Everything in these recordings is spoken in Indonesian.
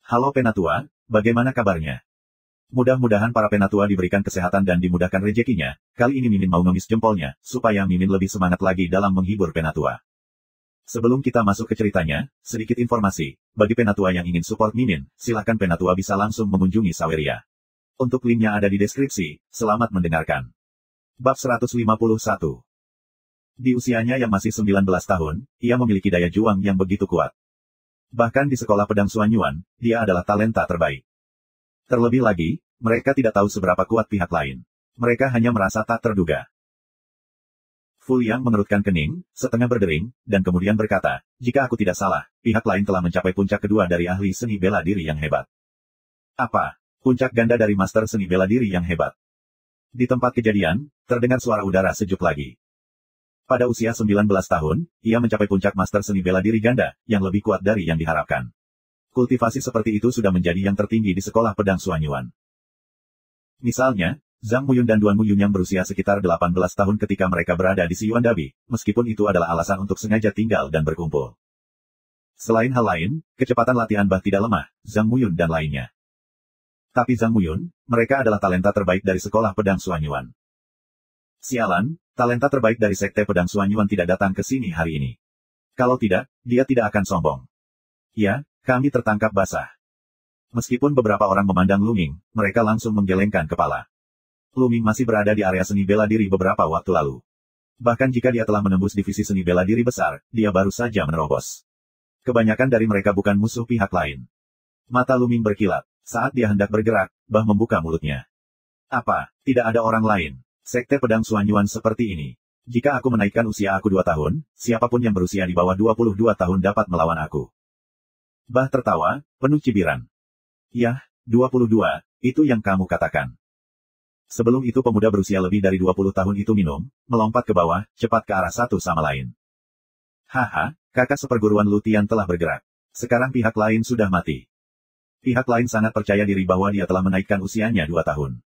Halo Penatua, bagaimana kabarnya? Mudah-mudahan para Penatua diberikan kesehatan dan dimudahkan rezekinya. Kali ini Mimin mau ngemis jempolnya, supaya Mimin lebih semangat lagi dalam menghibur Penatua. Sebelum kita masuk ke ceritanya, sedikit informasi. Bagi Penatua yang ingin support Mimin, silakan Penatua bisa langsung mengunjungi Saweria. Untuk linknya ada di deskripsi. Selamat mendengarkan. Bab 151. Di usianya yang masih 19 tahun, ia memiliki daya juang yang begitu kuat. Bahkan di sekolah pedang Suanyuan, dia adalah talenta terbaik. Terlebih lagi, mereka tidak tahu seberapa kuat pihak lain. Mereka hanya merasa tak terduga. Fu Yang mengerutkan kening, setengah berdering, dan kemudian berkata, jika aku tidak salah, pihak lain telah mencapai puncak kedua dari ahli seni bela diri yang hebat. Apa? Puncak ganda dari master seni bela diri yang hebat. Di tempat kejadian, terdengar suara udara sejuk lagi. Pada usia 19 tahun, ia mencapai puncak master seni bela diri ganda, yang lebih kuat dari yang diharapkan. Kultivasi seperti itu sudah menjadi yang tertinggi di sekolah pedang Suanyuan. Misalnya, Zhang Muyun dan Duan Muyun yang berusia sekitar 18 tahun ketika mereka berada di Siyuan Dabi, meskipun itu adalah alasan untuk sengaja tinggal dan berkumpul. Selain hal lain, kecepatan latihan Bah tidak lemah, Zhang Muyun dan lainnya. Tapi Zhang Muyun, mereka adalah talenta terbaik dari sekolah pedang Suanyuan. Sialan, talenta terbaik dari sekte pedang Suanyuan tidak datang ke sini hari ini. Kalau tidak, dia tidak akan sombong. Ya, kami tertangkap basah. Meskipun beberapa orang memandang Luming, mereka langsung menggelengkan kepala. Luming masih berada di area seni bela diri beberapa waktu lalu. Bahkan jika dia telah menembus divisi seni bela diri besar, dia baru saja menerobos. Kebanyakan dari mereka bukan musuh pihak lain. Mata Luming berkilat. Saat dia hendak bergerak, Bah membuka mulutnya. Apa, tidak ada orang lain? Sekte pedang Suanyuan seperti ini. Jika aku menaikkan usia aku 2 tahun, siapapun yang berusia di bawah 22 tahun dapat melawan aku. Bah tertawa, penuh cibiran. Yah, 22, itu yang kamu katakan. Sebelum itu pemuda berusia lebih dari 20 tahun itu minum, melompat ke bawah, cepat ke arah satu sama lain. Haha, kakak seperguruan Lutian telah bergerak. Sekarang pihak lain sudah mati. Pihak lain sangat percaya diri bahwa dia telah menaikkan usianya 2 tahun.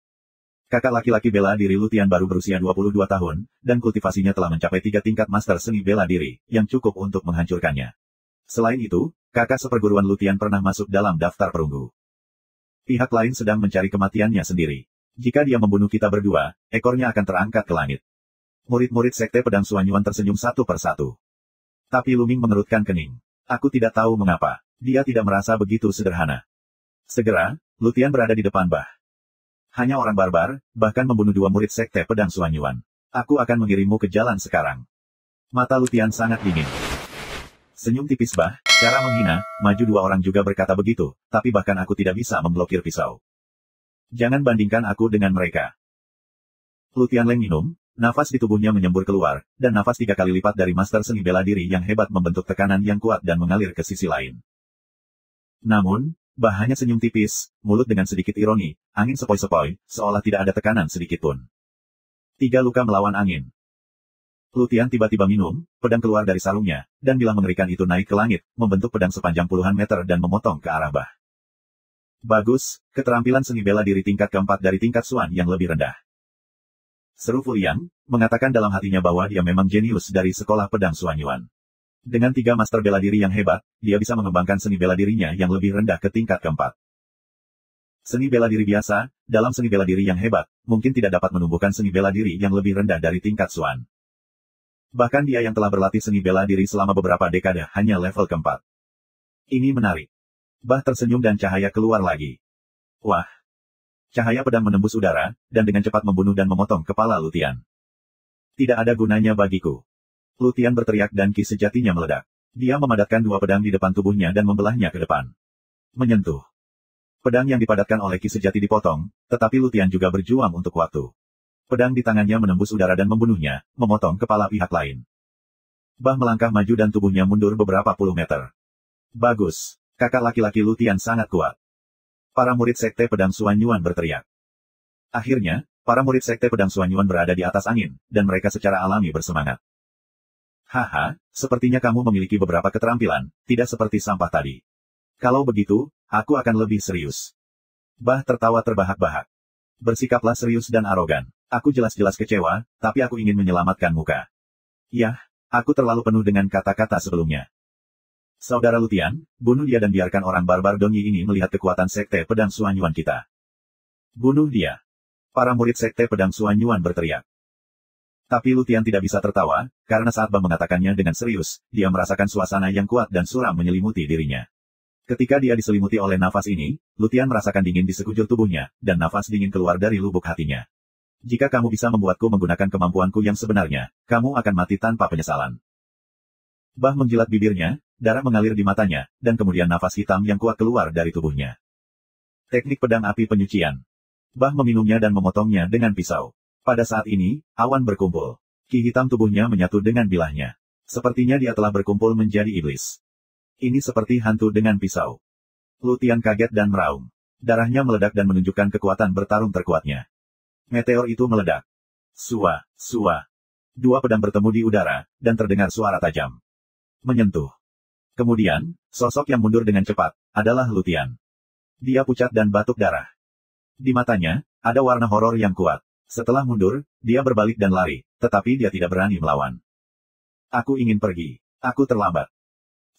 Kakak laki-laki bela diri Lutian baru berusia 22 tahun, dan kultivasinya telah mencapai 3 tingkat master seni bela diri, yang cukup untuk menghancurkannya. Selain itu, kakak seperguruan Lutian pernah masuk dalam daftar perunggu. Pihak lain sedang mencari kematiannya sendiri. Jika dia membunuh kita berdua, ekornya akan terangkat ke langit. Murid-murid sekte pedang Suanyuan tersenyum satu persatu. Tapi Luming mengerutkan kening. Aku tidak tahu mengapa. Dia tidak merasa begitu sederhana. Segera, Lutian berada di depan Bah. Hanya orang barbar, bahkan membunuh 2 murid sekte pedang Suanyuan. Aku akan mengirimmu ke jalan sekarang. Mata Lutian sangat dingin. Senyum tipis Bah, cara menghina, maju 2 orang juga berkata begitu, tapi bahkan aku tidak bisa memblokir pisau. Jangan bandingkan aku dengan mereka. Lutian Leng minum, nafas di tubuhnya menyembur keluar, dan nafas 3 kali lipat dari master seni bela diri yang hebat membentuk tekanan yang kuat dan mengalir ke sisi lain. Namun, Bah hanya senyum tipis, mulut dengan sedikit ironi, angin sepoi-sepoi, seolah tidak ada tekanan sedikit pun. 3 luka melawan angin. Lutian tiba-tiba minum, pedang keluar dari sarungnya, dan bilah mengerikan itu naik ke langit, membentuk pedang sepanjang puluhan meter dan memotong ke arah Bah. Bagus, keterampilan seni bela diri tingkat keempat dari tingkat Suan yang lebih rendah. Seru Fu Yang, mengatakan dalam hatinya bahwa dia memang jenius dari sekolah pedang Suanyuan. Dengan 3 master bela diri yang hebat, dia bisa mengembangkan seni bela dirinya yang lebih rendah ke tingkat keempat. Seni bela diri biasa, dalam seni bela diri yang hebat, mungkin tidak dapat menumbuhkan seni bela diri yang lebih rendah dari tingkat Suan. Bahkan dia yang telah berlatih seni bela diri selama beberapa dekade hanya level keempat. Ini menarik. Bah tersenyum dan cahaya keluar lagi. Wah! Cahaya pedang menembus udara, dan dengan cepat membunuh dan memotong kepala Lutian. Tidak ada gunanya bagiku. Lutian berteriak dan ki sejatinya meledak. Dia memadatkan 2 pedang di depan tubuhnya dan membelahnya ke depan. Menyentuh. Pedang yang dipadatkan oleh ki sejati dipotong, tetapi Lutian juga berjuang untuk waktu. Pedang di tangannya menembus udara dan membunuhnya, memotong kepala pihak lain. Bah melangkah maju dan tubuhnya mundur beberapa puluh meter. Bagus, kakak laki-laki Lutian sangat kuat. Para murid sekte pedang Suanyuan berteriak. Akhirnya, para murid sekte pedang Suanyuan berada di atas angin, dan mereka secara alami bersemangat. Haha, sepertinya kamu memiliki beberapa keterampilan, tidak seperti sampah tadi. Kalau begitu, aku akan lebih serius. Bah tertawa terbahak-bahak. Bersikaplah serius dan arogan. Aku jelas-jelas kecewa, tapi aku ingin menyelamatkan muka. Yah, aku terlalu penuh dengan kata-kata sebelumnya. Saudara Lutian, bunuh dia dan biarkan orang barbar Donyi ini melihat kekuatan Sekte Pedang Suanyuan kita. Bunuh dia. Para murid Sekte Pedang Suanyuan berteriak. Tapi Lutian tidak bisa tertawa, karena saat Bah mengatakannya dengan serius, dia merasakan suasana yang kuat dan suram menyelimuti dirinya. Ketika dia diselimuti oleh nafas ini, Lutian merasakan dingin di sekujur tubuhnya, dan nafas dingin keluar dari lubuk hatinya. Jika kamu bisa membuatku menggunakan kemampuanku yang sebenarnya, kamu akan mati tanpa penyesalan. Bah menjilat bibirnya, darah mengalir di matanya, dan kemudian nafas hitam yang kuat keluar dari tubuhnya. Teknik pedang api penyucian. Bah meminumnya dan memotongnya dengan pisau. Pada saat ini, awan berkumpul. Ki hitam tubuhnya menyatu dengan bilahnya. Sepertinya dia telah berkumpul menjadi iblis. Ini seperti hantu dengan pisau. Lutian kaget dan meraung. Darahnya meledak dan menunjukkan kekuatan bertarung terkuatnya. Meteor itu meledak. Sua, sua. Dua pedang bertemu di udara, dan terdengar suara tajam. Menyentuh. Kemudian, sosok yang mundur dengan cepat, adalah Lutian. Dia pucat dan batuk darah. Di matanya, ada warna horor yang kuat. Setelah mundur, dia berbalik dan lari, tetapi dia tidak berani melawan. Aku ingin pergi. Aku terlambat.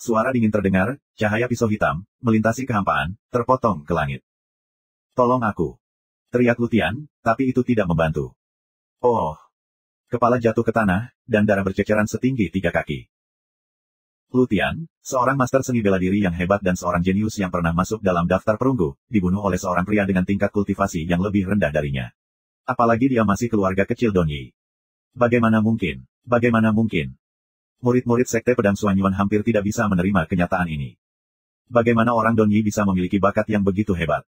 Suara dingin terdengar, cahaya pisau hitam, melintasi kehampaan, terpotong ke langit. Tolong aku. Teriak Lutian, tapi itu tidak membantu. Oh. Kepala jatuh ke tanah, dan darah berceceran setinggi 3 kaki. Lutian, seorang master seni bela diri yang hebat dan seorang jenius yang pernah masuk dalam daftar perunggu, dibunuh oleh seorang pria dengan tingkat kultivasi yang lebih rendah darinya. Apalagi dia masih keluarga kecil Donyi. Bagaimana mungkin? Bagaimana mungkin? Murid-murid Sekte Pedang Suanyuan hampir tidak bisa menerima kenyataan ini. Bagaimana orang Donyi bisa memiliki bakat yang begitu hebat?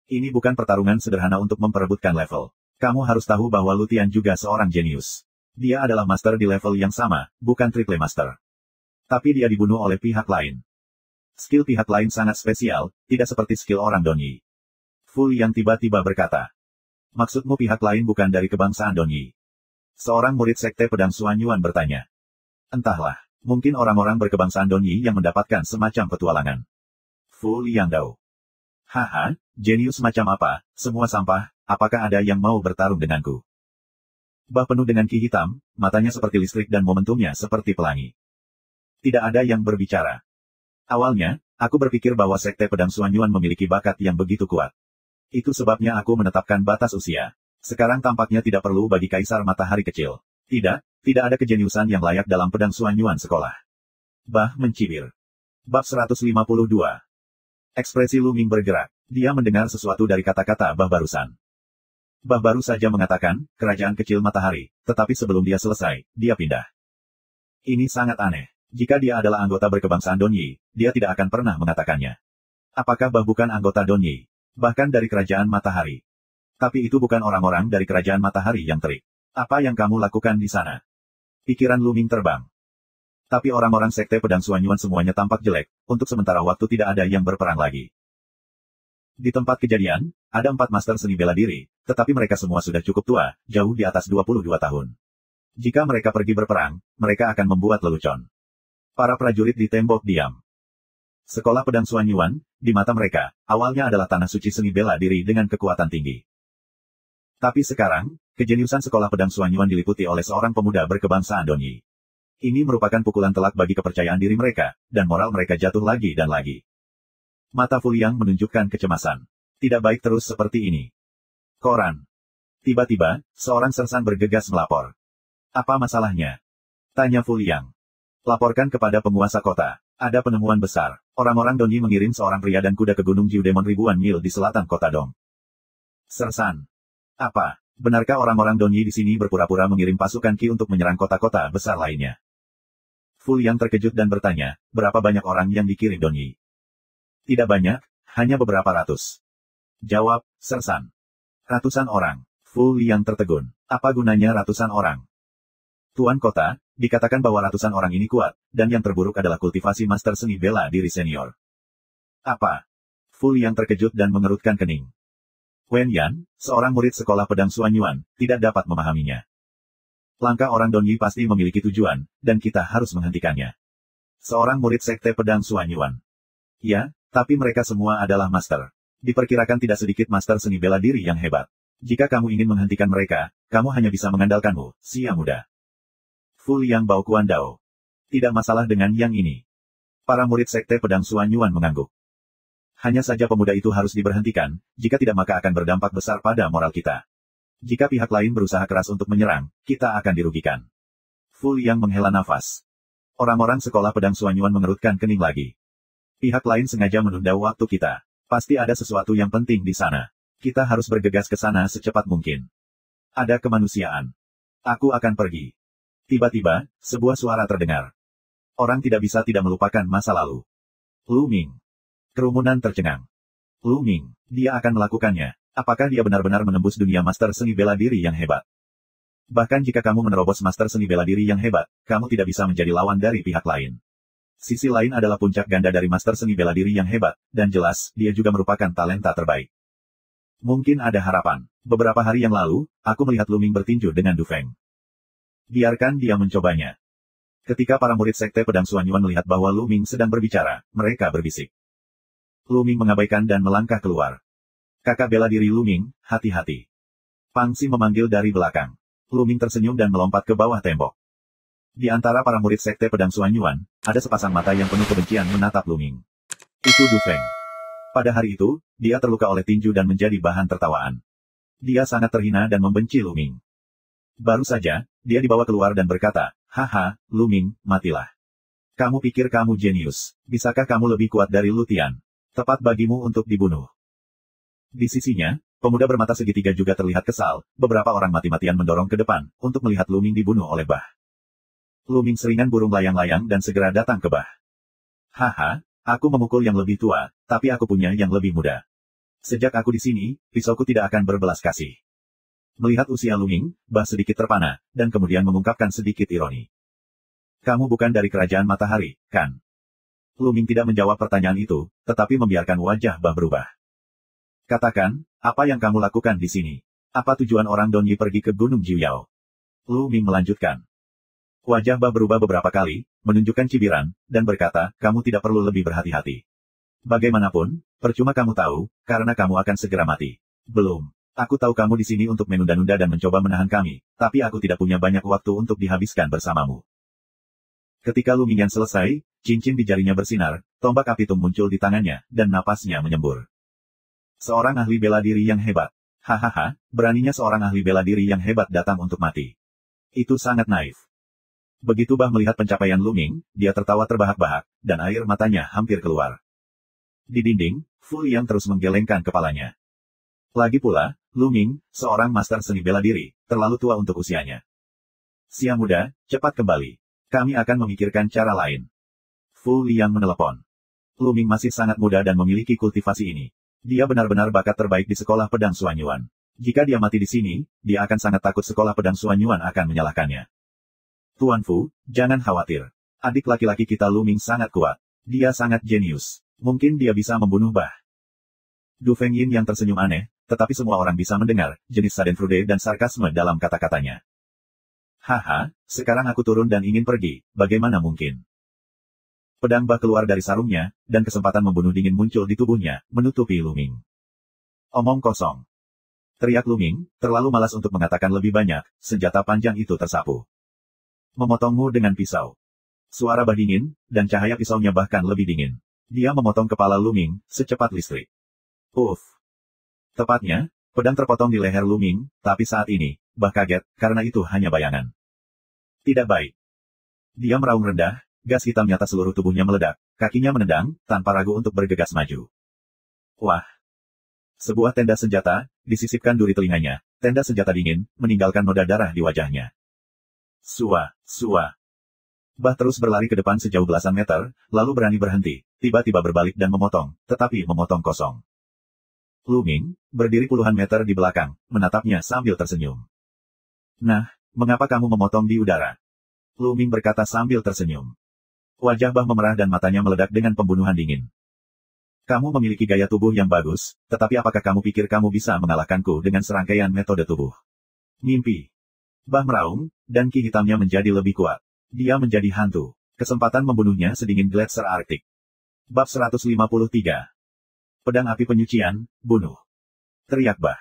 Ini bukan pertarungan sederhana untuk memperebutkan level. Kamu harus tahu bahwa Lutian juga seorang jenius. Dia adalah master di level yang sama, bukan triple master. Tapi dia dibunuh oleh pihak lain. Skill pihak lain sangat spesial, tidak seperti skill orang Donyi. Fu yang tiba-tiba berkata. Maksudmu pihak lain bukan dari kebangsaan Donyi? Seorang murid Sekte Pedang Suanyuan bertanya. Entahlah, mungkin orang-orang berkebangsaan Donyi yang mendapatkan semacam petualangan. Fu Liangdao. Haha, jenius macam apa, semua sampah, apakah ada yang mau bertarung denganku? Bah penuh dengan ki hitam, matanya seperti listrik dan momentumnya seperti pelangi. Tidak ada yang berbicara. Awalnya, aku berpikir bahwa Sekte Pedang Suanyuan memiliki bakat yang begitu kuat. Itu sebabnya aku menetapkan batas usia. Sekarang tampaknya tidak perlu bagi Kaisar Matahari Kecil. Tidak ada kejeniusan yang layak dalam pedang Suanyuan sekolah. Bah mencibir. Bab 152. Ekspresi Luming bergerak. Dia mendengar sesuatu dari kata-kata Bah barusan. Bah baru saja mengatakan, kerajaan kecil matahari, tetapi sebelum dia selesai, dia pindah. Ini sangat aneh. Jika dia adalah anggota berkebangsaan Donyi, dia tidak akan pernah mengatakannya. Apakah Bah bukan anggota Donyi? Bahkan dari kerajaan matahari. Tapi itu bukan orang-orang dari kerajaan matahari yang terik. Apa yang kamu lakukan di sana? Pikiran Luming terbang. Tapi orang-orang Sekte Pedang Suanyuan semuanya tampak jelek, untuk sementara waktu tidak ada yang berperang lagi. Di tempat kejadian, ada 4 master seni bela diri, tetapi mereka semua sudah cukup tua, jauh di atas 22 tahun. Jika mereka pergi berperang, mereka akan membuat lelucon. Para prajurit di tembok diam. Sekolah Pedang Suanyuan, di mata mereka, awalnya adalah tanah suci seni bela diri dengan kekuatan tinggi. Tapi sekarang, kejeniusan sekolah Pedang Suanyuan diliputi oleh seorang pemuda berkebangsaan Donyi. Ini merupakan pukulan telak bagi kepercayaan diri mereka, dan moral mereka jatuh lagi dan lagi. Mata Fu Liang menunjukkan kecemasan. Tidak baik terus seperti ini. Koran. Tiba-tiba, seorang sersan bergegas melapor. Apa masalahnya? Tanya Fu Liang. Laporkan kepada penguasa kota. Ada penemuan besar. Orang-orang Donyi mengirim seorang pria dan kuda ke Gunung Jiudemon ribuan mil di selatan kota Dong. Sersan. Apa? Benarkah orang-orang Donyi di sini berpura-pura mengirim pasukan Qi untuk menyerang kota-kota besar lainnya? Fu Liang terkejut dan bertanya, berapa banyak orang yang dikirim Donyi? Tidak banyak, hanya beberapa ratus. Jawab, Sersan. Ratusan orang. Fu Liang tertegun. Apa gunanya ratusan orang? Tuan kota, dikatakan bahwa ratusan orang ini kuat, dan yang terburuk adalah kultivasi master seni bela diri senior. Apa? Fu Liang terkejut dan mengerutkan kening. Wen Yan, seorang murid sekolah pedang Suanyuan, tidak dapat memahaminya. Langkah orang Donyi pasti memiliki tujuan, dan kita harus menghentikannya. Seorang murid sekte pedang Suanyuan. Ya, tapi mereka semua adalah master. Diperkirakan tidak sedikit master seni bela diri yang hebat. Jika kamu ingin menghentikan mereka, kamu hanya bisa mengandalkanmu, Sia muda. Fu Liang Baokuan Dao. Tidak masalah dengan yang ini. Para murid Sekte Pedang Suanyuan mengangguk. Hanya saja pemuda itu harus diberhentikan, jika tidak maka akan berdampak besar pada moral kita. Jika pihak lain berusaha keras untuk menyerang, kita akan dirugikan. Fu Liang menghela nafas. Orang-orang sekolah pedang Suanyuan mengerutkan kening lagi. Pihak lain sengaja menunda waktu kita. Pasti ada sesuatu yang penting di sana. Kita harus bergegas ke sana secepat mungkin. Ada kemanusiaan. Aku akan pergi. Tiba-tiba, sebuah suara terdengar. Orang tidak bisa tidak melupakan masa lalu. Lu Ming. Kerumunan tercengang. Lu Ming, dia akan melakukannya. Apakah dia benar-benar menembus dunia master seni bela diri yang hebat? Bahkan jika kamu menerobos master seni bela diri yang hebat, kamu tidak bisa menjadi lawan dari pihak lain. Sisi lain adalah puncak ganda dari master seni bela diri yang hebat, dan jelas, dia juga merupakan talenta terbaik. Mungkin ada harapan. Beberapa hari yang lalu, aku melihat Lu Ming bertinju dengan Du Feng. Biarkan dia mencobanya. Ketika para murid Sekte Pedang Suanyuan melihat bahwa Lu Ming sedang berbicara, mereka berbisik. Lu Ming mengabaikan dan melangkah keluar. Kakak bela diri Lu Ming, hati-hati. Pang Xi memanggil dari belakang. Lu Ming tersenyum dan melompat ke bawah tembok. Di antara para murid Sekte Pedang Suanyuan, ada sepasang mata yang penuh kebencian menatap Lu Ming. Itu Du Feng. Pada hari itu, dia terluka oleh tinju dan menjadi bahan tertawaan. Dia sangat terhina dan membenci Lu Ming. Baru saja, dia dibawa keluar dan berkata, "Haha, Lu Ming, matilah. Kamu pikir kamu jenius. Bisakah kamu lebih kuat dari Lu Tian? Tepat bagimu untuk dibunuh." Di sisinya, pemuda bermata segitiga juga terlihat kesal, beberapa orang mati-matian mendorong ke depan, untuk melihat Lu Ming dibunuh oleh Bah. Lu Ming seringan burung layang-layang dan segera datang ke Bah. "Haha, aku memukul yang lebih tua, tapi aku punya yang lebih muda. Sejak aku di sini, pisauku tidak akan berbelas kasih." Melihat usia Lu Ming, Bah sedikit terpana, dan kemudian mengungkapkan sedikit ironi. "Kamu bukan dari kerajaan matahari, kan?" Lu Ming tidak menjawab pertanyaan itu, tetapi membiarkan wajah Bah berubah. "Katakan, apa yang kamu lakukan di sini? Apa tujuan orang Donyi pergi ke Gunung Jiuyao?" Lu Ming melanjutkan. Wajah Bah berubah beberapa kali, menunjukkan cibiran, dan berkata, "Kamu tidak perlu lebih berhati-hati. Bagaimanapun, percuma kamu tahu, karena kamu akan segera mati." "Belum. Aku tahu kamu di sini untuk menunda-nunda dan mencoba menahan kami, tapi aku tidak punya banyak waktu untuk dihabiskan bersamamu." Ketika Lu Ming selesai, cincin di jarinya bersinar, tombak apitung muncul di tangannya, dan napasnya menyembur. "Seorang ahli bela diri yang hebat. Hahaha, beraninya seorang ahli bela diri yang hebat datang untuk mati. Itu sangat naif." Begitu Bah melihat pencapaian Lu Ming, dia tertawa terbahak-bahak, dan air matanya hampir keluar. Di dinding, Fu Liang terus menggelengkan kepalanya. Lagi pula, Lu Ming, seorang master seni bela diri, terlalu tua untuk usianya. "Si muda, cepat kembali. Kami akan memikirkan cara lain." Fu Liang menelepon. Lu Ming masih sangat muda dan memiliki kultivasi ini. Dia benar-benar bakat terbaik di sekolah pedang Suanyuan. Jika dia mati di sini, dia akan sangat takut sekolah pedang Suanyuan akan menyalahkannya. "Tuan Fu, jangan khawatir. Adik laki-laki kita Lu Ming sangat kuat. Dia sangat jenius. Mungkin dia bisa membunuh Bah." Du Feng Yin yang tersenyum aneh, tetapi semua orang bisa mendengar jenis schadenfreude dan sarkasme dalam kata-katanya. "Haha, sekarang aku turun dan ingin pergi, bagaimana mungkin?" Pedang Bah keluar dari sarungnya, dan kesempatan membunuh dingin muncul di tubuhnya, menutupi Lu Ming. "Omong kosong," teriak Lu Ming, terlalu malas untuk mengatakan lebih banyak, senjata panjang itu tersapu. "Memotongmu dengan pisau." Suara Bah dingin, dan cahaya pisaunya bahkan lebih dingin. Dia memotong kepala Lu Ming, secepat listrik. Uff. Tepatnya, pedang terpotong di leher Lu Ming, tapi saat ini, Bah kaget, karena itu hanya bayangan. Tidak baik. Dia meraung rendah, gas hitam nyata seluruh tubuhnya meledak, kakinya menendang, tanpa ragu untuk bergegas maju. Wah! Sebuah tenda senjata, disisipkan duri telinganya, tenda senjata dingin, meninggalkan noda darah di wajahnya. Sua. Bah terus berlari ke depan sejauh belasan meter, lalu berani berhenti, tiba-tiba berbalik dan memotong, tetapi memotong kosong. Lu Ming, berdiri puluhan meter di belakang, menatapnya sambil tersenyum. "Nah, mengapa kamu memotong di udara?" Lu Ming berkata sambil tersenyum. Wajah Bah memerah dan matanya meledak dengan pembunuhan dingin. "Kamu memiliki gaya tubuh yang bagus, tetapi apakah kamu pikir kamu bisa mengalahkanku dengan serangkaian metode tubuh?" "Mimpi." Bah meraung, dan ki hitamnya menjadi lebih kuat. Dia menjadi hantu. Kesempatan membunuhnya sedingin gletser Arktik. Bab 153. Pedang api penyucian, bunuh. Teriak Bah.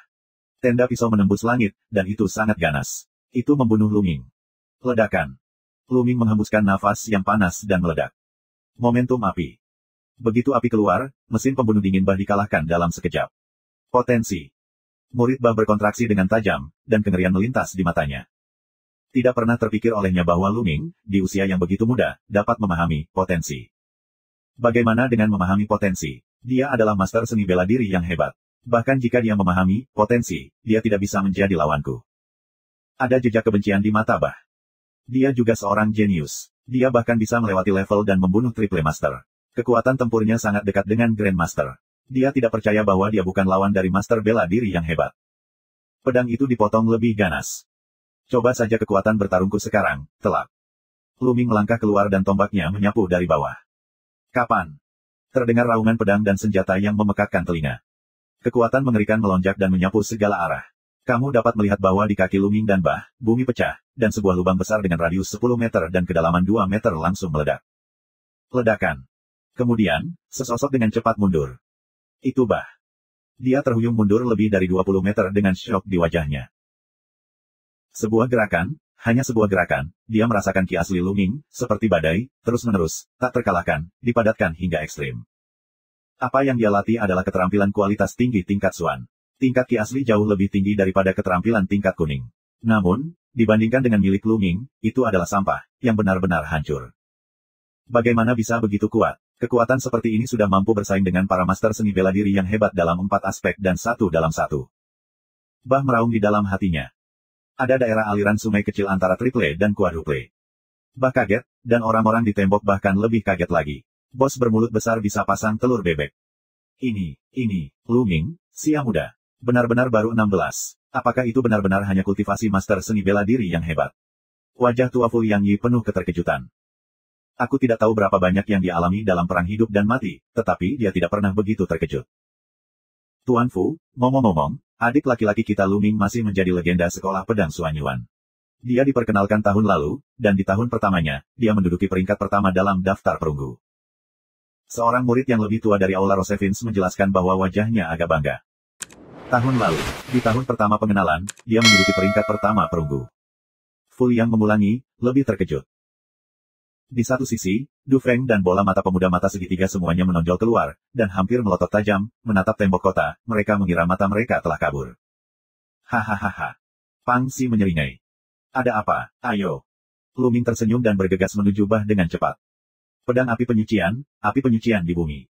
Tenda pisau menembus langit, dan itu sangat ganas. Itu membunuh Lu Ming. Ledakan. Lu Ming menghembuskan nafas yang panas dan meledak. Momentum api. Begitu api keluar, mesin pembunuh dingin Bah dikalahkan dalam sekejap. Potensi. Murid Bah berkontraksi dengan tajam, dan kengerian melintas di matanya. Tidak pernah terpikir olehnya bahwa Lu Ming, di usia yang begitu muda, dapat memahami potensi. Bagaimana dengan memahami potensi? Dia adalah master seni bela diri yang hebat. Bahkan jika dia memahami potensi, dia tidak bisa menjadi lawanku. Ada jejak kebencian di mata Bah. Dia juga seorang jenius. Dia bahkan bisa melewati level dan membunuh Triple Master. Kekuatan tempurnya sangat dekat dengan Grandmaster. Dia tidak percaya bahwa dia bukan lawan dari master bela diri yang hebat. Pedang itu dipotong lebih ganas. Coba saja kekuatan bertarungku sekarang, telak. Lu Ming melangkah keluar dan tombaknya menyapu dari bawah. Kapan? Terdengar raungan pedang dan senjata yang memekakkan telinga. Kekuatan mengerikan melonjak dan menyapu segala arah. Kamu dapat melihat bahwa di kaki Lu Ming dan Bah, bumi pecah, dan sebuah lubang besar dengan radius 10 meter dan kedalaman 2 meter langsung meledak. Ledakan. Kemudian, sesosok dengan cepat mundur. Itu Bah. Dia terhuyung mundur lebih dari 20 meter dengan syok di wajahnya. Sebuah gerakan, hanya sebuah gerakan, dia merasakan ki asli Lu Ming, seperti badai, terus-menerus, tak terkalahkan, dipadatkan hingga ekstrim. Apa yang dia latih adalah keterampilan kualitas tinggi tingkat Xuan. Tingkat ki asli jauh lebih tinggi daripada keterampilan tingkat kuning. Namun, dibandingkan dengan milik Lu Ming, itu adalah sampah, yang benar-benar hancur. Bagaimana bisa begitu kuat? Kekuatan seperti ini sudah mampu bersaing dengan para master seni bela diri yang hebat dalam 4 aspek dan 1 dalam 1. Bah meraung di dalam hatinya. Ada daerah aliran sungai kecil antara triple dan quadruple. Bah kaget, dan orang-orang di tembok bahkan lebih kaget lagi. Bos bermulut besar bisa pasang telur bebek. Ini, Lu Ming, sia muda. Benar-benar baru 16. Apakah itu benar-benar hanya kultivasi master seni bela diri yang hebat? Wajah tua Fu Yang Yi penuh keterkejutan. Aku tidak tahu berapa banyak yang dia alami dalam perang hidup dan mati, tetapi dia tidak pernah begitu terkejut. Tuan Fu, ngomong-ngomong, adik laki-laki kita Lu Ming masih menjadi legenda sekolah pedang Suanyuan. Dia diperkenalkan tahun lalu, dan di tahun pertamanya, dia menduduki peringkat pertama dalam daftar perunggu. Seorang murid yang lebih tua dari Aula Rosevins menjelaskan bahwa wajahnya agak bangga. Tahun lalu, di tahun pertama pengenalan, dia menduduki peringkat pertama perunggu. Fu Yang mengulangi, lebih terkejut. Di satu sisi, Du Feng dan bola mata pemuda mata segitiga semuanya menonjol keluar, dan hampir melotot tajam, menatap tembok kota, mereka mengira mata mereka telah kabur. Hahaha. Pang Si menyeringai. Ada apa, ayo. Lu Ming tersenyum dan bergegas menuju Bah dengan cepat. Pedang api penyucian di bumi.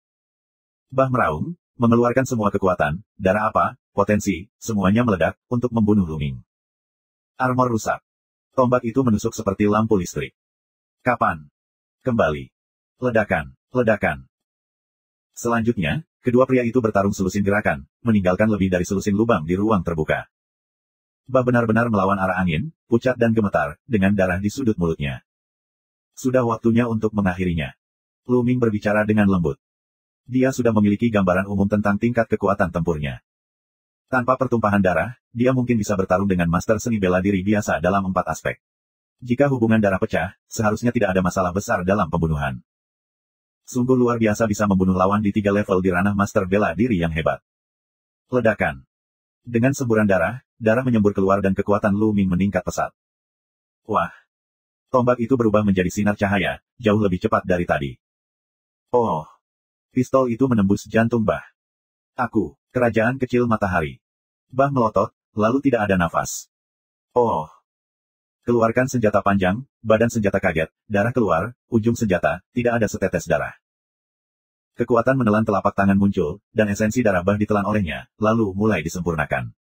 Bah meraung, mengeluarkan semua kekuatan, darah apa, potensi, semuanya meledak, untuk membunuh Lu Ming. Armor rusak. Tombak itu menusuk seperti lampu listrik. Kapan? Kembali. Ledakan. Selanjutnya, kedua pria itu bertarung selusin gerakan, meninggalkan lebih dari selusin lubang di ruang terbuka. Bah benar-benar melawan arah angin, pucat dan gemetar, dengan darah di sudut mulutnya. Sudah waktunya untuk mengakhirinya. Lu Ming berbicara dengan lembut. Dia sudah memiliki gambaran umum tentang tingkat kekuatan tempurnya. Tanpa pertumpahan darah, dia mungkin bisa bertarung dengan master seni bela diri biasa dalam 4 aspek. Jika hubungan darah pecah, seharusnya tidak ada masalah besar dalam pembunuhan. Sungguh luar biasa bisa membunuh lawan di 3 level di ranah master bela diri yang hebat. Ledakan. Dengan semburan darah menyembur keluar dan kekuatan Lu Ming meningkat pesat. Wah. Tombak itu berubah menjadi sinar cahaya, jauh lebih cepat dari tadi. Oh. Pistol itu menembus jantung Bah. Aku, kerajaan kecil matahari. Bah melotot, lalu tidak ada nafas. Oh. Keluarkan senjata panjang, badan senjata kaget, darah keluar, ujung senjata, tidak ada setetes darah. Kekuatan menelan telapak tangan muncul, dan esensi darah Bah ditelan olehnya, lalu mulai disempurnakan.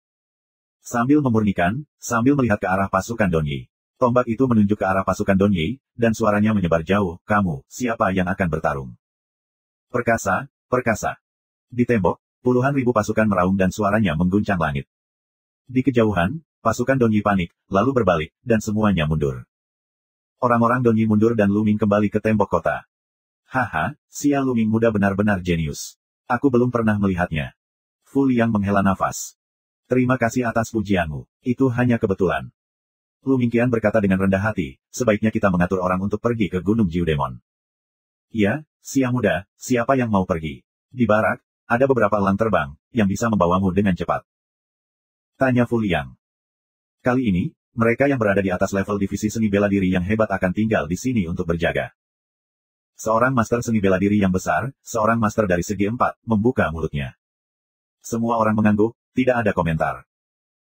Sambil memurnikan, sambil melihat ke arah pasukan Don Yi. Tombak itu menunjuk ke arah pasukan Don Yi, dan suaranya menyebar jauh, kamu, siapa yang akan bertarung? Perkasa. Di tembok, puluhan ribu pasukan meraung dan suaranya mengguncang langit. Di kejauhan, pasukan Don Yi panik, lalu berbalik, dan semuanya mundur. Orang-orang Don Yi mundur dan Lu Ming kembali ke tembok kota. Haha, sia Lu Ming muda benar-benar jenius. Aku belum pernah melihatnya. Fu Yang menghela nafas. Terima kasih atas pujianmu, itu hanya kebetulan. Lu Ming kian berkata dengan rendah hati, sebaiknya kita mengatur orang untuk pergi ke Gunung Jiudemon. Ya, sia muda, siapa yang mau pergi? Di barak, ada beberapa elang terbang, yang bisa membawamu dengan cepat. Tanya Fu Yang. Kali ini, mereka yang berada di atas level divisi seni bela diri yang hebat akan tinggal di sini untuk berjaga. Seorang master seni bela diri yang besar, seorang master dari segi 4, membuka mulutnya. Semua orang mengangguk, tidak ada komentar.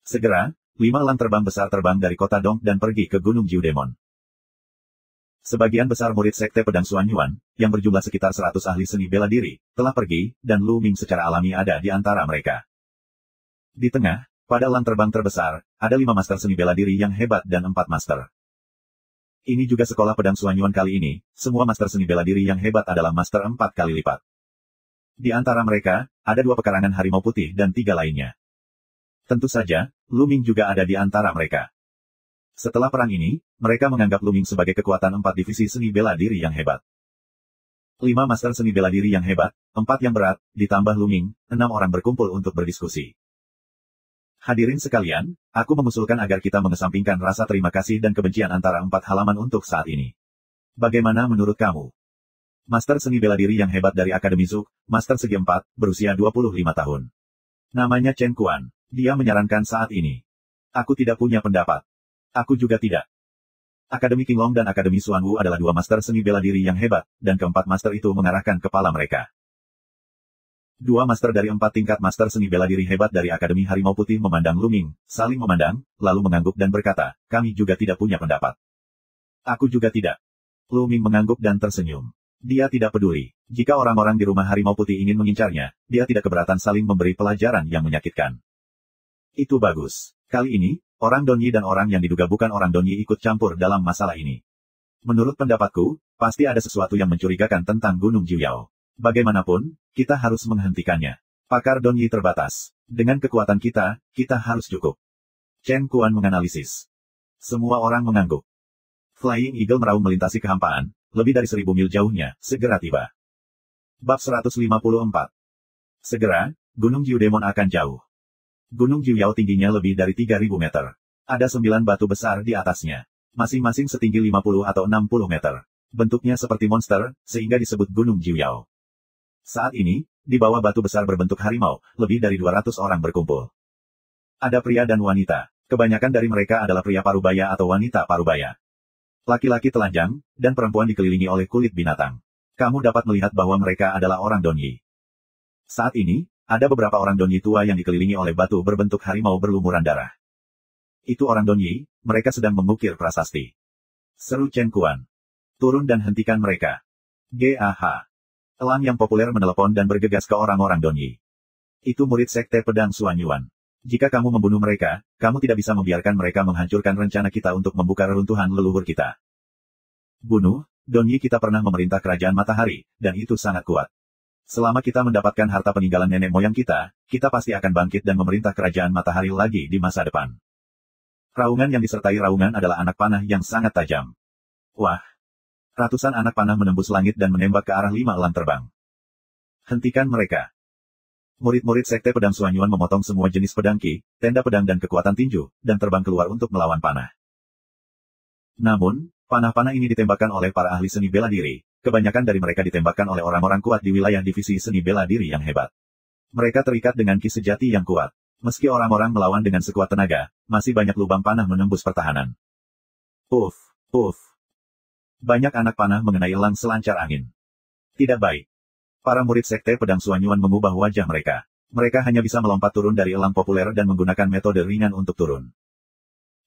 Segera, 5 elang terbang besar terbang dari kota Dong dan pergi ke Gunung Jiudemon. Sebagian besar murid sekte pedang Xuanyuan, yang berjumlah sekitar 100 ahli seni bela diri, telah pergi, dan Lu Ming secara alami ada di antara mereka. Di tengah, pada elang terbang terbesar, ada 5 master seni bela diri yang hebat dan 4 master. Ini juga sekolah pedang Xuanyuan kali ini, semua master seni bela diri yang hebat adalah master 4 kali lipat. Di antara mereka, ada 2 pekarangan harimau putih dan 3 lainnya. Tentu saja, Lu Ming juga ada di antara mereka. Setelah perang ini, mereka menganggap Lu Ming sebagai kekuatan 4 divisi seni bela diri yang hebat. 5 master seni bela diri yang hebat, 4 yang berat, ditambah Lu Ming, 6 orang berkumpul untuk berdiskusi. Hadirin sekalian, aku mengusulkan agar kita mengesampingkan rasa terima kasih dan kebencian antara 4 halaman untuk saat ini. Bagaimana menurut kamu? Master seni bela diri yang hebat dari Akademi Zuk, Master segi 4, berusia 25 tahun. Namanya Chen Kuan. Dia menyarankan saat ini. Aku tidak punya pendapat. Aku juga tidak. Akademi Qinglong dan Akademi Xuanwu adalah 2 master seni bela diri yang hebat, dan keempat master itu mengarahkan kepala mereka. 2 master dari 4 tingkat master seni bela diri hebat dari Akademi Harimau Putih memandang Lu Ming, saling memandang, lalu mengangguk dan berkata, kami juga tidak punya pendapat. Aku juga tidak. Lu Ming mengangguk dan tersenyum. Dia tidak peduli. Jika orang-orang di rumah Harimau Putih ingin mengincarnya, dia tidak keberatan saling memberi pelajaran yang menyakitkan. Itu bagus. Kali ini, orang Donyi dan orang yang diduga bukan orang Donyi ikut campur dalam masalah ini. Menurut pendapatku, pasti ada sesuatu yang mencurigakan tentang Gunung Jiuyao. Bagaimanapun, kita harus menghentikannya. Pakar Donyi terbatas. Dengan kekuatan kita, kita harus cukup. Chen Kuan menganalisis. Semua orang mengangguk. Flying Eagle meraung melintasi kehampaan, lebih dari 1000 mil jauhnya, segera tiba. Bab 154. Segera, Gunung Jiudemon akan jauh. Gunung Jiuyao tingginya lebih dari 3000 meter. Ada 9 batu besar di atasnya. Masing-masing setinggi 50 atau 60 meter. Bentuknya seperti monster, sehingga disebut Gunung Jiuyao. Saat ini, di bawah batu besar berbentuk harimau, lebih dari 200 orang berkumpul. Ada pria dan wanita. Kebanyakan dari mereka adalah pria parubaya atau wanita parubaya. Laki-laki telanjang, dan perempuan dikelilingi oleh kulit binatang. Kamu dapat melihat bahwa mereka adalah orang Donyi. Saat ini, ada beberapa orang Donyi tua yang dikelilingi oleh batu berbentuk harimau berlumuran darah. Itu orang Donyi, mereka sedang mengukir prasasti. Seru Chen Kuan. Turun dan hentikan mereka. GAH. Elang yang populer menelepon dan bergegas ke orang-orang Donyi. Itu murid sekte pedang Xuanyuan. Jika kamu membunuh mereka, kamu tidak bisa membiarkan mereka menghancurkan rencana kita untuk membuka reruntuhan leluhur kita. Bunuh, Donyi kita pernah memerintah kerajaan matahari, dan itu sangat kuat. Selama kita mendapatkan harta peninggalan nenek moyang kita, kita pasti akan bangkit dan memerintah kerajaan matahari lagi di masa depan. Raungan yang disertai raungan adalah anak panah yang sangat tajam. Wah! Ratusan anak panah menembus langit dan menembak ke arah 5 elang terbang. Hentikan mereka. Murid-murid sekte pedang Xuanyuan memotong semua jenis pedang Qi, tenda pedang dan kekuatan tinju, dan terbang keluar untuk melawan panah. Namun, panah-panah ini ditembakkan oleh para ahli seni bela diri. Kebanyakan dari mereka ditembakkan oleh orang-orang kuat di wilayah divisi seni bela diri yang hebat. Mereka terikat dengan Qi sejati yang kuat. Meski orang-orang melawan dengan sekuat tenaga, masih banyak lubang panah menembus pertahanan. Uff, uff. Banyak anak panah mengenai elang selancar angin. Tidak baik. Para murid sekte pedang Xuanyuan mengubah wajah mereka. Mereka hanya bisa melompat turun dari elang populer dan menggunakan metode ringan untuk turun.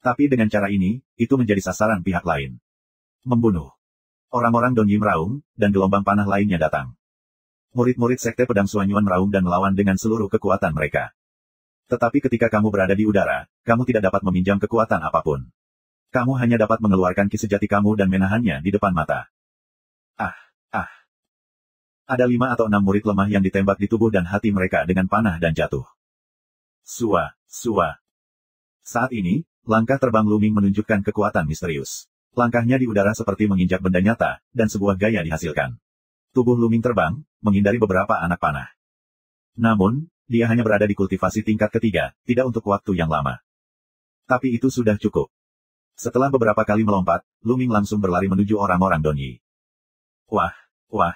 Tapi dengan cara ini, itu menjadi sasaran pihak lain. Membunuh. Orang-orang Donyi meraung, dan gelombang panah lainnya datang. Murid-murid sekte pedang Xuanyuan meraung dan melawan dengan seluruh kekuatan mereka. Tetapi ketika kamu berada di udara, kamu tidak dapat meminjam kekuatan apapun. Kamu hanya dapat mengeluarkan Qi sejati kamu dan menahannya di depan mata. Ada 5 atau 6 murid lemah yang ditembak di tubuh dan hati mereka dengan panah dan jatuh. Sua. Saat ini, langkah terbang Lu Ming menunjukkan kekuatan misterius. Langkahnya di udara seperti menginjak benda nyata, dan sebuah gaya dihasilkan. Tubuh Lu Ming terbang, menghindari beberapa anak panah. Namun, dia hanya berada di kultivasi tingkat ketiga, tidak untuk waktu yang lama. Tapi itu sudah cukup. Setelah beberapa kali melompat, Lu Ming langsung berlari menuju orang-orang Donyi. Wah.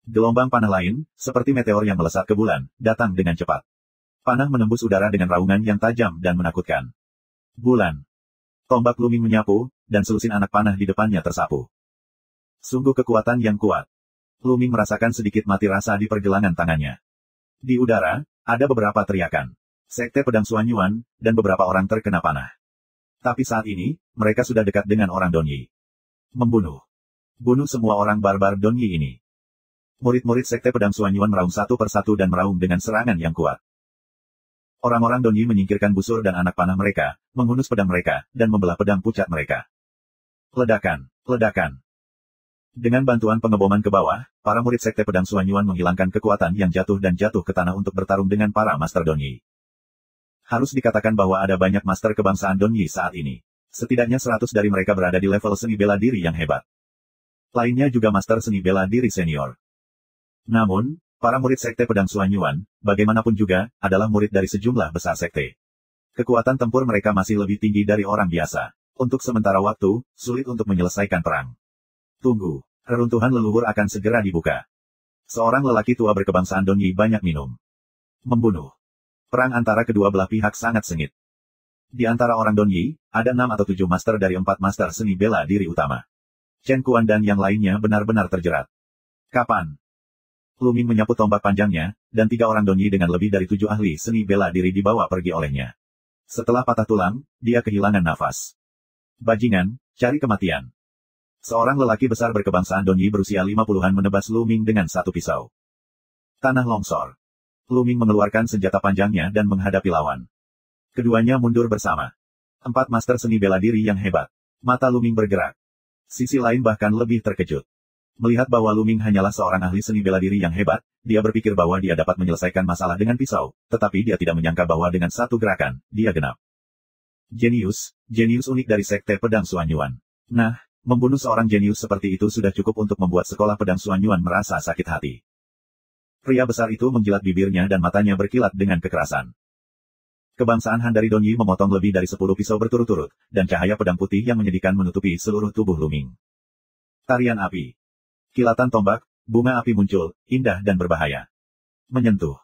Gelombang panah lain, seperti meteor yang melesat ke bulan, datang dengan cepat. Panah menembus udara dengan raungan yang tajam dan menakutkan. Bulan. Tombak Lu Ming menyapu, dan selusin anak panah di depannya tersapu. Sungguh kekuatan yang kuat. Luming merasakan sedikit mati rasa di pergelangan tangannya. Di udara, ada beberapa teriakan. Sekte Pedang Xuanyuan, dan beberapa orang terkena panah. Tapi saat ini, mereka sudah dekat dengan orang Donyi. Membunuh. Bunuh semua orang barbar Donyi ini. Murid-murid Sekte Pedang Xuanyuan meraung satu persatu dan meraung dengan serangan yang kuat. Orang-orang Donyi menyingkirkan busur dan anak panah mereka, menghunus pedang mereka, dan membelah pedang pucat mereka. Ledakan, ledakan. Dengan bantuan pengeboman ke bawah, para murid Sekte Pedang Xuanyuan menghilangkan kekuatan yang jatuh dan jatuh ke tanah untuk bertarung dengan para Master Donyi. Harus dikatakan bahwa ada banyak Master kebangsaan Donyi saat ini. Setidaknya 100 dari mereka berada di level seni bela diri yang hebat. Lainnya juga Master seni bela diri senior. Namun, para murid Sekte Pedang Xuanyuan, bagaimanapun juga, adalah murid dari sejumlah besar sekte. Kekuatan tempur mereka masih lebih tinggi dari orang biasa. Untuk sementara waktu, sulit untuk menyelesaikan perang. Tunggu, reruntuhan leluhur akan segera dibuka. Seorang lelaki tua berkebangsaan Donyi banyak minum. Membunuh. Perang antara kedua belah pihak sangat sengit. Di antara orang Donyi, ada 6 atau 7 master dari 4 master seni bela diri utama. Chen Kuan dan yang lainnya benar-benar terjerat. Kapan? Luming menyapu tombak panjangnya, dan 3 orang Donyi dengan lebih dari 7 ahli seni bela diri dibawa pergi olehnya. Setelah patah tulang, dia kehilangan nafas. Bajingan, cari kematian. Seorang lelaki besar berkebangsaan Donyi berusia 50-an menebas Luming dengan satu pisau. Tanah longsor. Luming mengeluarkan senjata panjangnya dan menghadapi lawan. Keduanya mundur bersama. 4 master seni bela diri yang hebat. Mata Luming bergerak. Sisi lain bahkan lebih terkejut. Melihat bahwa Luming hanyalah seorang ahli seni bela diri yang hebat, dia berpikir bahwa dia dapat menyelesaikan masalah dengan pisau, tetapi dia tidak menyangka bahwa dengan satu gerakan, dia genap. Jenius unik dari Sekte Pedang Xuanyuan. Nah, membunuh seorang jenius seperti itu sudah cukup untuk membuat sekolah pedang Xuanyuan merasa sakit hati. Pria besar itu menjilat bibirnya dan matanya berkilat dengan kekerasan. Kebangsaan Han dari Donyi memotong lebih dari 10 pisau berturut-turut, dan cahaya pedang putih yang menyedihkan menutupi seluruh tubuh Luming. Tarian api. Kilatan tombak, bunga api muncul, indah dan berbahaya. Menyentuh.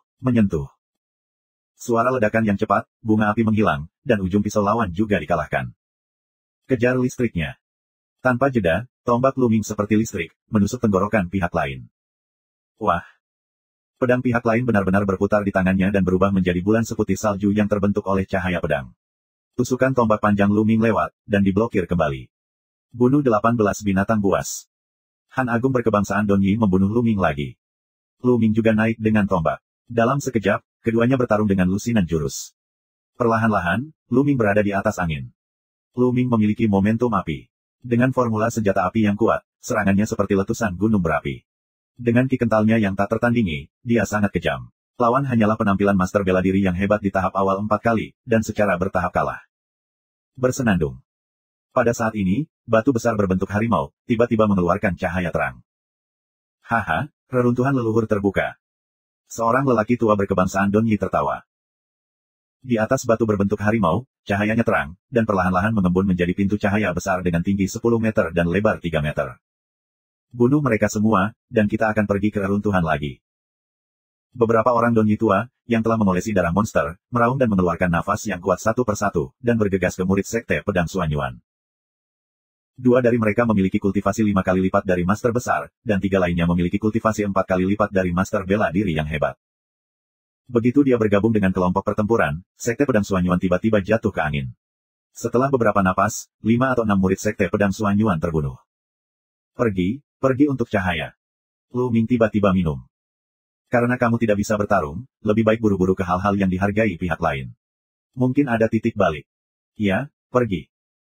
Suara ledakan yang cepat, bunga api menghilang, dan ujung pisau lawan juga dikalahkan. Kejar listriknya. Tanpa jeda, tombak Luming seperti listrik, menusuk tenggorokan pihak lain. Wah! Pedang pihak lain benar-benar berputar di tangannya dan berubah menjadi bulan seputih salju yang terbentuk oleh cahaya pedang. Tusukan tombak panjang Luming lewat, dan diblokir kembali. Bunuh 18 binatang buas. Han Agung berkebangsaan Donyi membunuh Luming lagi. Luming juga naik dengan tombak. Dalam sekejap, keduanya bertarung dengan lusinan jurus. Perlahan-lahan, Luming berada di atas angin. Luming memiliki momentum api. Dengan formula senjata api yang kuat, serangannya seperti letusan gunung berapi. Dengan ki kentalnya yang tak tertandingi, dia sangat kejam. Lawan hanyalah penampilan master bela diri yang hebat di tahap awal 4 kali, dan secara bertahap kalah. Bersenandung. Pada saat ini, batu besar berbentuk harimau, tiba-tiba mengeluarkan cahaya terang. Haha, reruntuhan leluhur terbuka. Seorang lelaki tua berkebangsaan Donyi tertawa. Di atas batu berbentuk harimau, cahayanya terang, dan perlahan-lahan mengembun menjadi pintu cahaya besar dengan tinggi 10 meter dan lebar 3 meter. Bunuh mereka semua, dan kita akan pergi ke reruntuhan lagi. Beberapa orang Donyi tua, yang telah mengolesi darah monster, meraung dan mengeluarkan nafas yang kuat satu persatu, dan bergegas ke murid Sekte Pedang Xuanyuan. 2 dari mereka memiliki kultivasi 5 kali lipat dari master besar, dan 3 lainnya memiliki kultivasi 4 kali lipat dari master bela diri yang hebat. Begitu dia bergabung dengan kelompok pertempuran, Sekte Pedang Xuanyuan tiba-tiba jatuh ke angin. Setelah beberapa napas, 5 atau 6 murid Sekte Pedang Xuanyuan terbunuh. Pergi untuk cahaya. Luming tiba-tiba minum. Karena kamu tidak bisa bertarung, lebih baik buru-buru ke hal-hal yang dihargai pihak lain. Mungkin ada titik balik. Ya, pergi.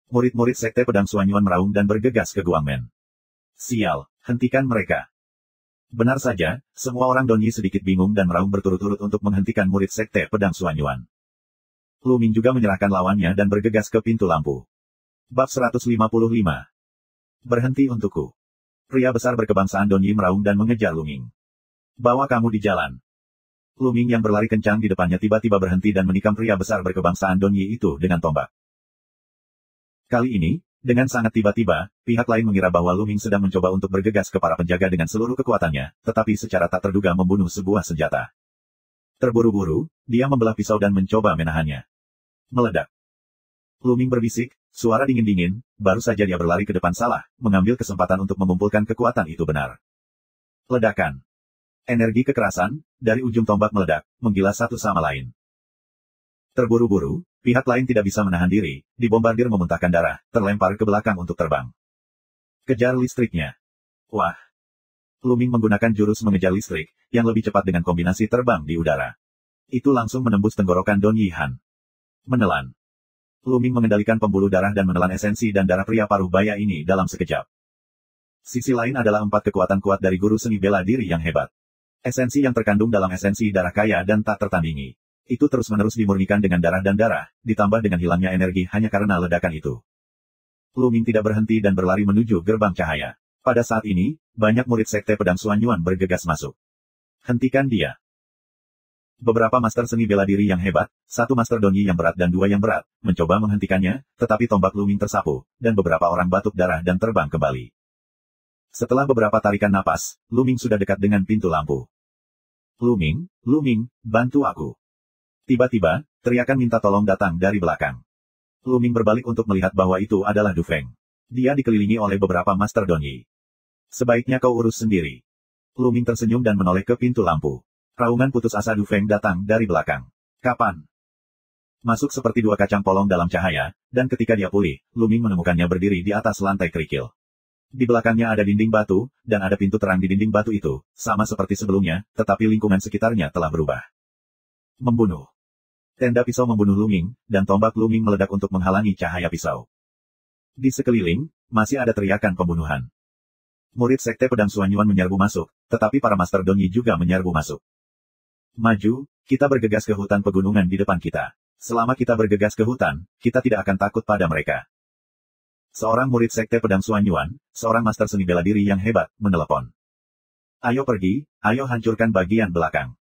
Murid-murid Sekte Pedang Xuanyuan meraung dan bergegas ke Guangmen. Sial, hentikan mereka. Benar saja, semua orang Donyi sedikit bingung dan meraung berturut-turut untuk menghentikan murid Sekte Pedang Xuanyuan. Luming juga menyerahkan lawannya dan bergegas ke pintu lampu. Bab 155. Berhenti untukku. Pria besar berkebangsaan Donyi meraung dan mengejar Luming. Bawa kamu di jalan. Luming yang berlari kencang di depannya tiba-tiba berhenti dan menikam pria besar berkebangsaan Donyi itu dengan tombak. Kali ini, dengan sangat tiba-tiba, pihak lain mengira bahwa Luming sedang mencoba untuk bergegas ke para penjaga dengan seluruh kekuatannya, tetapi secara tak terduga membunuh sebuah senjata. Terburu-buru, dia membelah pisau dan mencoba menahannya. Meledak. Luming berbisik, Suara dingin-dingin, baru saja dia berlari ke depan salah, mengambil kesempatan untuk mengumpulkan kekuatan itu benar. Ledakan. Energi kekerasan, dari ujung tombak meledak, menggila satu sama lain. Terburu-buru, pihak lain tidak bisa menahan diri, dibombardir memuntahkan darah, terlempar ke belakang untuk terbang. Kejar listriknya. Wah. Luming menggunakan jurus mengejar listrik, yang lebih cepat dengan kombinasi terbang di udara. Itu langsung menembus tenggorokan Don Yihan. Menelan. Luming mengendalikan pembuluh darah dan menelan esensi dan darah pria paruh baya ini dalam sekejap. Sisi lain adalah 4 kekuatan kuat dari guru seni bela diri yang hebat. Esensi yang terkandung dalam esensi darah kaya dan tak tertandingi. Itu terus-menerus dimurnikan dengan darah dan darah, ditambah dengan hilangnya energi hanya karena ledakan itu. Luming tidak berhenti dan berlari menuju gerbang cahaya. Pada saat ini, banyak murid sekte pedang Xuanyuan bergegas masuk. Hentikan dia. Beberapa master seni bela diri yang hebat, 1 master donyi yang berat dan 2 yang berat, mencoba menghentikannya, tetapi tombak Luming tersapu, dan beberapa orang batuk darah dan terbang kembali. Setelah beberapa tarikan napas, Luming sudah dekat dengan pintu lampu. Luming, bantu aku. Tiba-tiba, teriakan minta tolong datang dari belakang. Luming berbalik untuk melihat bahwa itu adalah Du Feng. Dia dikelilingi oleh beberapa master donyi. Sebaiknya kau urus sendiri. Luming tersenyum dan menoleh ke pintu lampu. Raungan putus asa Du Feng datang dari belakang. Kapan? Masuk seperti 2 kacang polong dalam cahaya, dan ketika dia pulih, Luming menemukannya berdiri di atas lantai kerikil. Di belakangnya ada dinding batu, dan ada pintu terang di dinding batu itu, sama seperti sebelumnya, tetapi lingkungan sekitarnya telah berubah. Membunuh. Tenda pisau membunuh Luming, dan tombak Luming meledak untuk menghalangi cahaya pisau. Di sekeliling, masih ada teriakan pembunuhan. Murid sekte pedang Xuanyuan menyerbu masuk, tetapi para master donyi juga menyerbu masuk. Maju, kita bergegas ke hutan pegunungan di depan kita. Selama kita bergegas ke hutan, kita tidak akan takut pada mereka. Seorang murid sekte pedang Xuanyuan, seorang master seni bela diri yang hebat, menelepon. Ayo pergi, ayo hancurkan bagian belakang.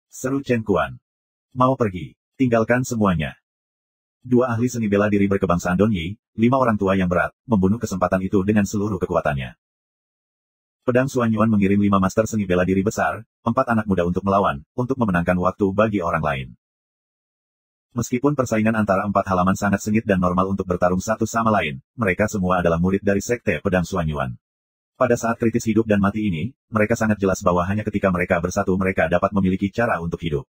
Seru Chen Kuan. Mau pergi, tinggalkan semuanya. 2 ahli seni bela diri berkebangsaan donyi, 5 orang tua yang berat, membunuh kesempatan itu dengan seluruh kekuatannya. Pedang Xuanyuan mengirim 5 master seni bela diri besar, 4 anak muda untuk melawan, untuk memenangkan waktu bagi orang lain. Meskipun persaingan antara 4 halaman sangat sengit dan normal untuk bertarung satu sama lain, mereka semua adalah murid dari sekte pedang Xuanyuan. Pada saat kritis hidup dan mati ini, mereka sangat jelas bahwa hanya ketika mereka bersatu mereka dapat memiliki cara untuk hidup.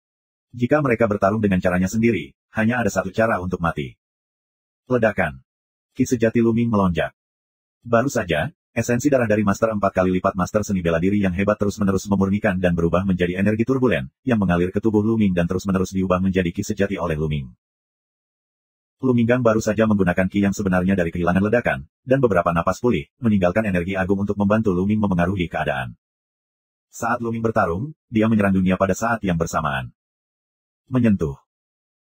Jika mereka bertarung dengan caranya sendiri, hanya ada satu cara untuk mati. Ledakan. Ki sejati Luming melonjak. Baru saja, esensi darah dari master 4 kali lipat master seni bela diri yang hebat terus-menerus memurnikan dan berubah menjadi energi turbulen, yang mengalir ke tubuh Luming dan terus-menerus diubah menjadi ki sejati oleh Luming. Luminggang baru saja menggunakan ki yang sebenarnya dari kehilangan ledakan, dan beberapa napas pulih, meninggalkan energi agung untuk membantu Luming memengaruhi keadaan. Saat Luming bertarung, dia menyerang dunia pada saat yang bersamaan. Menyentuh.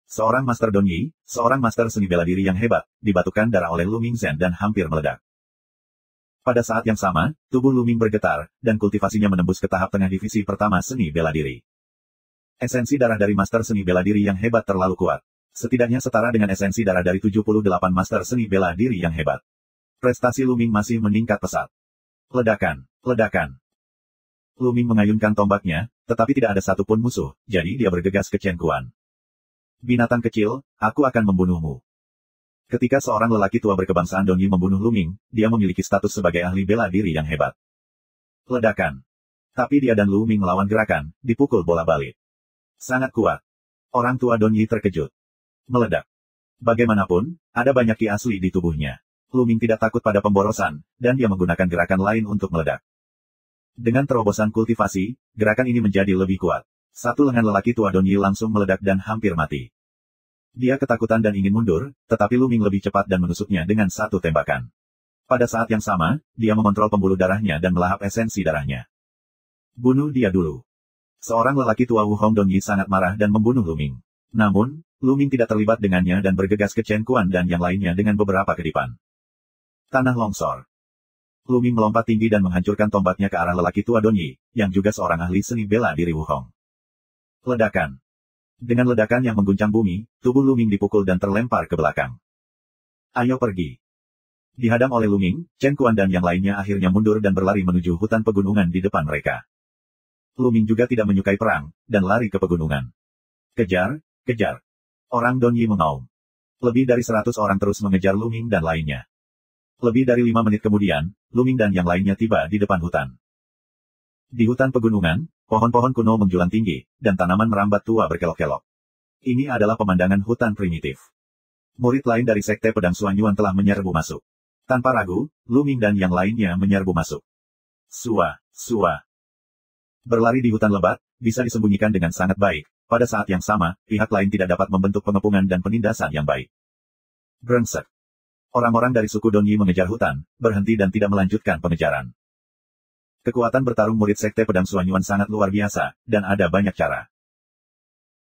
Seorang master donyi, seorang master seni bela diri yang hebat, dibatukan darah oleh Luming Zen dan hampir meledak. Pada saat yang sama, tubuh Luming bergetar, dan kultivasinya menembus ke tahap tengah divisi pertama seni bela diri. Esensi darah dari master seni bela diri yang hebat terlalu kuat. Setidaknya setara dengan esensi darah dari 78 master seni bela diri yang hebat. Prestasi Luming masih meningkat pesat. Ledakan. Luming mengayunkan tombaknya, tetapi tidak ada satupun musuh, jadi dia bergegas ke Chen Kuan. Binatang kecil, aku akan membunuhmu. Ketika seorang lelaki tua berkebangsaan donyi membunuh Luming, dia memiliki status sebagai ahli bela diri yang hebat. Ledakan. Tapi dia dan Luming melawan gerakan, dipukul bola balik. Sangat kuat. Orang tua donyi terkejut. Meledak. Bagaimanapun, ada banyak ki asli di tubuhnya. Luming tidak takut pada pemborosan, dan dia menggunakan gerakan lain untuk meledak. Dengan terobosan kultivasi, gerakan ini menjadi lebih kuat. Satu lengan lelaki tua donyi langsung meledak dan hampir mati. Dia ketakutan dan ingin mundur, tetapi Luming lebih cepat dan menusuknya dengan satu tembakan. Pada saat yang sama, dia mengontrol pembuluh darahnya dan melahap esensi darahnya. Bunuh dia dulu. Seorang lelaki tua Wuhong Donyi sangat marah dan membunuh Luming. Namun, Luming tidak terlibat dengannya dan bergegas ke Chen Kuan dan yang lainnya dengan beberapa kedipan. Tanah longsor. Luming melompat tinggi dan menghancurkan tombaknya ke arah lelaki tua Donyi, yang juga seorang ahli seni bela diri Wuhong. Ledakan. Dengan ledakan yang mengguncang bumi, tubuh Luming dipukul dan terlempar ke belakang. Ayo pergi. Dihadang oleh Luming, Chen Kuan dan yang lainnya akhirnya mundur dan berlari menuju hutan pegunungan di depan mereka. Luming juga tidak menyukai perang, dan lari ke pegunungan. Kejar. Orang Donyi mengaum. Lebih dari 100 orang terus mengejar Lu Ming dan lainnya. Lebih dari 5 menit kemudian, Lu Ming dan yang lainnya tiba di depan hutan. Di hutan pegunungan, pohon-pohon kuno menjulang tinggi, dan tanaman merambat tua berkelok-kelok. Ini adalah pemandangan hutan primitif. Murid lain dari Sekte Pedang Suanyuan telah menyerbu masuk. Tanpa ragu, Lu Ming dan yang lainnya menyerbu masuk. Sua. Berlari di hutan lebat, bisa disembunyikan dengan sangat baik. Pada saat yang sama, pihak lain tidak dapat membentuk pengepungan dan penindasan yang baik. Brengsek. Orang-orang dari suku Donyi mengejar hutan, berhenti dan tidak melanjutkan pengejaran. Kekuatan bertarung murid Sekte Pedang Suanyuan sangat luar biasa, dan ada banyak cara.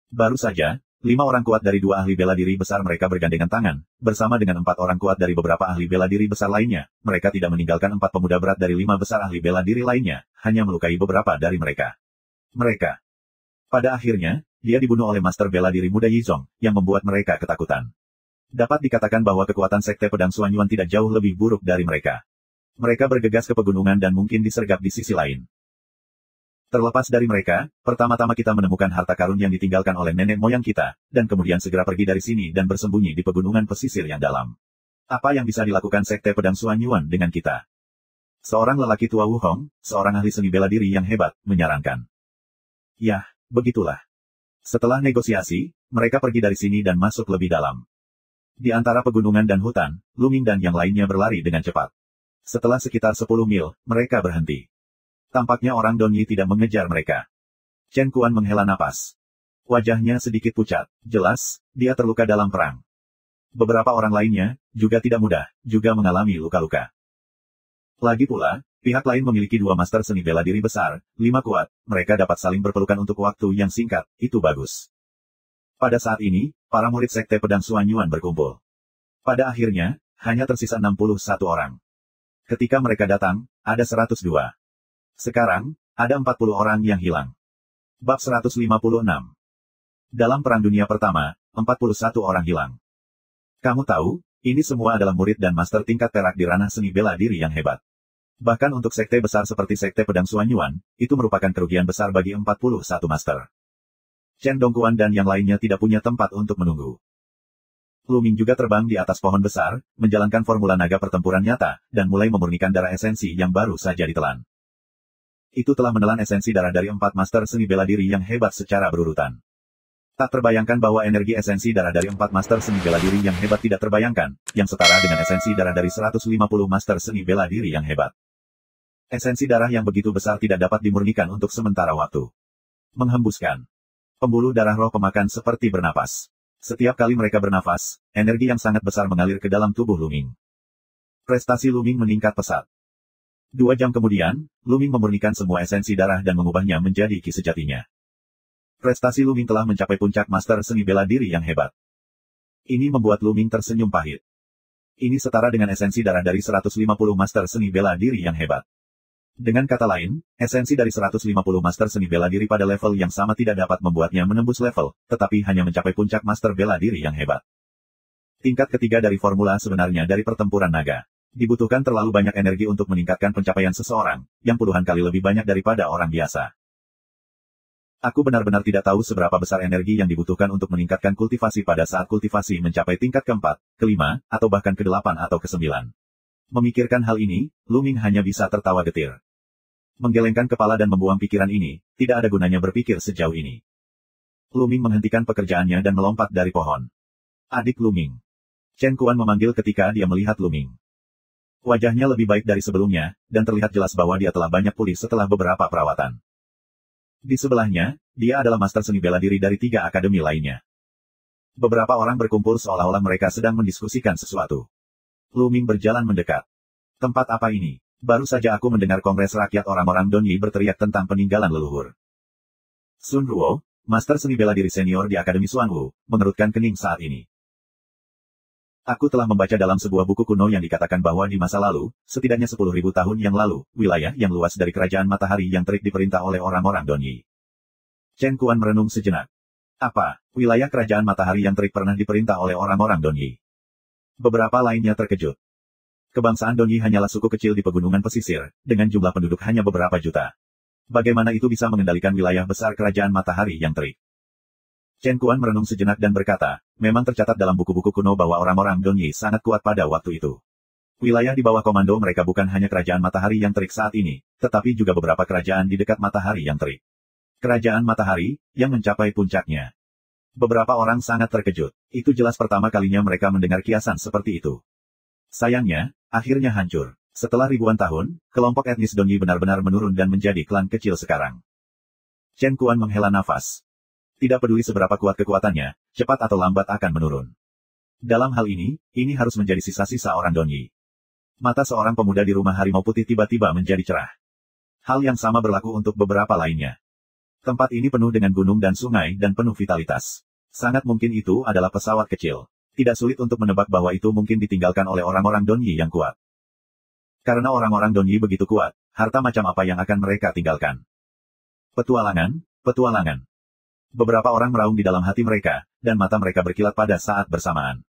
Baru saja, 5 orang kuat dari 2 ahli bela diri besar mereka bergandengan tangan, bersama dengan 4 orang kuat dari beberapa ahli bela diri besar lainnya. Mereka tidak meninggalkan 4 pemuda berat dari 5 besar ahli bela diri lainnya, hanya melukai beberapa dari mereka. Pada akhirnya, dia dibunuh oleh Master Bela Diri Muda Yizong, yang membuat mereka ketakutan. Dapat dikatakan bahwa kekuatan Sekte Pedang Suanyuan tidak jauh lebih buruk dari mereka. Mereka bergegas ke pegunungan dan mungkin disergap di sisi lain. Terlepas dari mereka, pertama-tama kita menemukan harta karun yang ditinggalkan oleh nenek moyang kita, dan kemudian segera pergi dari sini dan bersembunyi di pegunungan pesisir yang dalam. Apa yang bisa dilakukan Sekte Pedang Suanyuan dengan kita? Seorang lelaki tua Wu Hong, seorang ahli seni bela diri yang hebat, menyarankan. Yah, begitulah. Setelah negosiasi, mereka pergi dari sini dan masuk lebih dalam. Di antara pegunungan dan hutan, Lu Ming dan yang lainnya berlari dengan cepat. Setelah sekitar 10 mil, mereka berhenti. Tampaknya orang Donyi tidak mengejar mereka. Chen Kuan menghela napas. Wajahnya sedikit pucat. Jelas, dia terluka dalam perang. Beberapa orang lainnya, juga tidak mudah, juga mengalami luka-luka. Lagi pula, pihak lain memiliki 2 master seni bela diri besar, 5 kuat, mereka dapat saling berpelukan untuk waktu yang singkat, itu bagus. Pada saat ini, para murid Sekte Pedang Suanyuan berkumpul. Pada akhirnya, hanya tersisa 61 orang. Ketika mereka datang, ada 102. Sekarang, ada 40 orang yang hilang. Bab 156. Dalam Perang Dunia Pertama, 41 orang hilang. Kamu tahu, ini semua adalah murid dan master tingkat perak di ranah seni bela diri yang hebat. Bahkan untuk sekte besar seperti Sekte Pedang Suanyuan, itu merupakan kerugian besar bagi 41 master. Chen Dongguan dan yang lainnya tidak punya tempat untuk menunggu. Lu Ming juga terbang di atas pohon besar, menjalankan formula naga pertempuran nyata, dan mulai memurnikan darah esensi yang baru saja ditelan. Itu telah menelan esensi darah dari 4 master seni bela diri yang hebat secara berurutan. Tak terbayangkan bahwa energi esensi darah dari 4 master seni bela diri yang hebat tidak terbayangkan, yang setara dengan esensi darah dari 150 master seni bela diri yang hebat. Esensi darah yang begitu besar tidak dapat dimurnikan untuk sementara waktu. Menghembuskan. Pembuluh darah roh pemakan seperti bernapas. Setiap kali mereka bernafas, energi yang sangat besar mengalir ke dalam tubuh Lu Ming. Prestasi Lu Ming meningkat pesat. 2 jam kemudian, Lu Ming memurnikan semua esensi darah dan mengubahnya menjadi ki sejatinya. Prestasi Lu Ming telah mencapai puncak master seni bela diri yang hebat. Ini membuat Lu Ming tersenyum pahit. Ini setara dengan esensi darah dari 150 master seni bela diri yang hebat. Dengan kata lain, esensi dari 150 master seni bela diri pada level yang sama tidak dapat membuatnya menembus level, tetapi hanya mencapai puncak master bela diri yang hebat. Tingkat ketiga dari formula sebenarnya dari pertempuran naga. Dibutuhkan terlalu banyak energi untuk meningkatkan pencapaian seseorang, yang puluhan kali lebih banyak daripada orang biasa. Aku benar-benar tidak tahu seberapa besar energi yang dibutuhkan untuk meningkatkan kultivasi pada saat kultivasi mencapai tingkat keempat, kelima, atau bahkan ke-8 atau ke-9. Memikirkan hal ini, Lu Ming hanya bisa tertawa getir. Menggelengkan kepala dan membuang pikiran ini, tidak ada gunanya berpikir sejauh ini. Lu Ming menghentikan pekerjaannya dan melompat dari pohon. Adik Lu Ming. Chen Kuan memanggil ketika dia melihat Lu Ming. Wajahnya lebih baik dari sebelumnya, dan terlihat jelas bahwa dia telah banyak pulih setelah beberapa perawatan. Di sebelahnya, dia adalah master seni bela diri dari 3 akademi lainnya. Beberapa orang berkumpul seolah-olah mereka sedang mendiskusikan sesuatu. Lu Ming berjalan mendekat. Tempat apa ini? Baru saja aku mendengar Kongres Rakyat orang-orang Donyi berteriak tentang peninggalan leluhur. Sun Ruo, master seni bela diri senior di Akademi Xuanwu, mengerutkan kening saat ini. Aku telah membaca dalam sebuah buku kuno yang dikatakan bahwa di masa lalu, setidaknya 10.000 tahun yang lalu, wilayah yang luas dari kerajaan matahari yang terik diperintah oleh orang-orang Donyi. Chen Kuan merenung sejenak. Apa, wilayah kerajaan matahari yang terik pernah diperintah oleh orang-orang Donyi? Beberapa lainnya terkejut. Kebangsaan Donyi hanyalah suku kecil di pegunungan pesisir, dengan jumlah penduduk hanya beberapa juta. Bagaimana itu bisa mengendalikan wilayah besar kerajaan matahari yang terik? Chen Kuan merenung sejenak dan berkata, memang tercatat dalam buku-buku kuno bahwa orang-orang Donyi sangat kuat pada waktu itu. Wilayah di bawah komando mereka bukan hanya kerajaan matahari yang terik saat ini, tetapi juga beberapa kerajaan di dekat matahari yang terik. Kerajaan matahari, yang mencapai puncaknya. Beberapa orang sangat terkejut. Itu jelas pertama kalinya mereka mendengar kiasan seperti itu. Sayangnya, akhirnya hancur. Setelah ribuan tahun, kelompok etnis Donyi benar-benar menurun dan menjadi klan kecil sekarang. Chen Kuan menghela nafas. Tidak peduli seberapa kuat kekuatannya, cepat atau lambat akan menurun. Dalam hal ini harus menjadi sisa-sisa orang Donyi. Mata seorang pemuda di rumah harimau putih tiba-tiba menjadi cerah. Hal yang sama berlaku untuk beberapa lainnya. Tempat ini penuh dengan gunung dan sungai dan penuh vitalitas. Sangat mungkin itu adalah pesawat kecil. Tidak sulit untuk menebak bahwa itu mungkin ditinggalkan oleh orang-orang Donyi yang kuat. Karena orang-orang Donyi begitu kuat, harta macam apa yang akan mereka tinggalkan? Petualangan, petualangan. Beberapa orang meraung di dalam hati mereka, dan mata mereka berkilat pada saat bersamaan.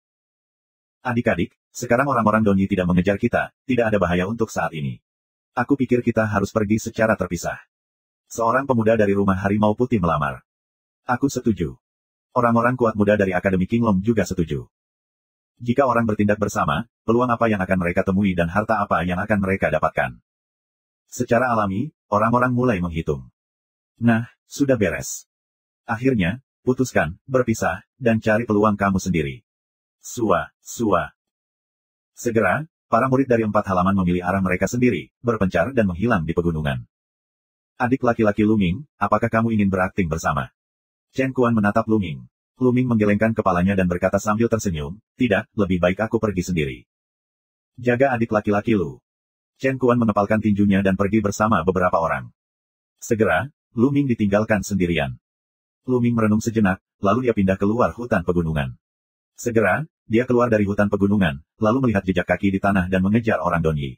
Adik-adik, sekarang orang-orang Donyi tidak mengejar kita, tidak ada bahaya untuk saat ini. Aku pikir kita harus pergi secara terpisah. Seorang pemuda dari rumah harimau putih melamar. Aku setuju. Orang-orang kuat muda dari Akademi Qinglong juga setuju. Jika orang bertindak bersama, peluang apa yang akan mereka temui dan harta apa yang akan mereka dapatkan? Secara alami, orang-orang mulai menghitung. Nah, sudah beres. Akhirnya, putuskan, berpisah, dan cari peluang kamu sendiri. Sua. Segera, para murid dari 4 halaman memilih arah mereka sendiri, berpencar dan menghilang di pegunungan. Adik laki-laki Luming, apakah kamu ingin berakting bersama? Chen Kuan menatap Luming. Luming menggelengkan kepalanya dan berkata sambil tersenyum, tidak, lebih baik aku pergi sendiri. Jaga adik laki-laki Lu. Chen Kuan mengepalkan tinjunya dan pergi bersama beberapa orang. Segera, Luming ditinggalkan sendirian. Luming merenung sejenak, lalu dia pindah keluar hutan pegunungan. Segera, dia keluar dari hutan pegunungan, lalu melihat jejak kaki di tanah dan mengejar orang Donyi.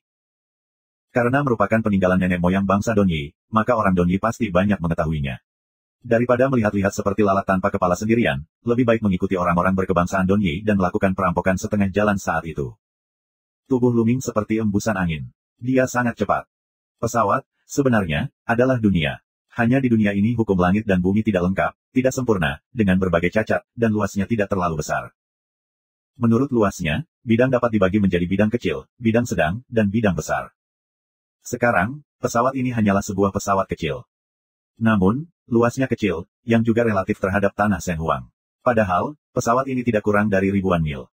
Karena merupakan peninggalan nenek moyang bangsa Donyi, maka orang Donyi pasti banyak mengetahuinya. Daripada melihat-lihat seperti lalat tanpa kepala sendirian, lebih baik mengikuti orang-orang berkebangsaan Donyi dan melakukan perampokan setengah jalan saat itu. Tubuh Luming seperti embusan angin. Dia sangat cepat. Pesawat, sebenarnya, adalah dunia. Hanya di dunia ini hukum langit dan bumi tidak lengkap, tidak sempurna, dengan berbagai cacat, dan luasnya tidak terlalu besar. Menurut luasnya, bidang dapat dibagi menjadi bidang kecil, bidang sedang, dan bidang besar. Sekarang, pesawat ini hanyalah sebuah pesawat kecil. Namun, luasnya kecil, yang juga relatif terhadap tanah Shen Huang. Padahal, pesawat ini tidak kurang dari ribuan mil.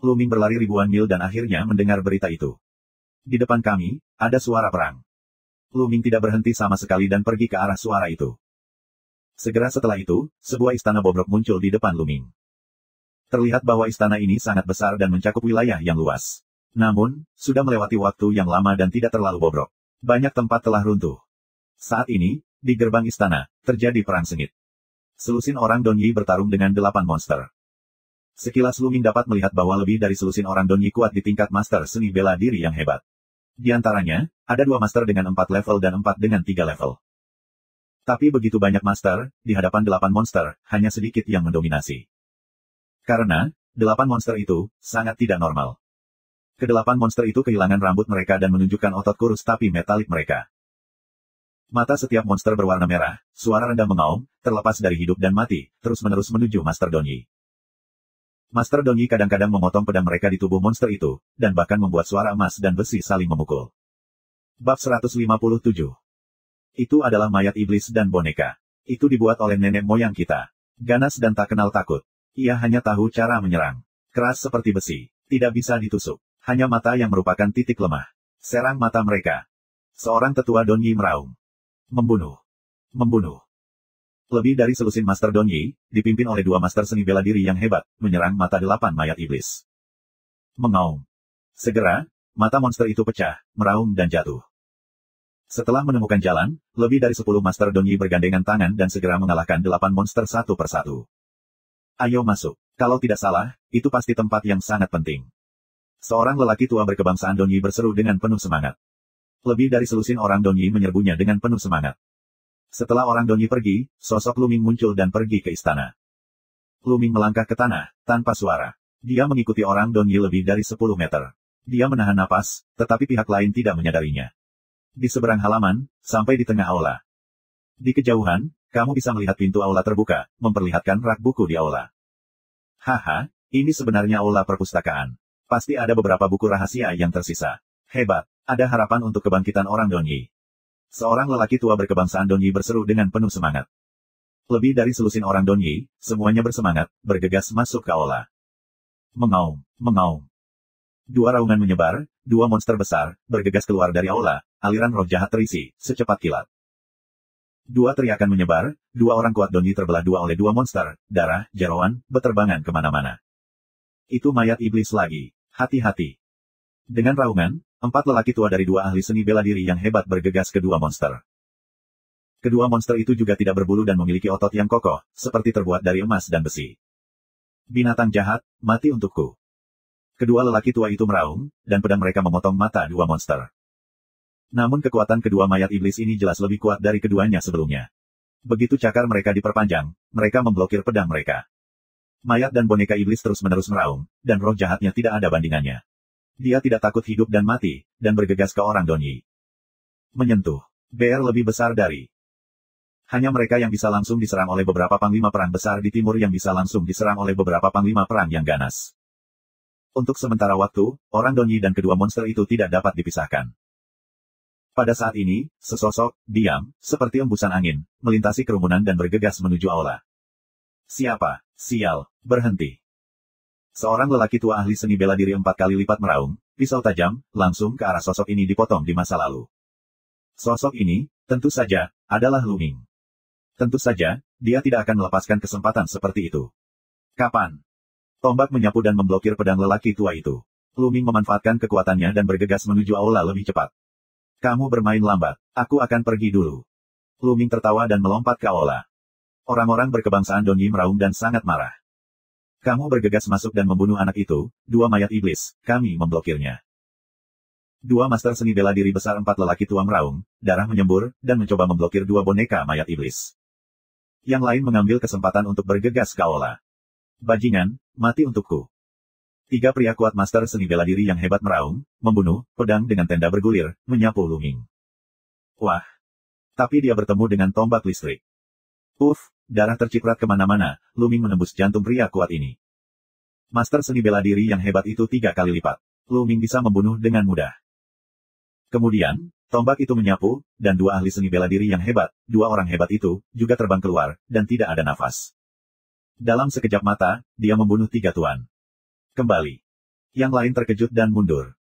Luming berlari ribuan mil dan akhirnya mendengar berita itu. Di depan kami, ada suara perang. Luming tidak berhenti sama sekali dan pergi ke arah suara itu. Segera setelah itu, sebuah istana bobrok muncul di depan Luming. Terlihat bahwa istana ini sangat besar dan mencakup wilayah yang luas. Namun, sudah melewati waktu yang lama dan tidak terlalu bobrok. Banyak tempat telah runtuh. Saat ini, di gerbang istana, terjadi perang sengit. Selusin orang Donyi bertarung dengan 8 monster. Sekilas Luming dapat melihat bahwa lebih dari selusin orang Donyi kuat di tingkat master seni bela diri yang hebat. Di antaranya, ada 2 master dengan 4 level dan 4 dengan 3 level. Tapi begitu banyak master, di hadapan 8 monster, hanya sedikit yang mendominasi. Karena, 8 monster itu, sangat tidak normal. Ke-8 monster itu kehilangan rambut mereka dan menunjukkan otot kurus tapi metalik mereka. Mata setiap monster berwarna merah, suara rendah mengaum, terlepas dari hidup dan mati, terus-menerus menuju Master Donyi. Master Donyi kadang-kadang memotong pedang mereka di tubuh monster itu, dan bahkan membuat suara emas dan besi saling memukul. Bab 157. Itu adalah mayat iblis dan boneka. Itu dibuat oleh nenek moyang kita. Ganas dan tak kenal takut. Ia hanya tahu cara menyerang. Keras seperti besi. Tidak bisa ditusuk. Hanya mata yang merupakan titik lemah. Serang mata mereka. Seorang tetua Donyi meraung. Membunuh. Membunuh. Lebih dari selusin Master Donyi, dipimpin oleh 2 master seni bela diri yang hebat, menyerang mata 8 mayat iblis. Mengaum. Segera, mata monster itu pecah, meraung dan jatuh. Setelah menemukan jalan, lebih dari 10 Master Donyi bergandengan tangan dan segera mengalahkan 8 monster satu persatu. Ayo masuk. Kalau tidak salah, itu pasti tempat yang sangat penting. Seorang lelaki tua berkebangsaan Donyi berseru dengan penuh semangat. Lebih dari selusin orang Donyi menyerbunya dengan penuh semangat. Setelah orang Donyi pergi, sosok Luming muncul dan pergi ke istana. Luming melangkah ke tanah, tanpa suara. Dia mengikuti orang Donyi lebih dari 10 meter. Dia menahan napas, tetapi pihak lain tidak menyadarinya. Di seberang halaman, sampai di tengah aula. Di kejauhan, kamu bisa melihat pintu aula terbuka, memperlihatkan rak buku di aula. Haha, ini sebenarnya aula perpustakaan. Pasti ada beberapa buku rahasia yang tersisa. Hebat, ada harapan untuk kebangkitan orang Donyi. Seorang lelaki tua berkebangsaan Donyi berseru dengan penuh semangat. Lebih dari selusin orang Donyi, semuanya bersemangat, bergegas masuk ke aula. Mengaum, mengaum. Dua raungan menyebar, dua monster besar, bergegas keluar dari aula, aliran roh jahat terisi, secepat kilat. Dua teriakan menyebar, dua orang kuat Donyi terbelah dua oleh dua monster, darah, jeroan, beterbangan kemana-mana. Itu mayat iblis lagi, hati-hati. Dengan raungan, empat lelaki tua dari dua ahli seni bela diri yang hebat bergegas ke dua monster. Kedua monster itu juga tidak berbulu dan memiliki otot yang kokoh, seperti terbuat dari emas dan besi. Binatang jahat, mati untukku. Kedua lelaki tua itu meraung, dan pedang mereka memotong mata dua monster. Namun kekuatan kedua mayat iblis ini jelas lebih kuat dari keduanya sebelumnya. Begitu cakar mereka diperpanjang, mereka memblokir pedang mereka. Mayat dan boneka iblis terus-menerus meraung, dan roh jahatnya tidak ada bandingannya. Dia tidak takut hidup dan mati, dan bergegas ke orang Donyi. Menyentuh. BR lebih besar dari. Hanya mereka yang bisa langsung diserang oleh beberapa panglima perang besar di timur yang bisa langsung diserang oleh beberapa panglima perang yang ganas. Untuk sementara waktu, orang Donyi dan kedua monster itu tidak dapat dipisahkan. Pada saat ini, sesosok, diam, seperti embusan angin, melintasi kerumunan dan bergegas menuju aula. Siapa? Sial, berhenti. Seorang lelaki tua ahli seni bela diri 4 kali lipat meraung, pisau tajam, langsung ke arah sosok ini dipotong di masa lalu. Sosok ini, tentu saja, adalah Luming. Tentu saja, dia tidak akan melepaskan kesempatan seperti itu. Kapan? Tombak menyapu dan memblokir pedang lelaki tua itu. Luming memanfaatkan kekuatannya dan bergegas menuju aula lebih cepat. Kamu bermain lambat, aku akan pergi dulu. Luming tertawa dan melompat ke aula. Orang-orang berkebangsaan Donyi meraung dan sangat marah. Kamu bergegas masuk dan membunuh anak itu, dua mayat iblis, kami memblokirnya. Dua master seni bela diri besar 4 lelaki tua meraung, darah menyembur, dan mencoba memblokir dua boneka mayat iblis. Yang lain mengambil kesempatan untuk bergegas ke aula. Bajingan, mati untukku. 3 pria kuat master seni bela diri yang hebat meraung, membunuh, pedang dengan tenda bergulir, menyapu Luming. Wah! Tapi dia bertemu dengan tombak listrik. Darah terciprat kemana-mana, Luming menembus jantung pria kuat ini. Master seni bela diri yang hebat itu 3 kali lipat. Luming bisa membunuh dengan mudah. Kemudian, tombak itu menyapu, dan dua ahli seni bela diri yang hebat, dua orang hebat itu, juga terbang keluar, dan tidak ada nafas. Dalam sekejap mata, dia membunuh 3 tuan. Kembali. Yang lain terkejut dan mundur.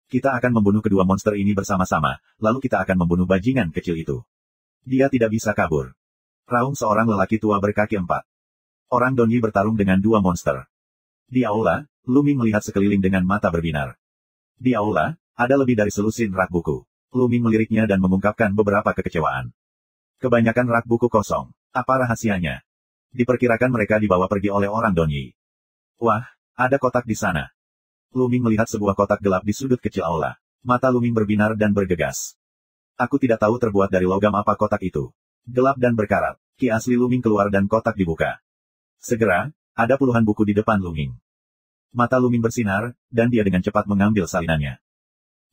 Kita akan membunuh kedua monster ini bersama-sama, lalu kita akan membunuh bajingan kecil itu. Dia tidak bisa kabur. Raung seorang lelaki tua berkaki 4. Orang Donyi bertarung dengan 2 monster. Di aula, Luming melihat sekeliling dengan mata berbinar. Di aula, ada lebih dari selusin rak buku. Luming meliriknya dan mengungkapkan beberapa kekecewaan. Kebanyakan rak buku kosong. Apa rahasianya? Diperkirakan mereka dibawa pergi oleh orang Donyi. Wah, ada kotak di sana. Luming melihat sebuah kotak gelap di sudut kecil aula. Mata Luming berbinar dan bergegas. Aku tidak tahu terbuat dari logam apa kotak itu. Gelap dan berkarat. Ki asli Luming keluar dan kotak dibuka. Segera, ada puluhan buku di depan Luming. Mata Luming bersinar, dan dia dengan cepat mengambil salinannya.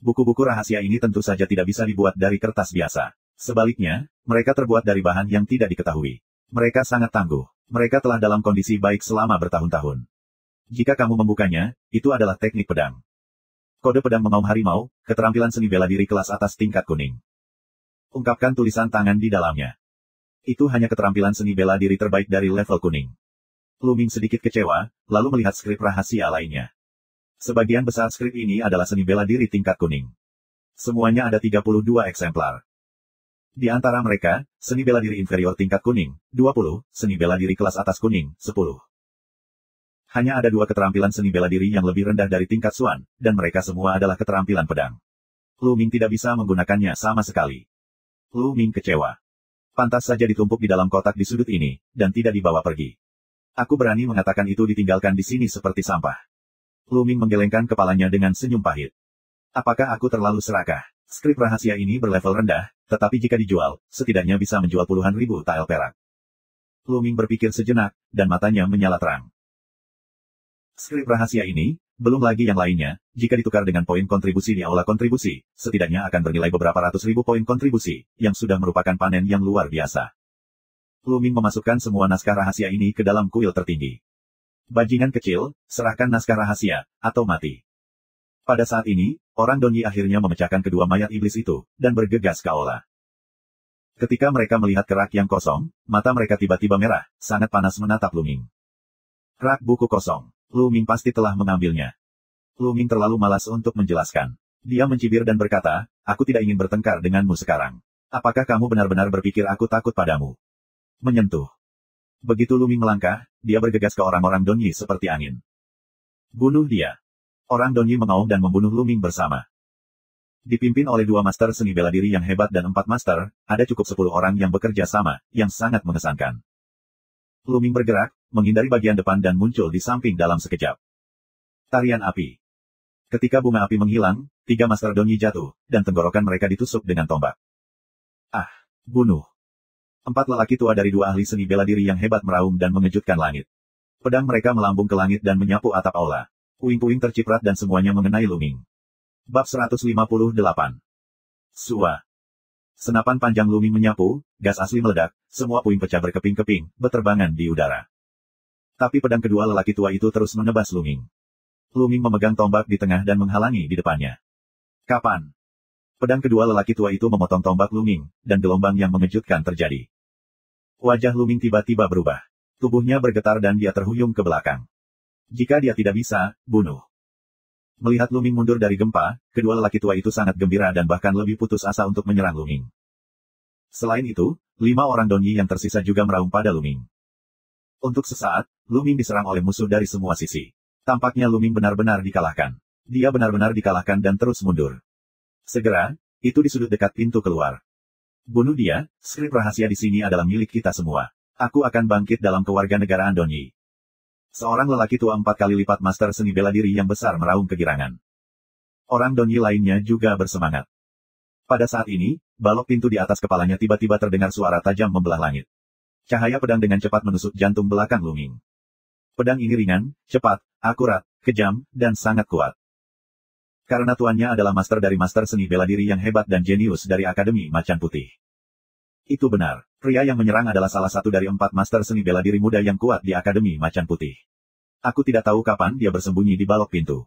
Buku-buku rahasia ini tentu saja tidak bisa dibuat dari kertas biasa. Sebaliknya, mereka terbuat dari bahan yang tidak diketahui. Mereka sangat tangguh. Mereka telah dalam kondisi baik selama bertahun-tahun. Jika kamu membukanya, itu adalah teknik pedang. Kode pedang mengaum harimau, keterampilan seni bela diri kelas atas tingkat kuning. Ungkapkan tulisan tangan di dalamnya. Itu hanya keterampilan seni bela diri terbaik dari level kuning. Luming sedikit kecewa, lalu melihat skrip rahasia lainnya. Sebagian besar skrip ini adalah seni bela diri tingkat kuning. Semuanya ada 32 eksemplar. Di antara mereka, seni bela diri inferior tingkat kuning, 20, seni bela diri kelas atas kuning, 10. Hanya ada 2 keterampilan seni bela diri yang lebih rendah dari tingkat Xuan, dan mereka semua adalah keterampilan pedang. Luming tidak bisa menggunakannya sama sekali. Luming kecewa. Pantas saja ditumpuk di dalam kotak di sudut ini, dan tidak dibawa pergi. Aku berani mengatakan itu ditinggalkan di sini seperti sampah. Luming menggelengkan kepalanya dengan senyum pahit. Apakah aku terlalu serakah? Skrip rahasia ini berlevel rendah, tetapi jika dijual, setidaknya bisa menjual puluhan ribu tael perak. Luming berpikir sejenak, dan matanya menyala terang. Skrip rahasia ini, belum lagi yang lainnya, jika ditukar dengan poin kontribusi di aula kontribusi, setidaknya akan bernilai beberapa ratus ribu poin kontribusi, yang sudah merupakan panen yang luar biasa. Lu Ming memasukkan semua naskah rahasia ini ke dalam kuil tertinggi. Bajingan kecil, serahkan naskah rahasia, atau mati. Pada saat ini, orang Donyi akhirnya memecahkan kedua mayat iblis itu, dan bergegas ke aula. Ketika mereka melihat kerak yang kosong, mata mereka tiba-tiba merah, sangat panas menatap Lu Ming. Rak buku kosong. Lu Ming pasti telah mengambilnya. Lu Ming terlalu malas untuk menjelaskan. Dia mencibir dan berkata, aku tidak ingin bertengkar denganmu sekarang. Apakah kamu benar-benar berpikir aku takut padamu? Menyentuh. Begitu Lu Ming melangkah, dia bergegas ke orang-orang Donyi seperti angin. Bunuh dia. Orang Donyi mengaum dan membunuh Lu Ming bersama. Dipimpin oleh 2 master seni bela diri yang hebat dan 4 master, ada cukup 10 orang yang bekerja sama, yang sangat mengesankan. Lu Ming bergerak, menghindari bagian depan dan muncul di samping dalam sekejap. Tarian api. Ketika bunga api menghilang, 3 master Donyi jatuh, dan tenggorokan mereka ditusuk dengan tombak. Ah, bunuh. 4 lelaki tua dari 2 ahli seni bela diri yang hebat meraung dan mengejutkan langit. Pedang mereka melambung ke langit dan menyapu atap aula. Puing-puing terciprat dan semuanya mengenai Lu Ming. Bab 158. Sua. Senapan panjang Lu Ming menyapu, gas asli meledak, semua puing pecah berkeping-keping, beterbangan di udara. Tapi pedang kedua lelaki tua itu terus menebas Lu Ming. Lu Ming memegang tombak di tengah dan menghalangi di depannya. Kapan? Pedang kedua lelaki tua itu memotong tombak Lu Ming, dan gelombang yang mengejutkan terjadi. Wajah Lu Ming tiba-tiba berubah. Tubuhnya bergetar dan dia terhuyung ke belakang. Jika dia tidak bisa, bunuh. Melihat Lu Ming mundur dari gempa, kedua lelaki tua itu sangat gembira dan bahkan lebih putus asa untuk menyerang Lu Ming. Selain itu, 5 orang Donyi yang tersisa juga meraung pada Lu Ming. Untuk sesaat, Lu Ming diserang oleh musuh dari semua sisi. Tampaknya Lu Ming benar-benar dikalahkan. Dia benar-benar dikalahkan dan terus mundur. Segera, itu di sudut dekat pintu keluar. Bunuh dia, skrip rahasia di sini adalah milik kita semua. Aku akan bangkit dalam kewarganegaraan Donyi. Seorang lelaki tua 4 kali lipat master seni bela diri yang besar meraung kegirangan. Orang Donyi lainnya juga bersemangat. Pada saat ini, balok pintu di atas kepalanya tiba-tiba terdengar suara tajam membelah langit. Cahaya pedang dengan cepat menusuk jantung belakang Lu Ming. Pedang ini ringan, cepat, akurat, kejam, dan sangat kuat. Karena tuannya adalah master dari master seni bela diri yang hebat dan jenius dari Akademi Macan Putih. Itu benar, pria yang menyerang adalah salah satu dari 4 master seni bela diri muda yang kuat di Akademi Macan Putih. Aku tidak tahu kapan dia bersembunyi di balok pintu.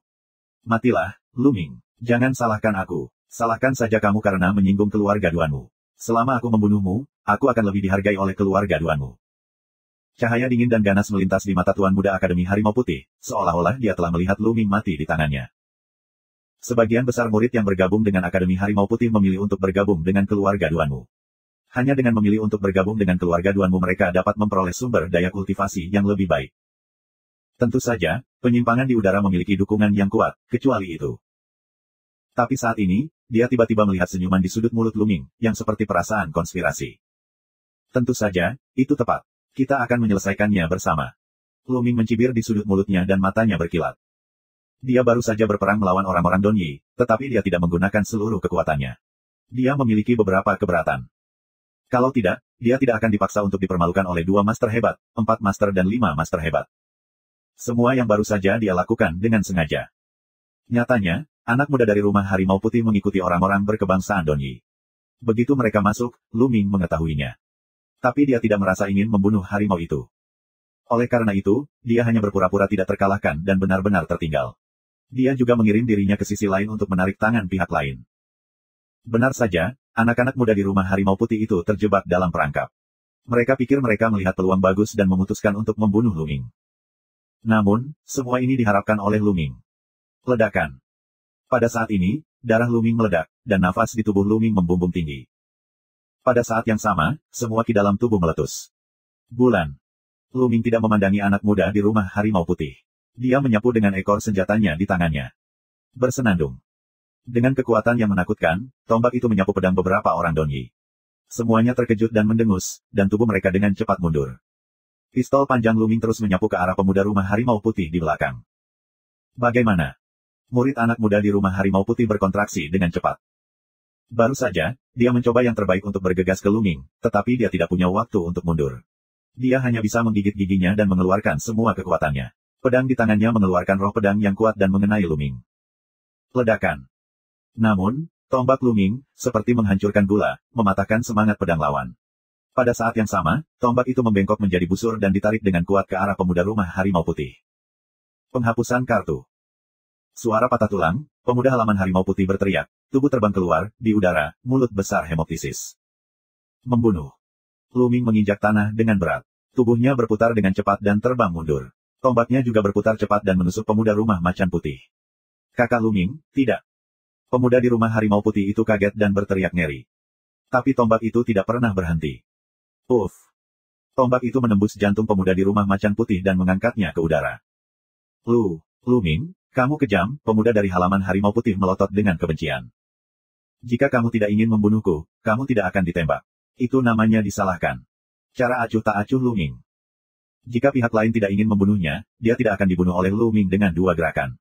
Matilah, Lu Ming. Jangan salahkan aku. Salahkan saja kamu karena menyinggung keluarga duanmu. Selama aku membunuhmu, aku akan lebih dihargai oleh keluarga duanmu. Cahaya dingin dan ganas melintas di mata Tuan Muda Akademi Harimau Putih, seolah-olah dia telah melihat Lu Ming mati di tangannya. Sebagian besar murid yang bergabung dengan Akademi Harimau Putih memilih untuk bergabung dengan keluarga duanmu. Hanya dengan memilih untuk bergabung dengan keluarga duanmu mereka dapat memperoleh sumber daya kultivasi yang lebih baik. Tentu saja, penyimpangan di udara memiliki dukungan yang kuat, kecuali itu. Tapi saat ini, dia tiba-tiba melihat senyuman di sudut mulut Lu Ming, yang seperti perasaan konspirasi. Tentu saja, itu tepat. Kita akan menyelesaikannya bersama. Lu Ming mencibir di sudut mulutnya dan matanya berkilat. Dia baru saja berperang melawan orang-orang Donyi, tetapi dia tidak menggunakan seluruh kekuatannya. Dia memiliki beberapa keberatan. Kalau tidak, dia tidak akan dipaksa untuk dipermalukan oleh 2 master hebat, 4 master dan 5 master hebat. Semua yang baru saja dia lakukan dengan sengaja. Nyatanya, anak muda dari rumah Harimau Putih mengikuti orang-orang berkebangsaan Donyi. Begitu mereka masuk, Lu Ming mengetahuinya. Tapi dia tidak merasa ingin membunuh harimau itu. Oleh karena itu, dia hanya berpura-pura tidak terkalahkan dan benar-benar tertinggal. Dia juga mengirim dirinya ke sisi lain untuk menarik tangan pihak lain. Benar saja, anak-anak muda di rumah Harimau Putih itu terjebak dalam perangkap. Mereka pikir mereka melihat peluang bagus dan memutuskan untuk membunuh Lu Ming. Namun, semua ini diharapkan oleh Lu Ming. Ledakan. Pada saat ini, darah Lu Ming meledak, dan nafas di tubuh Lu Ming membumbung tinggi. Pada saat yang sama, semua ki dalam tubuh meletus. Bulan. Lu Ming tidak memandangi anak muda di rumah Harimau Putih. Dia menyapu dengan ekor senjatanya di tangannya. Bersenandung. Dengan kekuatan yang menakutkan, tombak itu menyapu pedang beberapa orang Donyi. Semuanya terkejut dan mendengus, dan tubuh mereka dengan cepat mundur. Pistol panjang Lu Ming terus menyapu ke arah pemuda rumah Harimau Putih di belakang. Bagaimana? Murid anak muda di rumah Harimau Putih berkontraksi dengan cepat. Baru saja, dia mencoba yang terbaik untuk bergegas ke Lu Ming, tetapi dia tidak punya waktu untuk mundur. Dia hanya bisa menggigit giginya dan mengeluarkan semua kekuatannya. Pedang di tangannya mengeluarkan roh pedang yang kuat dan mengenai Luming. Ledakan. Namun, tombak Luming, seperti menghancurkan gula, mematahkan semangat pedang lawan. Pada saat yang sama, tombak itu membengkok menjadi busur dan ditarik dengan kuat ke arah pemuda rumah harimau putih. Penghapusan kartu. Suara patah tulang, pemuda halaman harimau putih berteriak, tubuh terbang keluar, di udara, mulut besar hemoptisis. Membunuh. Luming menginjak tanah dengan berat. Tubuhnya berputar dengan cepat dan terbang mundur. Tombaknya juga berputar cepat dan menusuk pemuda rumah macan putih. Kakak Luming, tidak. Pemuda di rumah harimau putih itu kaget dan berteriak ngeri. Tapi tombak itu tidak pernah berhenti. Uff. Tombak itu menembus jantung pemuda di rumah macan putih dan mengangkatnya ke udara. Luming, kamu kejam, pemuda dari halaman harimau putih melotot dengan kebencian. Jika kamu tidak ingin membunuhku, kamu tidak akan ditembak. Itu namanya disalahkan. Cara acuh tak acuh Luming. Jika pihak lain tidak ingin membunuhnya, dia tidak akan dibunuh oleh Luming dengan 2 gerakan.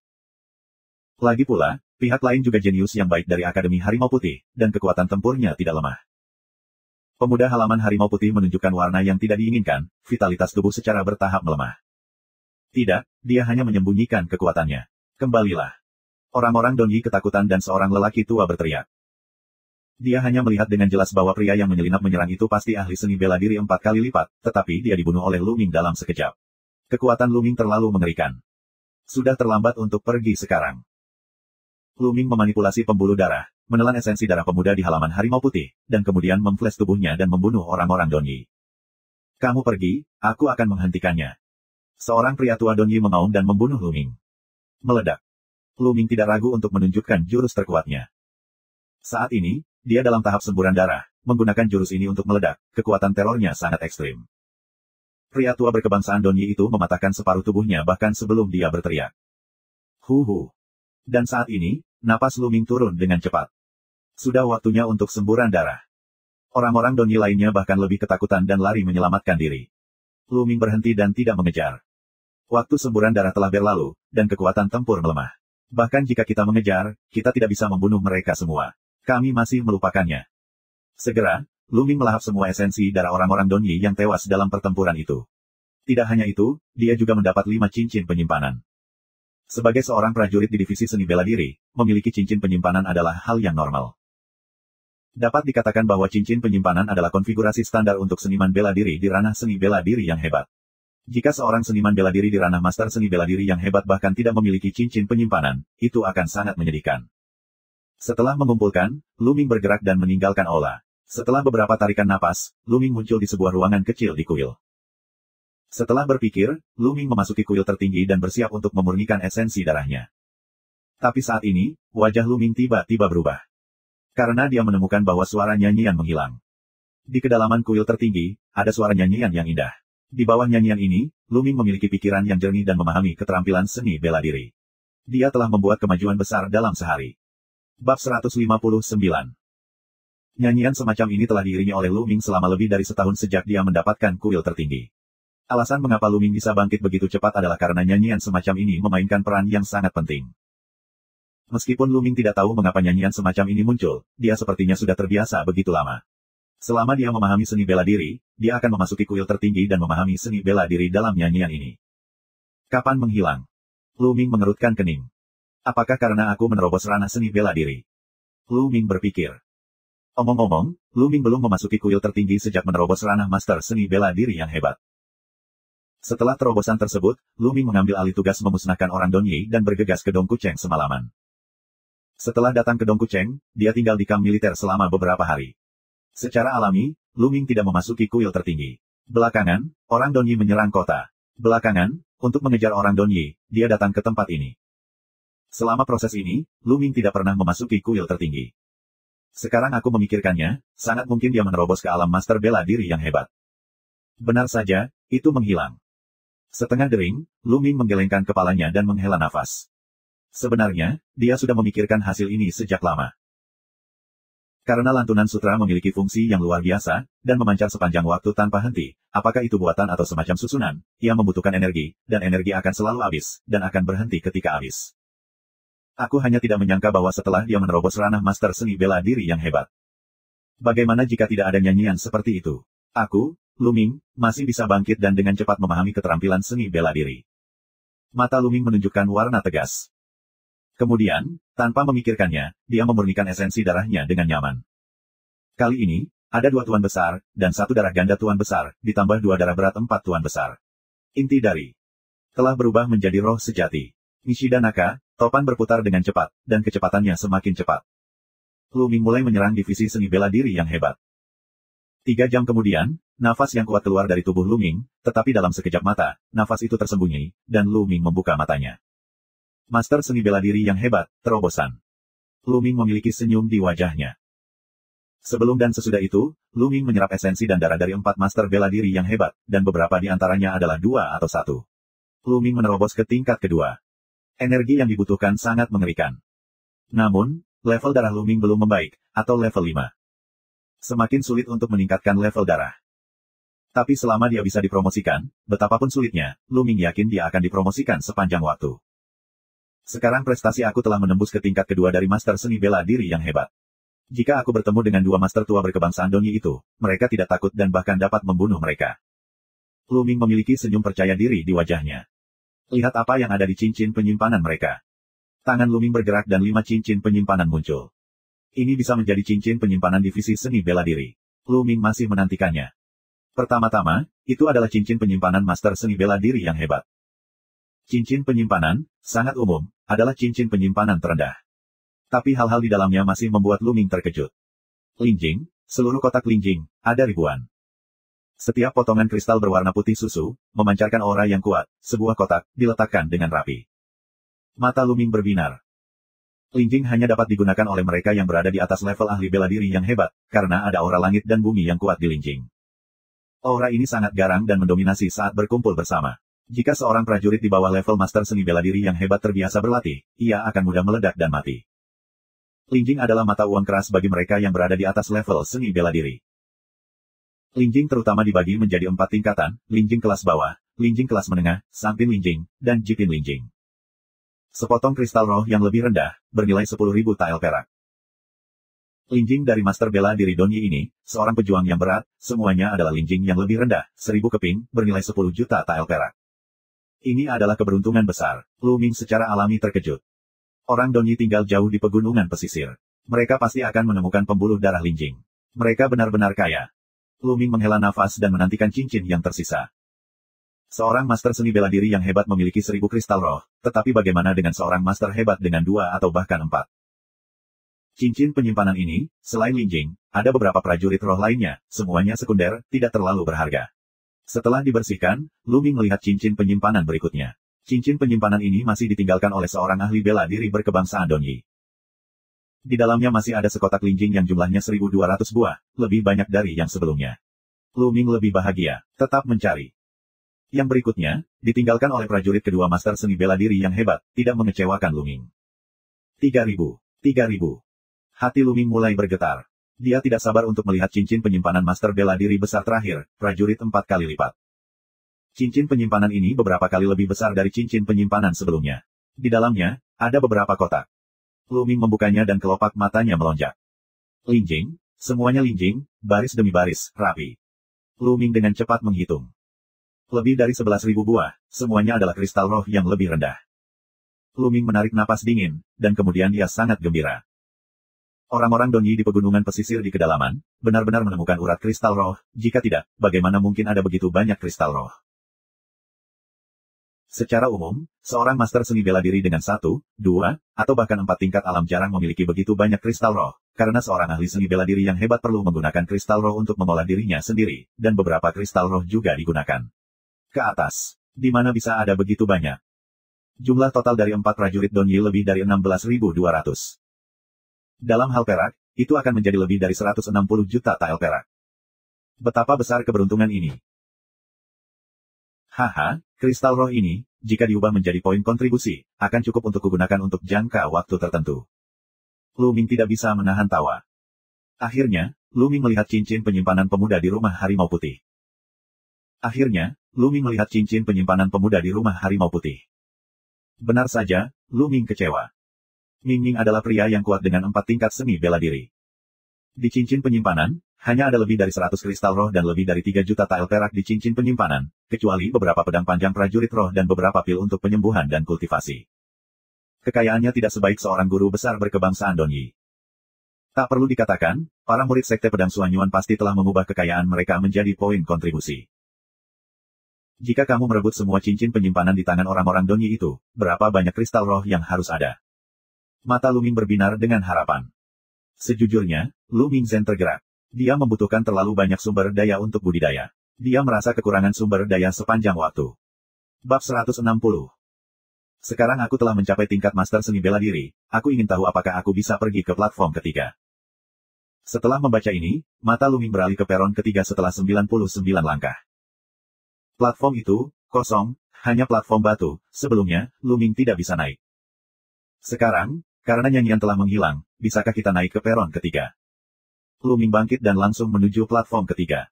Lagi pula, pihak lain juga jenius yang baik dari Akademi Harimau Putih, dan kekuatan tempurnya tidak lemah. Pemuda halaman harimau putih menunjukkan warna yang tidak diinginkan, vitalitas tubuh secara bertahap melemah. Tidak, dia hanya menyembunyikan kekuatannya. Kembalilah. Orang-orang Donyi ketakutan dan seorang lelaki tua berteriak. Dia hanya melihat dengan jelas bahwa pria yang menyelinap menyerang itu pasti ahli seni bela diri 4 kali lipat, tetapi dia dibunuh oleh Luming dalam sekejap. Kekuatan Luming terlalu mengerikan. Sudah terlambat untuk pergi sekarang. Luming memanipulasi pembuluh darah, menelan esensi darah pemuda di halaman harimau putih, dan kemudian memflash tubuhnya dan membunuh orang-orang Donyi. Kamu pergi, aku akan menghentikannya. Seorang pria tua Donyi mengaum dan membunuh Luming. Meledak. Luming tidak ragu untuk menunjukkan jurus terkuatnya. Saat ini, dia dalam tahap semburan darah, menggunakan jurus ini untuk meledak, kekuatan terornya sangat ekstrim. Pria tua berkebangsaan Donyi itu mematahkan separuh tubuhnya bahkan sebelum dia berteriak. Huhu. Dan saat ini, napas Luming turun dengan cepat. Sudah waktunya untuk semburan darah. Orang-orang Donyi lainnya bahkan lebih ketakutan dan lari menyelamatkan diri. Luming berhenti dan tidak mengejar. Waktu semburan darah telah berlalu, dan kekuatan tempur melemah. Bahkan jika kita mengejar, kita tidak bisa membunuh mereka semua. Kami masih melupakannya. Segera, Luming melahap semua esensi darah orang-orang Donyi yang tewas dalam pertempuran itu. Tidak hanya itu, dia juga mendapat 5 cincin penyimpanan. Sebagai seorang prajurit di divisi seni bela diri, memiliki cincin penyimpanan adalah hal yang normal. Dapat dikatakan bahwa cincin penyimpanan adalah konfigurasi standar untuk seniman bela diri di ranah seni bela diri yang hebat. Jika seorang seniman bela diri di ranah master seni bela diri yang hebat bahkan tidak memiliki cincin penyimpanan, itu akan sangat menyedihkan. Setelah mengumpulkan, Luming bergerak dan meninggalkan aula. Setelah beberapa tarikan napas, Luming muncul di sebuah ruangan kecil di kuil. Setelah berpikir, Luming memasuki kuil tertinggi dan bersiap untuk memurnikan esensi darahnya. Tapi saat ini, wajah Luming tiba-tiba berubah. Karena dia menemukan bahwa suara nyanyian menghilang. Di kedalaman kuil tertinggi, ada suara nyanyian yang indah. Di bawah nyanyian ini, Luming memiliki pikiran yang jernih dan memahami keterampilan seni bela diri. Dia telah membuat kemajuan besar dalam sehari. Bab 159. Nyanyian semacam ini telah diiringi oleh Luming selama lebih dari setahun sejak dia mendapatkan kuil tertinggi. Alasan mengapa Luming bisa bangkit begitu cepat adalah karena nyanyian semacam ini memainkan peran yang sangat penting. Meskipun Luming tidak tahu mengapa nyanyian semacam ini muncul, dia sepertinya sudah terbiasa begitu lama. Selama dia memahami seni bela diri, dia akan memasuki kuil tertinggi dan memahami seni bela diri dalam nyanyian ini. Kapan menghilang? Luming mengerutkan kening. Apakah karena aku menerobos ranah seni bela diri? Luming berpikir. Omong-omong, Luming belum memasuki kuil tertinggi sejak menerobos ranah master seni bela diri yang hebat. Setelah terobosan tersebut, Luming mengambil alih tugas memusnahkan orang Donyi dan bergegas ke Dongkucheng semalaman. Setelah datang ke Dongkucheng, dia tinggal di kamp militer selama beberapa hari. Secara alami, Luming tidak memasuki kuil tertinggi. Belakangan, orang Donyi menyerang kota. Belakangan, untuk mengejar orang Donyi, dia datang ke tempat ini. Selama proses ini, Luming tidak pernah memasuki kuil tertinggi. Sekarang aku memikirkannya, sangat mungkin dia menerobos ke alam master bela diri yang hebat. Benar saja, itu menghilang. Setengah dering, Luming menggelengkan kepalanya dan menghela nafas. Sebenarnya, dia sudah memikirkan hasil ini sejak lama. Karena lantunan sutra memiliki fungsi yang luar biasa, dan memancar sepanjang waktu tanpa henti, apakah itu buatan atau semacam susunan, ia membutuhkan energi, dan energi akan selalu habis, dan akan berhenti ketika habis. Aku hanya tidak menyangka bahwa setelah dia menerobos ranah master seni bela diri yang hebat. Bagaimana jika tidak ada nyanyian seperti itu? Aku, Luming, masih bisa bangkit dan dengan cepat memahami keterampilan seni bela diri. Mata Lu Ming menunjukkan warna tegas. Kemudian, tanpa memikirkannya, dia memurnikan esensi darahnya dengan nyaman. Kali ini, ada 2 tuan besar, dan 1 darah ganda tuan besar, ditambah 2 darah berat 4 tuan besar. Inti dari telah berubah menjadi roh sejati. Nishida Naka, topan berputar dengan cepat, dan kecepatannya semakin cepat. Lu Ming mulai menyerang divisi seni bela diri yang hebat. 3 jam kemudian, nafas yang kuat keluar dari tubuh Lu Ming, tetapi dalam sekejap mata, nafas itu tersembunyi, dan Lu Ming membuka matanya. Master seni bela diri yang hebat, terobosan. Lu Ming memiliki senyum di wajahnya. Sebelum dan sesudah itu, Lu Ming menyerap esensi dan darah dari 4 master bela diri yang hebat, dan beberapa di antaranya adalah 2 atau 1. Lu Ming menerobos ke tingkat kedua. Energi yang dibutuhkan sangat mengerikan. Namun, level darah Lu Ming belum membaik, atau level 5. Semakin sulit untuk meningkatkan level darah. Tapi selama dia bisa dipromosikan, betapapun sulitnya, Lu Ming yakin dia akan dipromosikan sepanjang waktu. Sekarang prestasi aku telah menembus ke tingkat kedua dari master seni bela diri yang hebat. Jika aku bertemu dengan 2 master tua berkebangsaan Donyi itu, mereka tidak takut dan bahkan dapat membunuh mereka. Lu Ming memiliki senyum percaya diri di wajahnya. Lihat apa yang ada di cincin penyimpanan mereka. Tangan Lu Ming bergerak dan 5 cincin penyimpanan muncul. Ini bisa menjadi cincin penyimpanan divisi seni bela diri. Lu Ming masih menantikannya. Pertama-tama, itu adalah cincin penyimpanan master seni bela diri yang hebat. Cincin penyimpanan, sangat umum, adalah cincin penyimpanan terendah. Tapi hal-hal di dalamnya masih membuat Lu Ming terkejut. Linjing, seluruh kotak linjing, ada ribuan. Setiap potongan kristal berwarna putih susu, memancarkan aura yang kuat, sebuah kotak, diletakkan dengan rapi. Mata Lu Ming berbinar. Linjing hanya dapat digunakan oleh mereka yang berada di atas level ahli bela diri yang hebat, karena ada aura langit dan bumi yang kuat di linjing. Aura ini sangat garang dan mendominasi saat berkumpul bersama. Jika seorang prajurit di bawah level master seni bela diri yang hebat terbiasa berlatih, ia akan mudah meledak dan mati. Linjing adalah mata uang keras bagi mereka yang berada di atas level seni bela diri. Linjing terutama dibagi menjadi 4 tingkatan, linjing kelas bawah, linjing kelas menengah, sampin linjing, dan jipin linjing. Sepotong kristal roh yang lebih rendah, bernilai 10.000 tael perak. Linjing dari master bela diri Donyi ini, seorang pejuang yang berat, semuanya adalah linjing yang lebih rendah, 1000 keping, bernilai 10 juta tael perak. Ini adalah keberuntungan besar. Lu Ming secara alami terkejut. Orang Donyi tinggal jauh di pegunungan pesisir. Mereka pasti akan menemukan pembuluh darah linjing. Mereka benar-benar kaya. Lu Ming menghela nafas dan menantikan cincin yang tersisa. Seorang master seni bela diri yang hebat memiliki 1000 kristal roh, tetapi bagaimana dengan seorang master hebat dengan 2 atau bahkan 4? Cincin penyimpanan ini, selain linjing, ada beberapa prajurit roh lainnya, semuanya sekunder, tidak terlalu berharga. Setelah dibersihkan, Lu Ming melihat cincin penyimpanan berikutnya. Cincin penyimpanan ini masih ditinggalkan oleh seorang ahli bela diri berkebangsaan Donyi. Di dalamnya masih ada sekotak linjing yang jumlahnya 1200 buah, lebih banyak dari yang sebelumnya. Lu Ming lebih bahagia, tetap mencari. Yang berikutnya, ditinggalkan oleh prajurit kedua master seni bela diri yang hebat, tidak mengecewakan Lu Ming. 3.000. Hati Lu Ming mulai bergetar. Dia tidak sabar untuk melihat cincin penyimpanan master bela diri besar terakhir, prajurit 4 kali lipat. Cincin penyimpanan ini beberapa kali lebih besar dari cincin penyimpanan sebelumnya. Di dalamnya, ada beberapa kotak. Lu Ming membukanya dan kelopak matanya melonjak. Linjing, semuanya linjing, baris demi baris, rapi. Lu Ming dengan cepat menghitung. Lebih dari 11.000 buah, semuanya adalah kristal roh yang lebih rendah. Lu Ming menarik napas dingin, dan kemudian dia sangat gembira. Orang-orang Donyi di pegunungan pesisir di kedalaman, benar-benar menemukan urat kristal roh, jika tidak, bagaimana mungkin ada begitu banyak kristal roh? Secara umum, seorang master seni bela diri dengan 1, 2, atau bahkan 4 tingkat alam jarang memiliki begitu banyak kristal roh, karena seorang ahli seni bela diri yang hebat perlu menggunakan kristal roh untuk mengolah dirinya sendiri, dan beberapa kristal roh juga digunakan. Ke atas, di mana bisa ada begitu banyak? Jumlah total dari 4 prajurit Donyi lebih dari 16.200. Dalam hal perak, itu akan menjadi lebih dari 160 juta tael perak. Betapa besar keberuntungan ini. Haha, kristal roh ini, jika diubah menjadi poin kontribusi, akan cukup untuk kugunakan untuk jangka waktu tertentu. Lu Ming tidak bisa menahan tawa. Akhirnya, Lu Ming melihat cincin penyimpanan pemuda di rumah harimau putih. Akhirnya, Lu Ming melihat cincin penyimpanan pemuda di rumah harimau putih. Benar saja, Lu Ming kecewa. Ming Ming adalah pria yang kuat dengan 4 tingkat seni bela diri. Di cincin penyimpanan, Hanya ada lebih dari 100 kristal roh dan lebih dari 3 juta tael perak di cincin penyimpanan, kecuali beberapa pedang panjang prajurit roh dan beberapa pil untuk penyembuhan dan kultivasi. Kekayaannya tidak sebaik seorang guru besar berkebangsaan Donyi. Tak perlu dikatakan, para murid Sekte Pedang Suanyuan pasti telah mengubah kekayaan mereka menjadi poin kontribusi. Jika kamu merebut semua cincin penyimpanan di tangan orang-orang Donyi itu, berapa banyak kristal roh yang harus ada? Mata Lu Ming berbinar dengan harapan. Sejujurnya, Lu Mingzhen tergerak. Dia membutuhkan terlalu banyak sumber daya untuk budidaya. Dia merasa kekurangan sumber daya sepanjang waktu. Bab 160. Sekarang aku telah mencapai tingkat master seni bela diri, aku ingin tahu apakah aku bisa pergi ke platform ketiga. Setelah membaca ini, mata Lu Ming beralih ke peron ketiga setelah 99 langkah. Platform itu, kosong, hanya platform batu, sebelumnya, Lu Ming tidak bisa naik. Sekarang, karena nyanyian telah menghilang, bisakah kita naik ke peron ketiga? Lu Ming bangkit dan langsung menuju platform ketiga.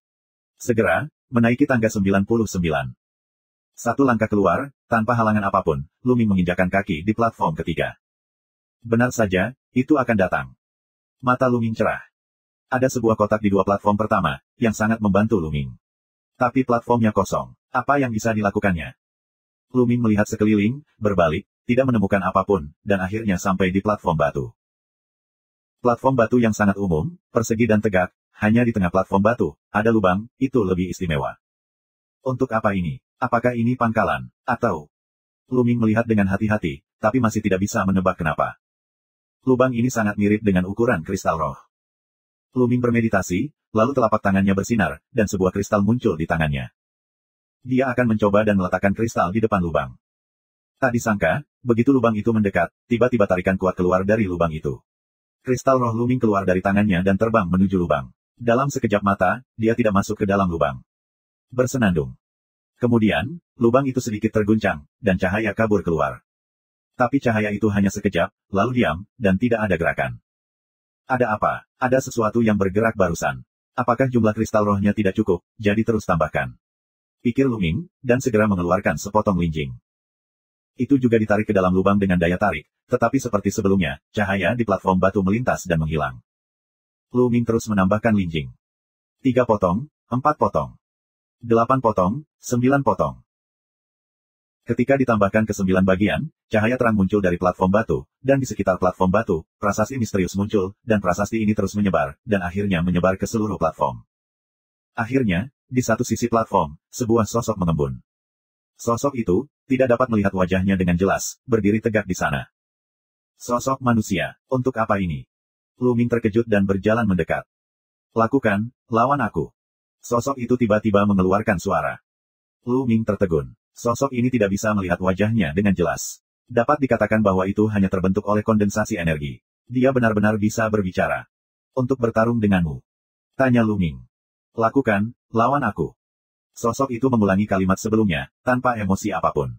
Segera, menaiki tangga 99. Satu langkah keluar, tanpa halangan apapun, Lu Ming menginjakkan kaki di platform ketiga. Benar saja, itu akan datang. Mata Lu Ming cerah. Ada sebuah kotak di dua platform pertama, yang sangat membantu Lu Ming. Tapi platformnya kosong. Apa yang bisa dilakukannya? Lu Ming melihat sekeliling, berbalik, tidak menemukan apapun, dan akhirnya sampai di platform batu. Platform batu yang sangat umum, persegi dan tegak, hanya di tengah platform batu, ada lubang, itu lebih istimewa. Untuk apa ini? Apakah ini pangkalan? Atau? Lu Ming melihat dengan hati-hati, tapi masih tidak bisa menebak kenapa. Lubang ini sangat mirip dengan ukuran kristal roh. Lu Ming bermeditasi, lalu telapak tangannya bersinar, dan sebuah kristal muncul di tangannya. Dia akan mencoba dan meletakkan kristal di depan lubang. Tak disangka, begitu lubang itu mendekat, tiba-tiba tarikan kuat keluar dari lubang itu. Kristal roh Lu Ming keluar dari tangannya dan terbang menuju lubang. Dalam sekejap mata, dia tidak masuk ke dalam lubang. Bersenandung. Kemudian, lubang itu sedikit terguncang, dan cahaya kabur keluar. Tapi cahaya itu hanya sekejap, lalu diam, dan tidak ada gerakan. Ada apa? Ada sesuatu yang bergerak barusan. Apakah jumlah kristal rohnya tidak cukup, jadi terus tambahkan. Pikir Lu Ming, dan segera mengeluarkan sepotong linjing. Itu juga ditarik ke dalam lubang dengan daya tarik, tetapi seperti sebelumnya, cahaya di platform batu melintas dan menghilang. Lu Ming terus menambahkan linjing. 3 potong, 4 potong. 8 potong, 9 potong. Ketika ditambahkan ke 9 bagian, cahaya terang muncul dari platform batu, dan di sekitar platform batu, prasasti misterius muncul, dan prasasti ini terus menyebar, dan akhirnya menyebar ke seluruh platform. Akhirnya, di satu sisi platform, sebuah sosok mengembun. Sosok itu, tidak dapat melihat wajahnya dengan jelas, berdiri tegak di sana. Sosok manusia, untuk apa ini? Lu Ming terkejut dan berjalan mendekat. Lakukan, lawan aku. Sosok itu tiba-tiba mengeluarkan suara. Lu Ming tertegun. Sosok ini tidak bisa melihat wajahnya dengan jelas. Dapat dikatakan bahwa itu hanya terbentuk oleh kondensasi energi. Dia benar-benar bisa berbicara. Untuk bertarung denganmu. Tanya Lu Ming. Lakukan, lawan aku. Sosok itu mengulangi kalimat sebelumnya, tanpa emosi apapun.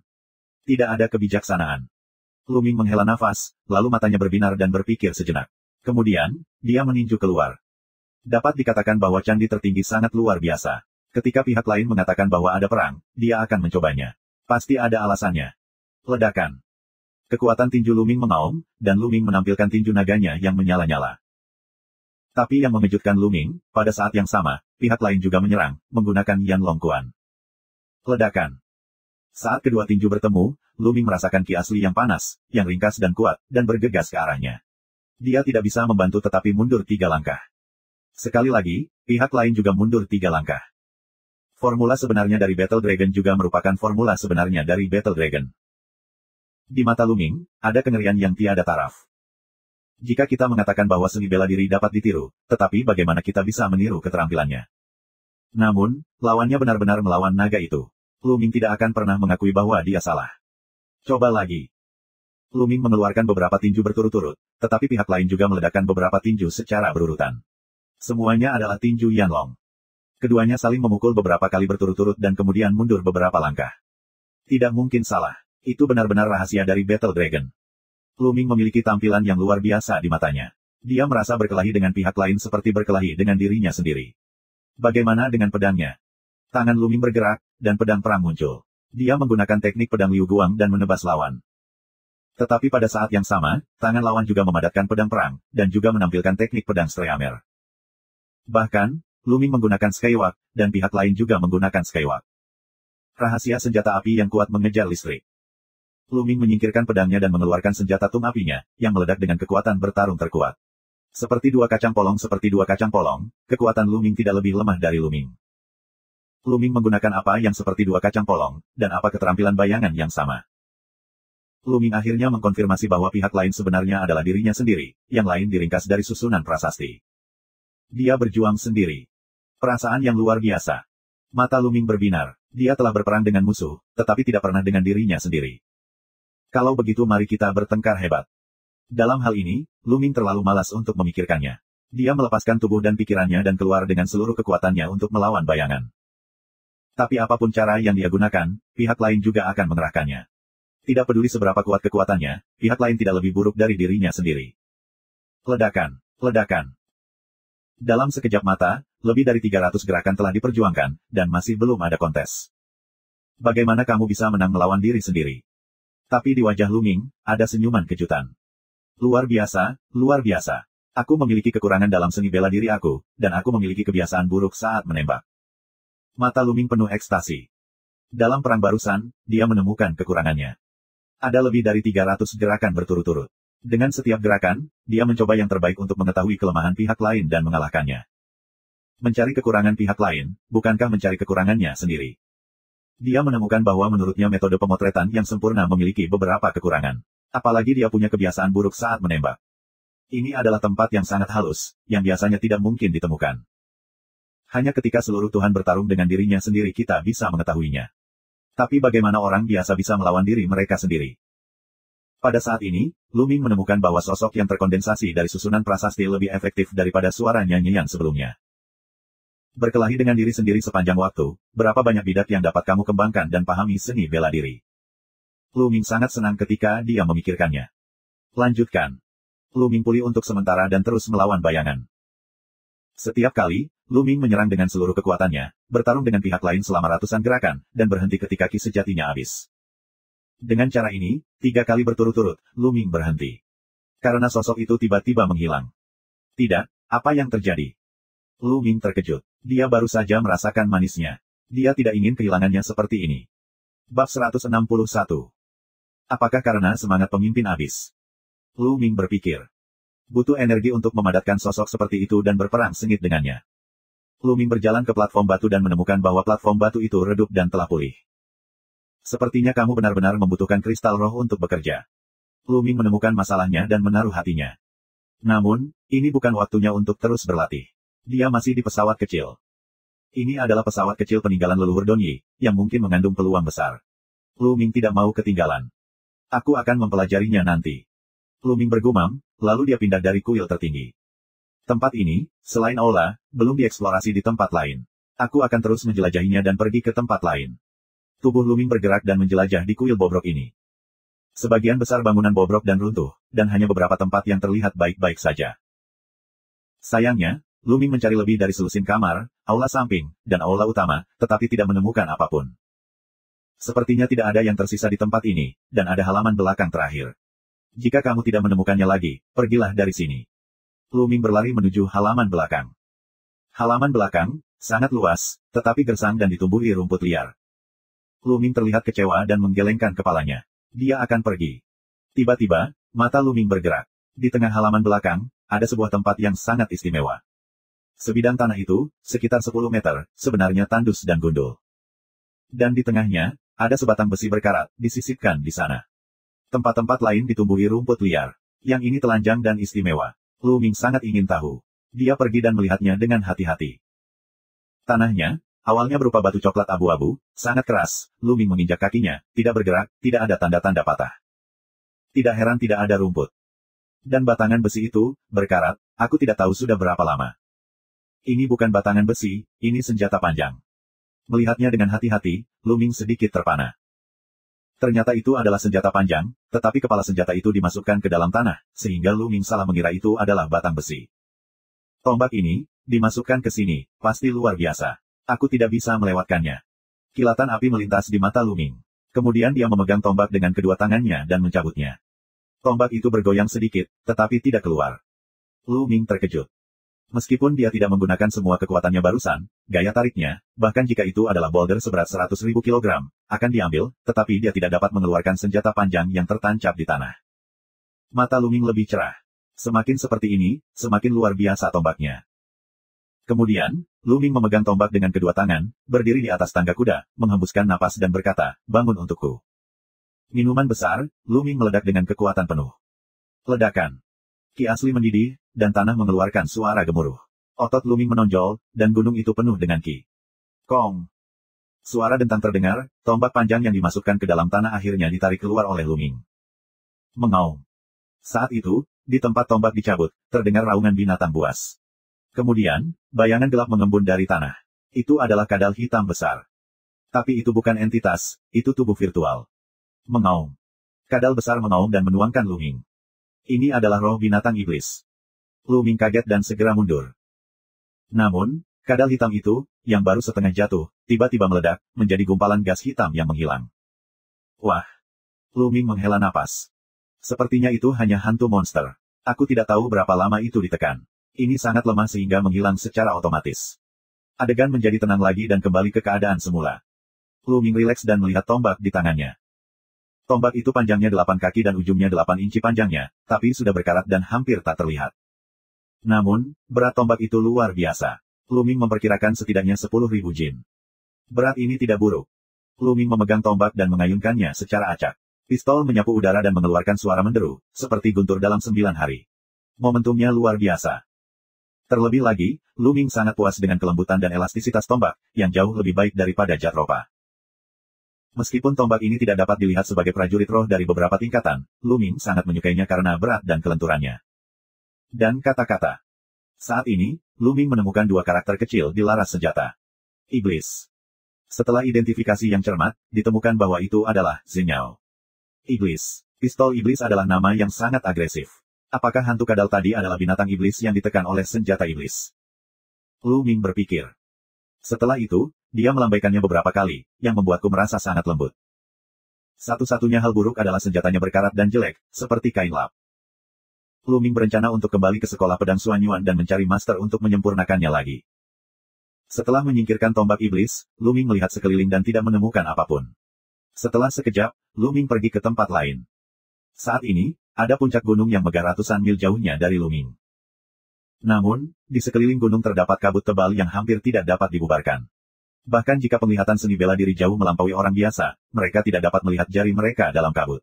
Tidak ada kebijaksanaan. Lu Ming menghela nafas, lalu matanya berbinar dan berpikir sejenak. Kemudian, dia meninju keluar. Dapat dikatakan bahwa candi tertinggi sangat luar biasa. Ketika pihak lain mengatakan bahwa ada perang, dia akan mencobanya. Pasti ada alasannya. Ledakan. Kekuatan tinju Lu Ming mengaum, dan Lu Ming menampilkan tinju naganya yang menyala-nyala. Tapi yang mengejutkan Lu Ming, pada saat yang sama, pihak lain juga menyerang, menggunakan Yan Long Quan. Ledakan. Saat kedua tinju bertemu, Lu Ming merasakan ki asli yang panas, yang ringkas dan kuat, dan bergegas ke arahnya. Dia tidak bisa membantu tetapi mundur 3 langkah. Sekali lagi, pihak lain juga mundur 3 langkah. Formula sebenarnya dari Battle Dragon juga merupakan formula sebenarnya dari Battle Dragon. Di mata Lu Ming, ada kengerian yang tiada taraf. Jika kita mengatakan bahwa seni bela diri dapat ditiru, tetapi bagaimana kita bisa meniru keterampilannya? Namun, lawannya benar-benar melawan naga itu. Lu Ming tidak akan pernah mengakui bahwa dia salah. Coba lagi. Lu Ming mengeluarkan beberapa tinju berturut-turut, tetapi pihak lain juga meledakkan beberapa tinju secara berurutan. Semuanya adalah tinju Yanlong. Keduanya saling memukul beberapa kali berturut-turut dan kemudian mundur beberapa langkah. Tidak mungkin salah. Itu benar-benar rahasia dari Battle Dragon. Lu Ming memiliki tampilan yang luar biasa di matanya. Dia merasa berkelahi dengan pihak lain seperti berkelahi dengan dirinya sendiri. Bagaimana dengan pedangnya? Tangan Lu Ming bergerak, dan pedang perang muncul. Dia menggunakan teknik pedang Liu Guang dan menebas lawan. Tetapi pada saat yang sama, tangan lawan juga memadatkan pedang perang, dan juga menampilkan teknik pedang Streamer. Bahkan, Luming menggunakan Skywalk, dan pihak lain juga menggunakan Skywalk. Rahasia senjata api yang kuat mengejar listrik. Luming menyingkirkan pedangnya dan mengeluarkan senjata tum apinya, yang meledak dengan kekuatan bertarung terkuat. Seperti dua kacang polong, kekuatan Luming tidak lebih lemah dari Luming. Luming menggunakan apa yang seperti dua kacang polong, dan apa keterampilan bayangan yang sama. Luming akhirnya mengkonfirmasi bahwa pihak lain sebenarnya adalah dirinya sendiri, yang lain diringkas dari susunan prasasti. Dia berjuang sendiri. Perasaan yang luar biasa. Mata Luming berbinar. Dia telah berperang dengan musuh, tetapi tidak pernah dengan dirinya sendiri. Kalau begitu mari kita bertengkar hebat. Dalam hal ini, Luming terlalu malas untuk memikirkannya. Dia melepaskan tubuh dan pikirannya dan keluar dengan seluruh kekuatannya untuk melawan bayangan. Tapi apapun cara yang dia gunakan, pihak lain juga akan mengerahkannya. Tidak peduli seberapa kuat kekuatannya, pihak lain tidak lebih buruk dari dirinya sendiri. Ledakan, ledakan. Dalam sekejap mata, lebih dari 300 gerakan telah diperjuangkan, dan masih belum ada kontes. Bagaimana kamu bisa menang melawan diri sendiri? Tapi di wajah Luming, ada senyuman kejutan. Luar biasa, luar biasa. Aku memiliki kekurangan dalam seni bela diri aku, dan aku memiliki kebiasaan buruk saat menembak. Mata Luming penuh ekstasi. Dalam perang barusan, dia menemukan kekurangannya. Ada lebih dari 300 gerakan berturut-turut. Dengan setiap gerakan, dia mencoba yang terbaik untuk mengetahui kelemahan pihak lain dan mengalahkannya. Mencari kekurangan pihak lain, bukankah mencari kekurangannya sendiri? Dia menemukan bahwa menurutnya metode pemotretan yang sempurna memiliki beberapa kekurangan. Apalagi dia punya kebiasaan buruk saat menembak. Ini adalah tempat yang sangat halus, yang biasanya tidak mungkin ditemukan. Hanya ketika seluruh Tuhan bertarung dengan dirinya sendiri kita bisa mengetahuinya. Tapi bagaimana orang biasa bisa melawan diri mereka sendiri? Pada saat ini, Luming menemukan bahwa sosok yang terkondensasi dari susunan prasasti lebih efektif daripada suara nyanyian sebelumnya. Berkelahi dengan diri sendiri sepanjang waktu, berapa banyak bidak yang dapat kamu kembangkan dan pahami seni bela diri? Luming sangat senang ketika dia memikirkannya. Lanjutkan. Luming pulih untuk sementara dan terus melawan bayangan. Setiap kali, Luming menyerang dengan seluruh kekuatannya, bertarung dengan pihak lain selama ratusan gerakan, dan berhenti ketika ki sejatinya habis. Dengan cara ini, 3 kali berturut-turut, Luming berhenti. Karena sosok itu tiba-tiba menghilang. Tidak, apa yang terjadi? Luming terkejut. Dia baru saja merasakan manisnya. Dia tidak ingin kehilangannya seperti ini. Bab 161. Apakah karena semangat pemimpin habis? Luming berpikir. Butuh energi untuk memadatkan sosok seperti itu dan berperang sengit dengannya. Luming berjalan ke platform batu dan menemukan bahwa platform batu itu redup dan telah pulih. Sepertinya kamu benar-benar membutuhkan kristal roh untuk bekerja. Luming menemukan masalahnya dan menaruh hatinya. Namun, ini bukan waktunya untuk terus berlatih. Dia masih di pesawat kecil. Ini adalah pesawat kecil peninggalan leluhur Donyi, yang mungkin mengandung peluang besar. Luming tidak mau ketinggalan. Aku akan mempelajarinya nanti. Luming bergumam, lalu dia pindah dari kuil tertinggi. Tempat ini, selain aula, belum dieksplorasi di tempat lain. Aku akan terus menjelajahinya dan pergi ke tempat lain. Tubuh Luming bergerak dan menjelajah di kuil bobrok ini. Sebagian besar bangunan bobrok dan runtuh, dan hanya beberapa tempat yang terlihat baik-baik saja. Sayangnya, Luming mencari lebih dari selusin kamar, aula samping, dan aula utama, tetapi tidak menemukan apapun. Sepertinya tidak ada yang tersisa di tempat ini, dan ada halaman belakang terakhir. Jika kamu tidak menemukannya lagi, pergilah dari sini. Luming berlari menuju halaman belakang. Halaman belakang, sangat luas, tetapi gersang dan ditumbuhi rumput liar. Luming terlihat kecewa dan menggelengkan kepalanya. Dia akan pergi. Tiba-tiba, mata Luming bergerak. Di tengah halaman belakang, ada sebuah tempat yang sangat istimewa. Sebidang tanah itu, sekitar 10 meter, sebenarnya tandus dan gundul. Dan di tengahnya, ada sebatang besi berkarat, disisipkan di sana. Tempat-tempat lain ditumbuhi rumput liar. Yang ini telanjang dan istimewa. Luming sangat ingin tahu. Dia pergi dan melihatnya dengan hati-hati. Tanahnya, awalnya berupa batu coklat abu-abu, sangat keras. Luming menginjak kakinya, tidak bergerak, tidak ada tanda-tanda patah. Tidak heran tidak ada rumput. Dan batangan besi itu, berkarat, aku tidak tahu sudah berapa lama. Ini bukan batangan besi, ini senjata panjang. Melihatnya dengan hati-hati, Luming sedikit terpana. Ternyata itu adalah senjata panjang, tetapi kepala senjata itu dimasukkan ke dalam tanah, sehingga Luming salah mengira itu adalah batang besi. Tombak ini, dimasukkan ke sini, pasti luar biasa. Aku tidak bisa melewatkannya. Kilatan api melintas di mata Luming. Kemudian dia memegang tombak dengan kedua tangannya dan mencabutnya. Tombak itu bergoyang sedikit, tetapi tidak keluar. Luming terkejut. Meskipun dia tidak menggunakan semua kekuatannya barusan, gaya tariknya, bahkan jika itu adalah boulder seberat 100.000 kilogram, akan diambil, tetapi dia tidak dapat mengeluarkan senjata panjang yang tertancap di tanah. Mata Luming lebih cerah. Semakin seperti ini, semakin luar biasa tombaknya. Kemudian, Luming memegang tombak dengan kedua tangan, berdiri di atas tangga kuda, menghembuskan napas dan berkata, "Bangun untukku." Minuman besar, Luming meledak dengan kekuatan penuh. Ledakan. Ki asli mendidih, dan tanah mengeluarkan suara gemuruh. Otot Luming menonjol, dan gunung itu penuh dengan ki. Kong. Suara dentang terdengar, tombak panjang yang dimasukkan ke dalam tanah akhirnya ditarik keluar oleh Luming. Mengaum. Saat itu, di tempat tombak dicabut, terdengar raungan binatang buas. Kemudian, bayangan gelap mengembun dari tanah. Itu adalah kadal hitam besar. Tapi itu bukan entitas, itu tubuh virtual. Mengaum. Kadal besar mengaum dan menuangkan Luming. Ini adalah roh binatang iblis. Luming kaget dan segera mundur. Namun, kadal hitam itu, yang baru setengah jatuh, tiba-tiba meledak, menjadi gumpalan gas hitam yang menghilang. Wah! Luming menghela napas. Sepertinya itu hanya hantu monster. Aku tidak tahu berapa lama itu ditekan. Ini sangat lemah sehingga menghilang secara otomatis. Adegan menjadi tenang lagi dan kembali ke keadaan semula. Luming rileks dan melihat tombak di tangannya. Tombak itu panjangnya 8 kaki dan ujungnya 8 inci panjangnya, tapi sudah berkarat dan hampir tak terlihat. Namun, berat tombak itu luar biasa. Luming memperkirakan setidaknya 10.000 jin. Berat ini tidak buruk. Luming memegang tombak dan mengayunkannya secara acak. Pistol menyapu udara dan mengeluarkan suara menderu, seperti guntur dalam 9 hari. Momentumnya luar biasa. Terlebih lagi, Luming sangat puas dengan kelembutan dan elastisitas tombak, yang jauh lebih baik daripada Jatropa. Meskipun tombak ini tidak dapat dilihat sebagai prajurit roh dari beberapa tingkatan, Luming sangat menyukainya karena berat dan kelenturannya. Dan kata-kata. Saat ini, Luming menemukan 2 karakter kecil di laras senjata. Iblis. Setelah identifikasi yang cermat, ditemukan bahwa itu adalah Zenyao. Iblis. Pistol iblis adalah nama yang sangat agresif. Apakah hantu kadal tadi adalah binatang iblis yang ditekan oleh senjata iblis? Luming berpikir. Setelah itu, dia melambaikannya beberapa kali, yang membuatku merasa sangat lembut. Satu-satunya hal buruk adalah senjatanya berkarat dan jelek, seperti kain lap. Luming berencana untuk kembali ke sekolah pedang Suanyuan dan mencari master untuk menyempurnakannya lagi. Setelah menyingkirkan tombak iblis, Luming melihat sekeliling dan tidak menemukan apapun. Setelah sekejap, Luming pergi ke tempat lain. Saat ini, ada puncak gunung yang megah ratusan mil jauhnya dari Luming. Namun, di sekeliling gunung terdapat kabut tebal yang hampir tidak dapat dibubarkan. Bahkan jika penglihatan seni bela diri jauh melampaui orang biasa, mereka tidak dapat melihat jari mereka dalam kabut.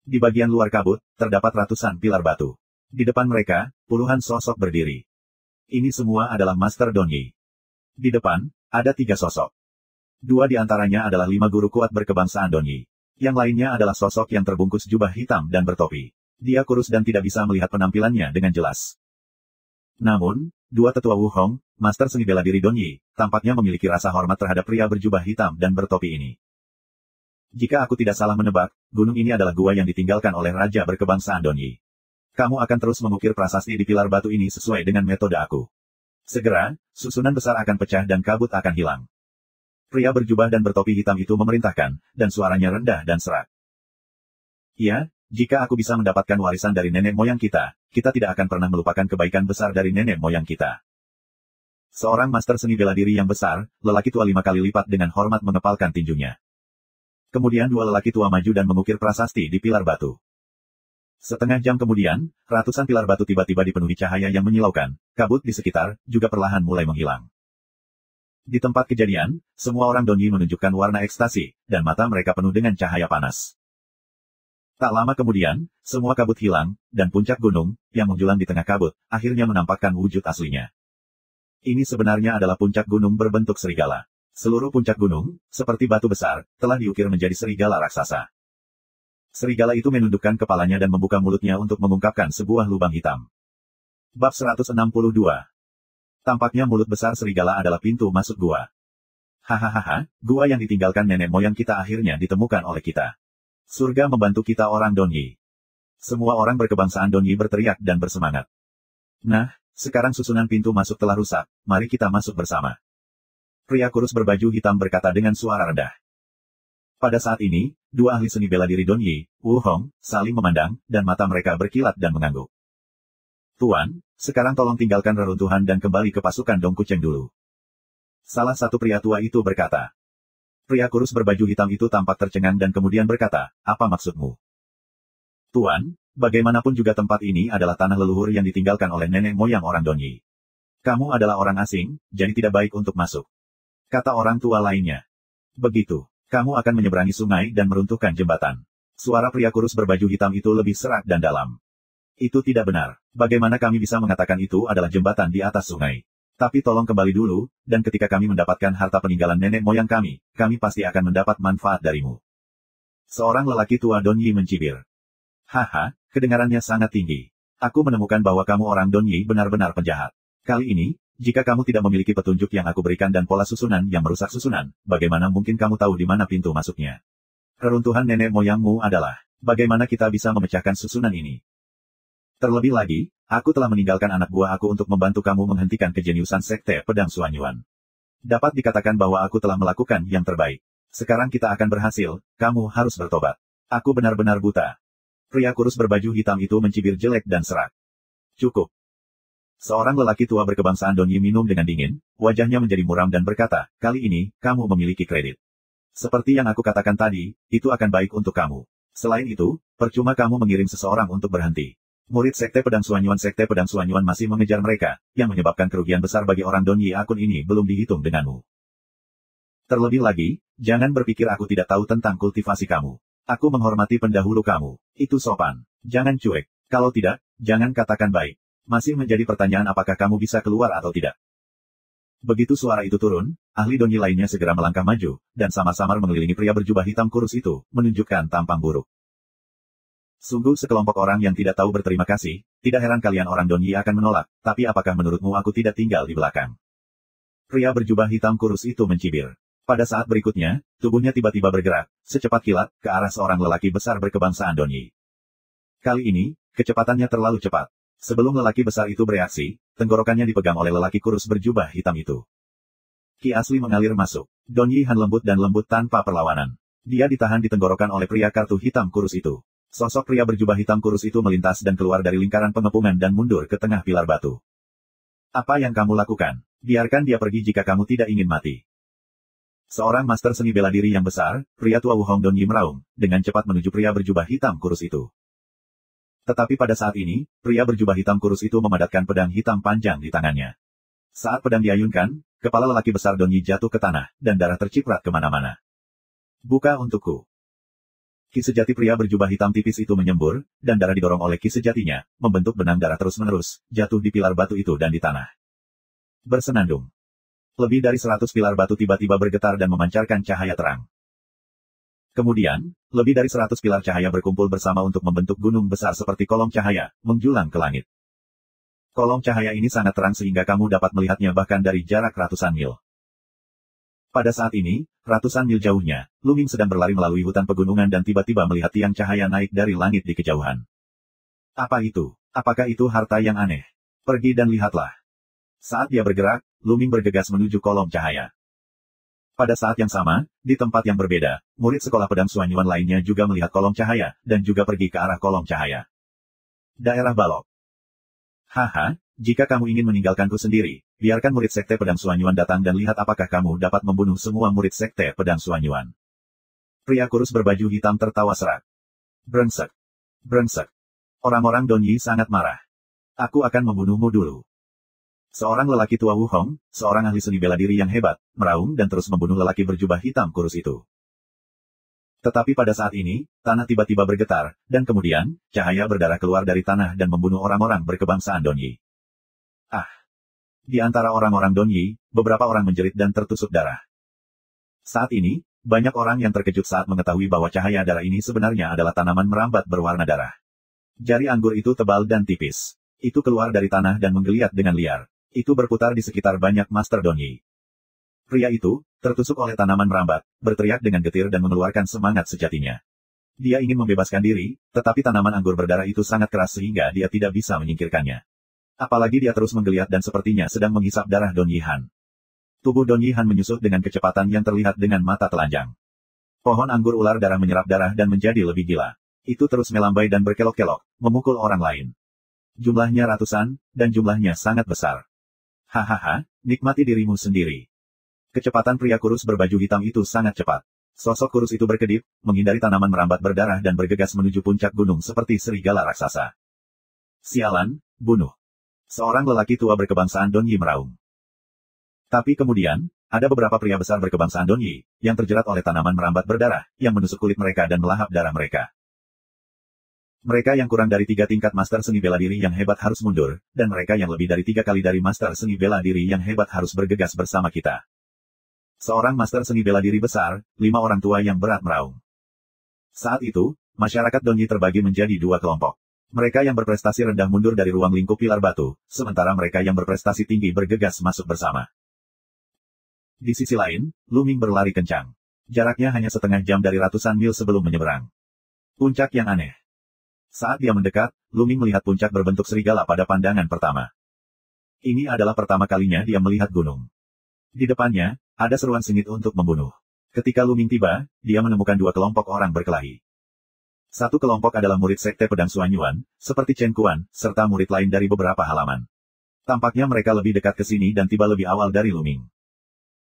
Di bagian luar kabut, terdapat ratusan pilar batu. Di depan mereka, puluhan sosok berdiri. Ini semua adalah Master Donyi. Di depan, ada 3 sosok. 2 di antaranya adalah 5 guru kuat berkebangsaan Donyi. Yang lainnya adalah sosok yang terbungkus jubah hitam dan bertopi. Dia kurus dan tidak bisa melihat penampilannya dengan jelas. Namun, 2 tetua Wuhong, Master seni bela diri Donyi, tampaknya memiliki rasa hormat terhadap pria berjubah hitam dan bertopi ini. Jika aku tidak salah menebak, gunung ini adalah gua yang ditinggalkan oleh Raja berkebangsaan Donyi. Kamu akan terus mengukir prasasti di pilar batu ini sesuai dengan metode aku. Segera, susunan besar akan pecah dan kabut akan hilang. Pria berjubah dan bertopi hitam itu memerintahkan, dan suaranya rendah dan serak. Ya, jika aku bisa mendapatkan warisan dari nenek moyang kita tidak akan pernah melupakan kebaikan besar dari nenek moyang kita. Seorang master seni bela diri yang besar, lelaki tua 5 kali lipat dengan hormat mengepalkan tinjunya. Kemudian 2 lelaki tua maju dan mengukir prasasti di pilar batu. Setengah jam kemudian, ratusan pilar batu tiba-tiba dipenuhi cahaya yang menyilaukan, kabut di sekitar, juga perlahan mulai menghilang. Di tempat kejadian, semua orang Donyi menunjukkan warna ekstasi, dan mata mereka penuh dengan cahaya panas. Tak lama kemudian, semua kabut hilang, dan puncak gunung, yang menjulang di tengah kabut, akhirnya menampakkan wujud aslinya. Ini sebenarnya adalah puncak gunung berbentuk serigala. Seluruh puncak gunung, seperti batu besar, telah diukir menjadi serigala raksasa. Serigala itu menundukkan kepalanya dan membuka mulutnya untuk mengungkapkan sebuah lubang hitam. Bab 162. Tampaknya mulut besar serigala adalah pintu masuk gua. Hahaha, gua yang ditinggalkan nenek moyang kita akhirnya ditemukan oleh kita. Surga membantu kita orang Donyi. Semua orang berkebangsaan Donyi berteriak dan bersemangat. Nah, sekarang susunan pintu masuk telah rusak, mari kita masuk bersama. Pria kurus berbaju hitam berkata dengan suara rendah. Pada saat ini, 2 ahli seni bela diri Donyi, Wuhong, saling memandang, dan mata mereka berkilat dan mengangguk. Tuan, sekarang tolong tinggalkan reruntuhan dan kembali ke pasukan Dong Kucheng dulu. Salah satu pria tua itu berkata. Pria kurus berbaju hitam itu tampak tercengang dan kemudian berkata, apa maksudmu? Tuan, bagaimanapun juga tempat ini adalah tanah leluhur yang ditinggalkan oleh nenek moyang orang Donyi. Kamu adalah orang asing, jadi tidak baik untuk masuk. Kata orang tua lainnya. Begitu, kamu akan menyeberangi sungai dan meruntuhkan jembatan. Suara pria kurus berbaju hitam itu lebih serak dan dalam. Itu tidak benar. Bagaimana kami bisa mengatakan itu adalah jembatan di atas sungai? Tapi tolong kembali dulu, dan ketika kami mendapatkan harta peninggalan nenek moyang kami pasti akan mendapat manfaat darimu. Seorang lelaki tua Donyi mencibir. Haha, kedengarannya sangat tinggi. Aku menemukan bahwa kamu orang Donyi benar-benar penjahat. Kali ini, jika kamu tidak memiliki petunjuk yang aku berikan dan pola susunan yang merusak susunan, bagaimana mungkin kamu tahu di mana pintu masuknya? Reruntuhan nenek moyangmu adalah, bagaimana kita bisa memecahkan susunan ini? Terlebih lagi, aku telah meninggalkan anak buah aku untuk membantu kamu menghentikan kejeniusan Sekte Pedang Suanyuan. Dapat dikatakan bahwa aku telah melakukan yang terbaik. Sekarang kita akan berhasil, kamu harus bertobat. Aku benar-benar buta. Pria kurus berbaju hitam itu mencibir jelek dan serak. Cukup. Seorang lelaki tua berkebangsaan Donyi minum dengan dingin, wajahnya menjadi muram dan berkata, kali ini, kamu memiliki kredit. Seperti yang aku katakan tadi, itu akan baik untuk kamu. Selain itu, percuma kamu mengirim seseorang untuk berhenti. Murid Sekte Pedang Suanyuan masih mengejar mereka, yang menyebabkan kerugian besar bagi orang Donyi. Akun ini belum dihitung denganmu. Terlebih lagi, jangan berpikir aku tidak tahu tentang kultivasi kamu. Aku menghormati pendahulu kamu. Itu sopan. Jangan cuek. Kalau tidak, jangan katakan baik. Masih menjadi pertanyaan apakah kamu bisa keluar atau tidak. Begitu suara itu turun, ahli Donyi lainnya segera melangkah maju, dan sama-sama mengelilingi pria berjubah hitam kurus itu, menunjukkan tampang buruk. Sungguh sekelompok orang yang tidak tahu berterima kasih, tidak heran kalian orang Donyi akan menolak, tapi apakah menurutmu aku tidak tinggal di belakang? Pria berjubah hitam kurus itu mencibir. Pada saat berikutnya, tubuhnya tiba-tiba bergerak, secepat kilat, ke arah seorang lelaki besar berkebangsaan Donyi. Kali ini, kecepatannya terlalu cepat. Sebelum lelaki besar itu bereaksi, tenggorokannya dipegang oleh lelaki kurus berjubah hitam itu. Ki asli mengalir masuk. Donyi Han lembut dan lembut tanpa perlawanan. Dia ditahan di tenggorokan oleh pria kartu hitam kurus itu. Sosok pria berjubah hitam kurus itu melintas dan keluar dari lingkaran pengepungan dan mundur ke tengah pilar batu. Apa yang kamu lakukan? Biarkan dia pergi jika kamu tidak ingin mati. Seorang master seni bela diri yang besar, pria tua Wuhong Donyi meraung, dengan cepat menuju pria berjubah hitam kurus itu. Tetapi pada saat ini, pria berjubah hitam kurus itu memadatkan pedang hitam panjang di tangannya. Saat pedang diayunkan, kepala lelaki besar Donyi jatuh ke tanah, dan darah terciprat kemana-mana. Buka untukku. Ki sejati pria berjubah hitam tipis itu menyembur, dan darah didorong oleh ki sejatinya, membentuk benang darah terus-menerus, jatuh di pilar batu itu dan di tanah. Bersenandung. Lebih dari 100 pilar batu tiba-tiba bergetar dan memancarkan cahaya terang. Kemudian, lebih dari 100 pilar cahaya berkumpul bersama untuk membentuk gunung besar seperti kolom cahaya, menjulang ke langit. Kolom cahaya ini sangat terang sehingga kamu dapat melihatnya bahkan dari jarak ratusan mil. Pada saat ini, ratusan mil jauhnya, Lu Ming sedang berlari melalui hutan pegunungan dan tiba-tiba melihat tiang cahaya naik dari langit di kejauhan. Apa itu? Apakah itu harta yang aneh? Pergi dan lihatlah. Saat dia bergerak, Lu Ming bergegas menuju kolom cahaya. Pada saat yang sama, di tempat yang berbeda, murid sekolah pedang Suanyuan lainnya juga melihat kolom cahaya, dan juga pergi ke arah kolom cahaya. Daerah Balok. Haha, jika kamu ingin meninggalkanku sendiri, biarkan murid Sekte Pedang Suanyuan datang dan lihat apakah kamu dapat membunuh semua murid Sekte Pedang Suanyuan. Pria kurus berbaju hitam tertawa serak. Brengsek. Brengsek. Orang-orang Donyi sangat marah. Aku akan membunuhmu dulu. Seorang lelaki tua Wuhong, seorang ahli seni bela diri yang hebat, meraung dan terus membunuh lelaki berjubah hitam kurus itu. Tetapi pada saat ini, tanah tiba-tiba bergetar, dan kemudian, cahaya berdarah keluar dari tanah dan membunuh orang-orang berkebangsaan Donyi. Ah! Di antara orang-orang Donyi, beberapa orang menjerit dan tertusuk darah. Saat ini, banyak orang yang terkejut saat mengetahui bahwa cahaya darah ini sebenarnya adalah tanaman merambat berwarna darah. Jari anggur itu tebal dan tipis. Itu keluar dari tanah dan menggeliat dengan liar. Itu berputar di sekitar banyak master Donyi. Pria itu, tertusuk oleh tanaman merambat, berteriak dengan getir dan mengeluarkan semangat sejatinya. Dia ingin membebaskan diri, tetapi tanaman anggur berdarah itu sangat keras sehingga dia tidak bisa menyingkirkannya. Apalagi dia terus menggeliat dan sepertinya sedang menghisap darah Donyi Han. Tubuh Donyi Han menyusut dengan kecepatan yang terlihat dengan mata telanjang. Pohon anggur ular darah menyerap darah dan menjadi lebih gila. Itu terus melambai dan berkelok-kelok, memukul orang lain. Jumlahnya ratusan, dan jumlahnya sangat besar. Hahaha, nikmati dirimu sendiri. Kecepatan pria kurus berbaju hitam itu sangat cepat. Sosok kurus itu berkedip, menghindari tanaman merambat berdarah dan bergegas menuju puncak gunung seperti serigala raksasa. Sialan, bunuh. Seorang lelaki tua berkebangsaan Donyi meraung. Tapi kemudian, ada beberapa pria besar berkebangsaan Donyi, yang terjerat oleh tanaman merambat berdarah, yang menusuk kulit mereka dan melahap darah mereka. Mereka yang kurang dari 3 tingkat master seni bela diri yang hebat harus mundur, dan mereka yang lebih dari 3 kali dari master seni bela diri yang hebat harus bergegas bersama kita. Seorang master seni bela diri besar, 5 orang tua yang berat meraung. Saat itu, masyarakat Donyi terbagi menjadi 2 kelompok. Mereka yang berprestasi rendah mundur dari ruang lingkup pilar batu, sementara mereka yang berprestasi tinggi bergegas masuk bersama. Di sisi lain, Luming berlari kencang. Jaraknya hanya setengah jam dari ratusan mil sebelum menyeberang. Puncak yang aneh. Saat dia mendekat, Luming melihat puncak berbentuk serigala pada pandangan pertama. Ini adalah pertama kalinya dia melihat gunung. Di depannya, ada seruan sengit untuk membunuh. Ketika Luming tiba, dia menemukan 2 kelompok orang berkelahi. Satu kelompok adalah murid sekte pedang Suanyuan, seperti Chen Kuan, serta murid lain dari beberapa halaman. Tampaknya mereka lebih dekat ke sini dan tiba lebih awal dari Luming.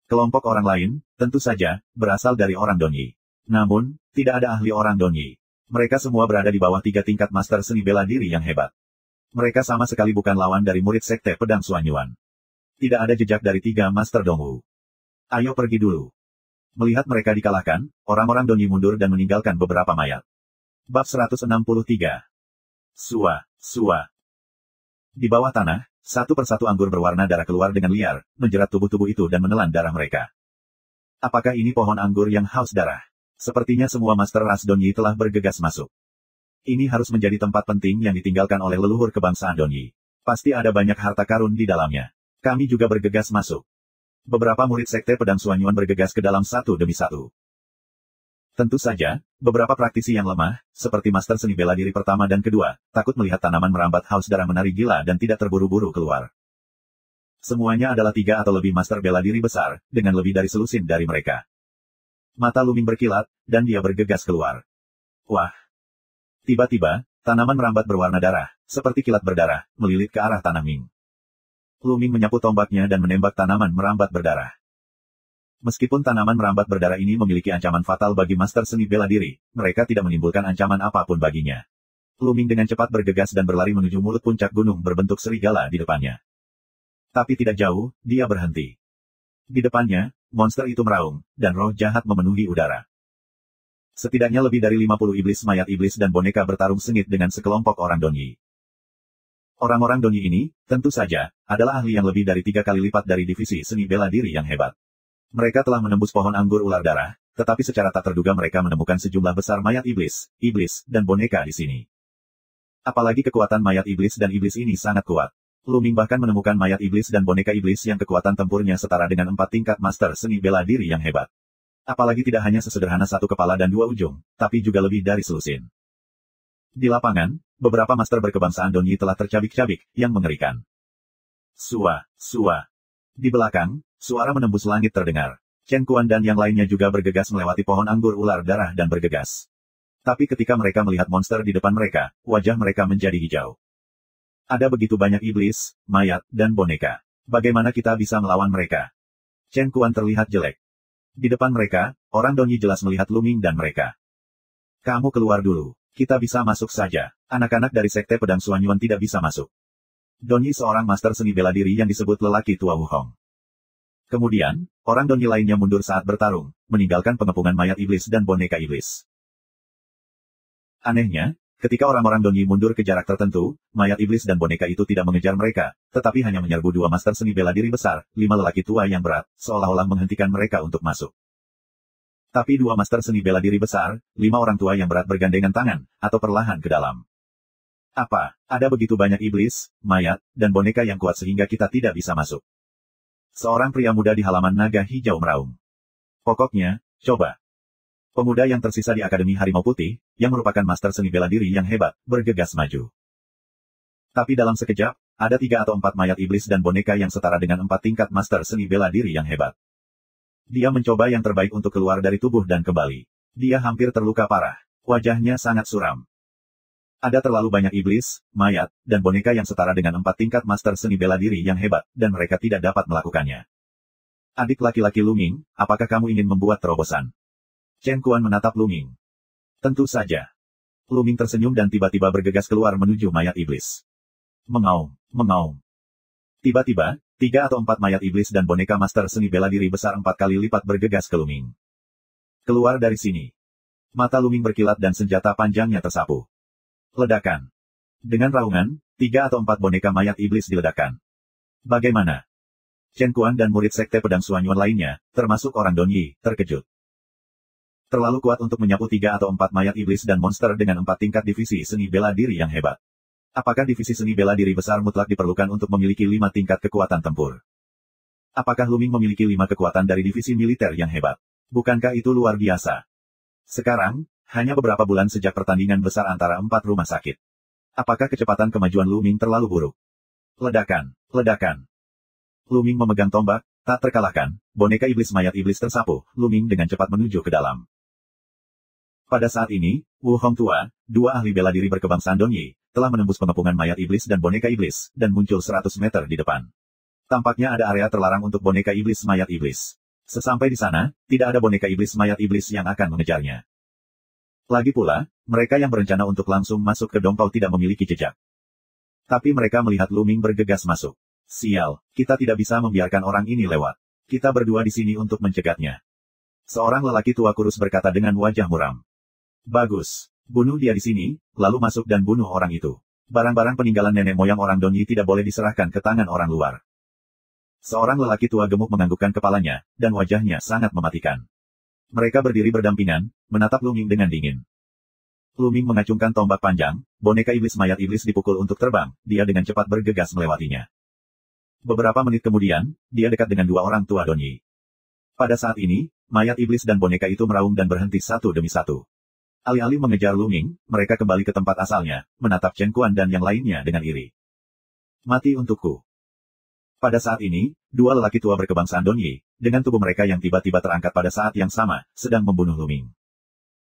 Kelompok orang lain, tentu saja, berasal dari orang Donyi. Namun, tidak ada ahli orang Donyi. Mereka semua berada di bawah 3 tingkat master seni bela diri yang hebat. Mereka sama sekali bukan lawan dari murid sekte pedang Suanyuan. Tidak ada jejak dari 3 master Dongwu. Ayo pergi dulu. Melihat mereka dikalahkan, orang-orang Donyi mundur dan meninggalkan beberapa mayat. Bab 163. Sua. Di bawah tanah, satu persatu anggur berwarna darah keluar dengan liar, menjerat tubuh-tubuh itu dan menelan darah mereka. Apakah ini pohon anggur yang haus darah? Sepertinya semua master ras Donyi telah bergegas masuk. Ini harus menjadi tempat penting yang ditinggalkan oleh leluhur kebangsaan Donyi. Pasti ada banyak harta karun di dalamnya. Kami juga bergegas masuk. Beberapa murid sekte pedang Suanyuan bergegas ke dalam satu demi satu. Tentu saja, beberapa praktisi yang lemah, seperti master seni bela diri pertama dan kedua, takut melihat tanaman merambat haus darah menari gila dan tidak terburu-buru keluar. Semuanya adalah 3 atau lebih master bela diri besar, dengan lebih dari selusin dari mereka. Mata Luming berkilat, dan dia bergegas keluar. Wah! Tiba-tiba, tanaman merambat berwarna darah, seperti kilat berdarah, melilit ke arah tanah Ming. Luming menyapu tombaknya dan menembak tanaman merambat berdarah. Meskipun tanaman merambat berdarah ini memiliki ancaman fatal bagi master seni bela diri, mereka tidak menimbulkan ancaman apapun baginya. Luming dengan cepat bergegas dan berlari menuju mulut puncak gunung berbentuk serigala di depannya. Tapi tidak jauh, dia berhenti. Di depannya, monster itu meraung, dan roh jahat memenuhi udara. Setidaknya lebih dari 50 iblis mayat iblis dan boneka bertarung sengit dengan sekelompok orang Donyi. Orang-orang Donyi ini, tentu saja, adalah ahli yang lebih dari 3 kali lipat dari divisi seni bela diri yang hebat. Mereka telah menembus pohon anggur ular darah, tetapi secara tak terduga mereka menemukan sejumlah besar mayat iblis, dan boneka di sini. Apalagi kekuatan mayat iblis dan iblis ini sangat kuat. Luming bahkan menemukan mayat iblis dan boneka iblis yang kekuatan tempurnya setara dengan 4 tingkat master seni bela diri yang hebat. Apalagi tidak hanya sesederhana 1 kepala dan 2 ujung, tapi juga lebih dari selusin. Di lapangan, beberapa master berkebangsaan Donyi telah tercabik-cabik, yang mengerikan. Sua. Di belakang, suara menembus langit terdengar. Chen Kuan dan yang lainnya juga bergegas melewati pohon anggur ular darah dan bergegas. Tapi ketika mereka melihat monster di depan mereka, wajah mereka menjadi hijau. Ada begitu banyak iblis, mayat, dan boneka. Bagaimana kita bisa melawan mereka? Chen Kuan terlihat jelek. Di depan mereka, orang Donyi jelas melihat Luming dan mereka. Kamu keluar dulu. Kita bisa masuk saja. Anak-anak dari sekte pedang Suanyuan tidak bisa masuk. Donyi seorang master seni bela diri yang disebut lelaki tua Wuhong. Kemudian, orang Donyi lainnya mundur saat bertarung, meninggalkan pengepungan mayat iblis dan boneka iblis. Anehnya, ketika orang-orang Donyi mundur ke jarak tertentu, mayat iblis dan boneka itu tidak mengejar mereka, tetapi hanya menyerbu 2 master seni bela diri besar, 5 lelaki tua yang berat, seolah-olah menghentikan mereka untuk masuk. Tapi 2 master seni bela diri besar, 5 orang tua yang berat bergandengan tangan, atau perlahan ke dalam. Apa, ada begitu banyak iblis, mayat, dan boneka yang kuat sehingga kita tidak bisa masuk? Seorang pria muda di halaman naga hijau meraung. Pokoknya, coba. Pemuda yang tersisa di Akademi Harimau Putih, yang merupakan master seni bela diri yang hebat, bergegas maju. Tapi dalam sekejap, ada 3 atau 4 mayat iblis dan boneka yang setara dengan 4 tingkat master seni bela diri yang hebat. Dia mencoba yang terbaik untuk keluar dari tubuh dan kembali. Dia hampir terluka parah. Wajahnya sangat suram. Ada terlalu banyak iblis, mayat, dan boneka yang setara dengan 4 tingkat master seni bela diri yang hebat, dan mereka tidak dapat melakukannya. Adik laki-laki Lu Ming, apakah kamu ingin membuat terobosan? Chen Kuan menatap Lu Ming. Tentu saja. Lu Ming tersenyum dan tiba-tiba bergegas keluar menuju mayat iblis. Mengaum, mengaum. Tiba-tiba, 3 atau 4 mayat iblis dan boneka master seni bela diri besar 4 kali lipat bergegas ke Lu Ming. Keluar dari sini. Mata Lu Ming berkilat dan senjata panjangnya tersapu. Ledakan. Dengan raungan, 3 atau 4 boneka mayat iblis diledakkan. Bagaimana? Chen Kuan dan murid sekte pedang Suanyuan lainnya, termasuk orang Don Yi, terkejut. Terlalu kuat untuk menyapu 3 atau 4 mayat iblis dan monster dengan 4 tingkat divisi seni bela diri yang hebat. Apakah divisi seni bela diri besar mutlak diperlukan untuk memiliki 5 tingkat kekuatan tempur? Apakah Lu Ming memiliki 5 kekuatan dari divisi militer yang hebat? Bukankah itu luar biasa? Sekarang, hanya beberapa bulan sejak pertandingan besar antara 4 rumah sakit. Apakah kecepatan kemajuan Lu Ming terlalu buruk? Ledakan, ledakan. Lu Ming memegang tombak, tak terkalahkan, boneka iblis mayat iblis tersapu, Lu Ming dengan cepat menuju ke dalam. Pada saat ini, Wu Hongtua, 2 ahli bela diri berkebangsaan Don Yi, telah menembus pengepungan mayat iblis dan boneka iblis, dan muncul 100 meter di depan. Tampaknya ada area terlarang untuk boneka iblis mayat iblis. Sesampai di sana, tidak ada boneka iblis mayat iblis yang akan mengejarnya. Lagi pula, mereka yang berencana untuk langsung masuk ke Dongpao tidak memiliki jejak. Tapi mereka melihat Lu Ming bergegas masuk. Sial, kita tidak bisa membiarkan orang ini lewat. Kita berdua di sini untuk mencegatnya. Seorang lelaki tua kurus berkata dengan wajah muram. Bagus. Bunuh dia di sini, lalu masuk dan bunuh orang itu. Barang-barang peninggalan nenek moyang orang Don Yi tidak boleh diserahkan ke tangan orang luar. Seorang lelaki tua gemuk menganggukkan kepalanya, dan wajahnya sangat mematikan. Mereka berdiri berdampingan, menatap Lu Ming dengan dingin. Lu Ming mengacungkan tombak panjang, boneka iblis mayat iblis dipukul untuk terbang, dia dengan cepat bergegas melewatinya. Beberapa menit kemudian, dia dekat dengan 2 orang tua Don Yi. Pada saat ini, mayat iblis dan boneka itu meraung dan berhenti satu demi satu. Alih-alih mengejar Lu Ming, mereka kembali ke tempat asalnya, menatap Chen Kuan dan yang lainnya dengan iri. Mati untukku. Pada saat ini, 2 lelaki tua berkebangsaan Don Yi, dengan tubuh mereka yang tiba-tiba terangkat pada saat yang sama, sedang membunuh Lu Ming.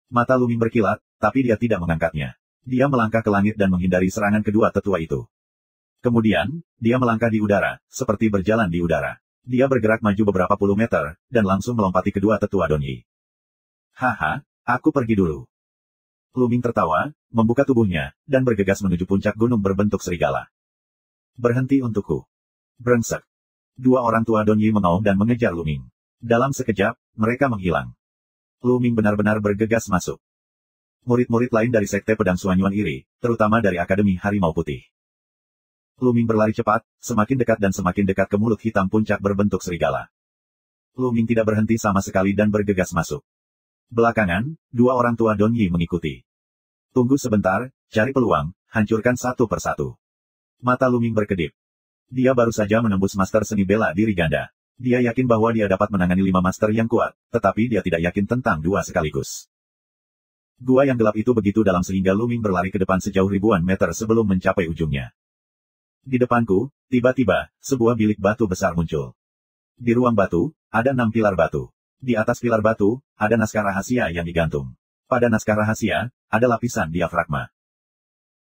Mata Lu Ming berkilat, tapi dia tidak mengangkatnya. Dia melangkah ke langit dan menghindari serangan kedua tetua itu. Kemudian, dia melangkah di udara, seperti berjalan di udara. Dia bergerak maju beberapa puluh meter, dan langsung melompati kedua tetua Don Yi. Haha, aku pergi dulu. Lu Ming tertawa, membuka tubuhnya, dan bergegas menuju puncak gunung berbentuk serigala. Berhenti untukku. Brengsek. 2 orang tua Don Yi mengaum dan mengejar Lu Ming. Dalam sekejap, mereka menghilang. Lu Ming benar-benar bergegas masuk. Murid-murid lain dari sekte pedang Suanyuan iri, terutama dari Akademi Harimau Putih. Lu Ming berlari cepat, semakin dekat dan semakin dekat ke mulut hitam puncak berbentuk serigala. Lu Ming tidak berhenti sama sekali dan bergegas masuk. Belakangan, 2 orang tua Don Yi mengikuti. Tunggu sebentar, cari peluang, hancurkan satu persatu. Mata Lu Ming berkedip. Dia baru saja menembus master seni bela diri ganda. Dia yakin bahwa dia dapat menangani 5 master yang kuat, tetapi dia tidak yakin tentang 2 sekaligus. Gua yang gelap itu begitu dalam sehingga Lu Ming berlari ke depan sejauh ribuan meter sebelum mencapai ujungnya. Di depanku, tiba-tiba, sebuah bilik batu besar muncul. Di ruang batu, ada 6 pilar batu. Di atas pilar batu, ada naskah rahasia yang digantung. Pada naskah rahasia, ada lapisan diafragma.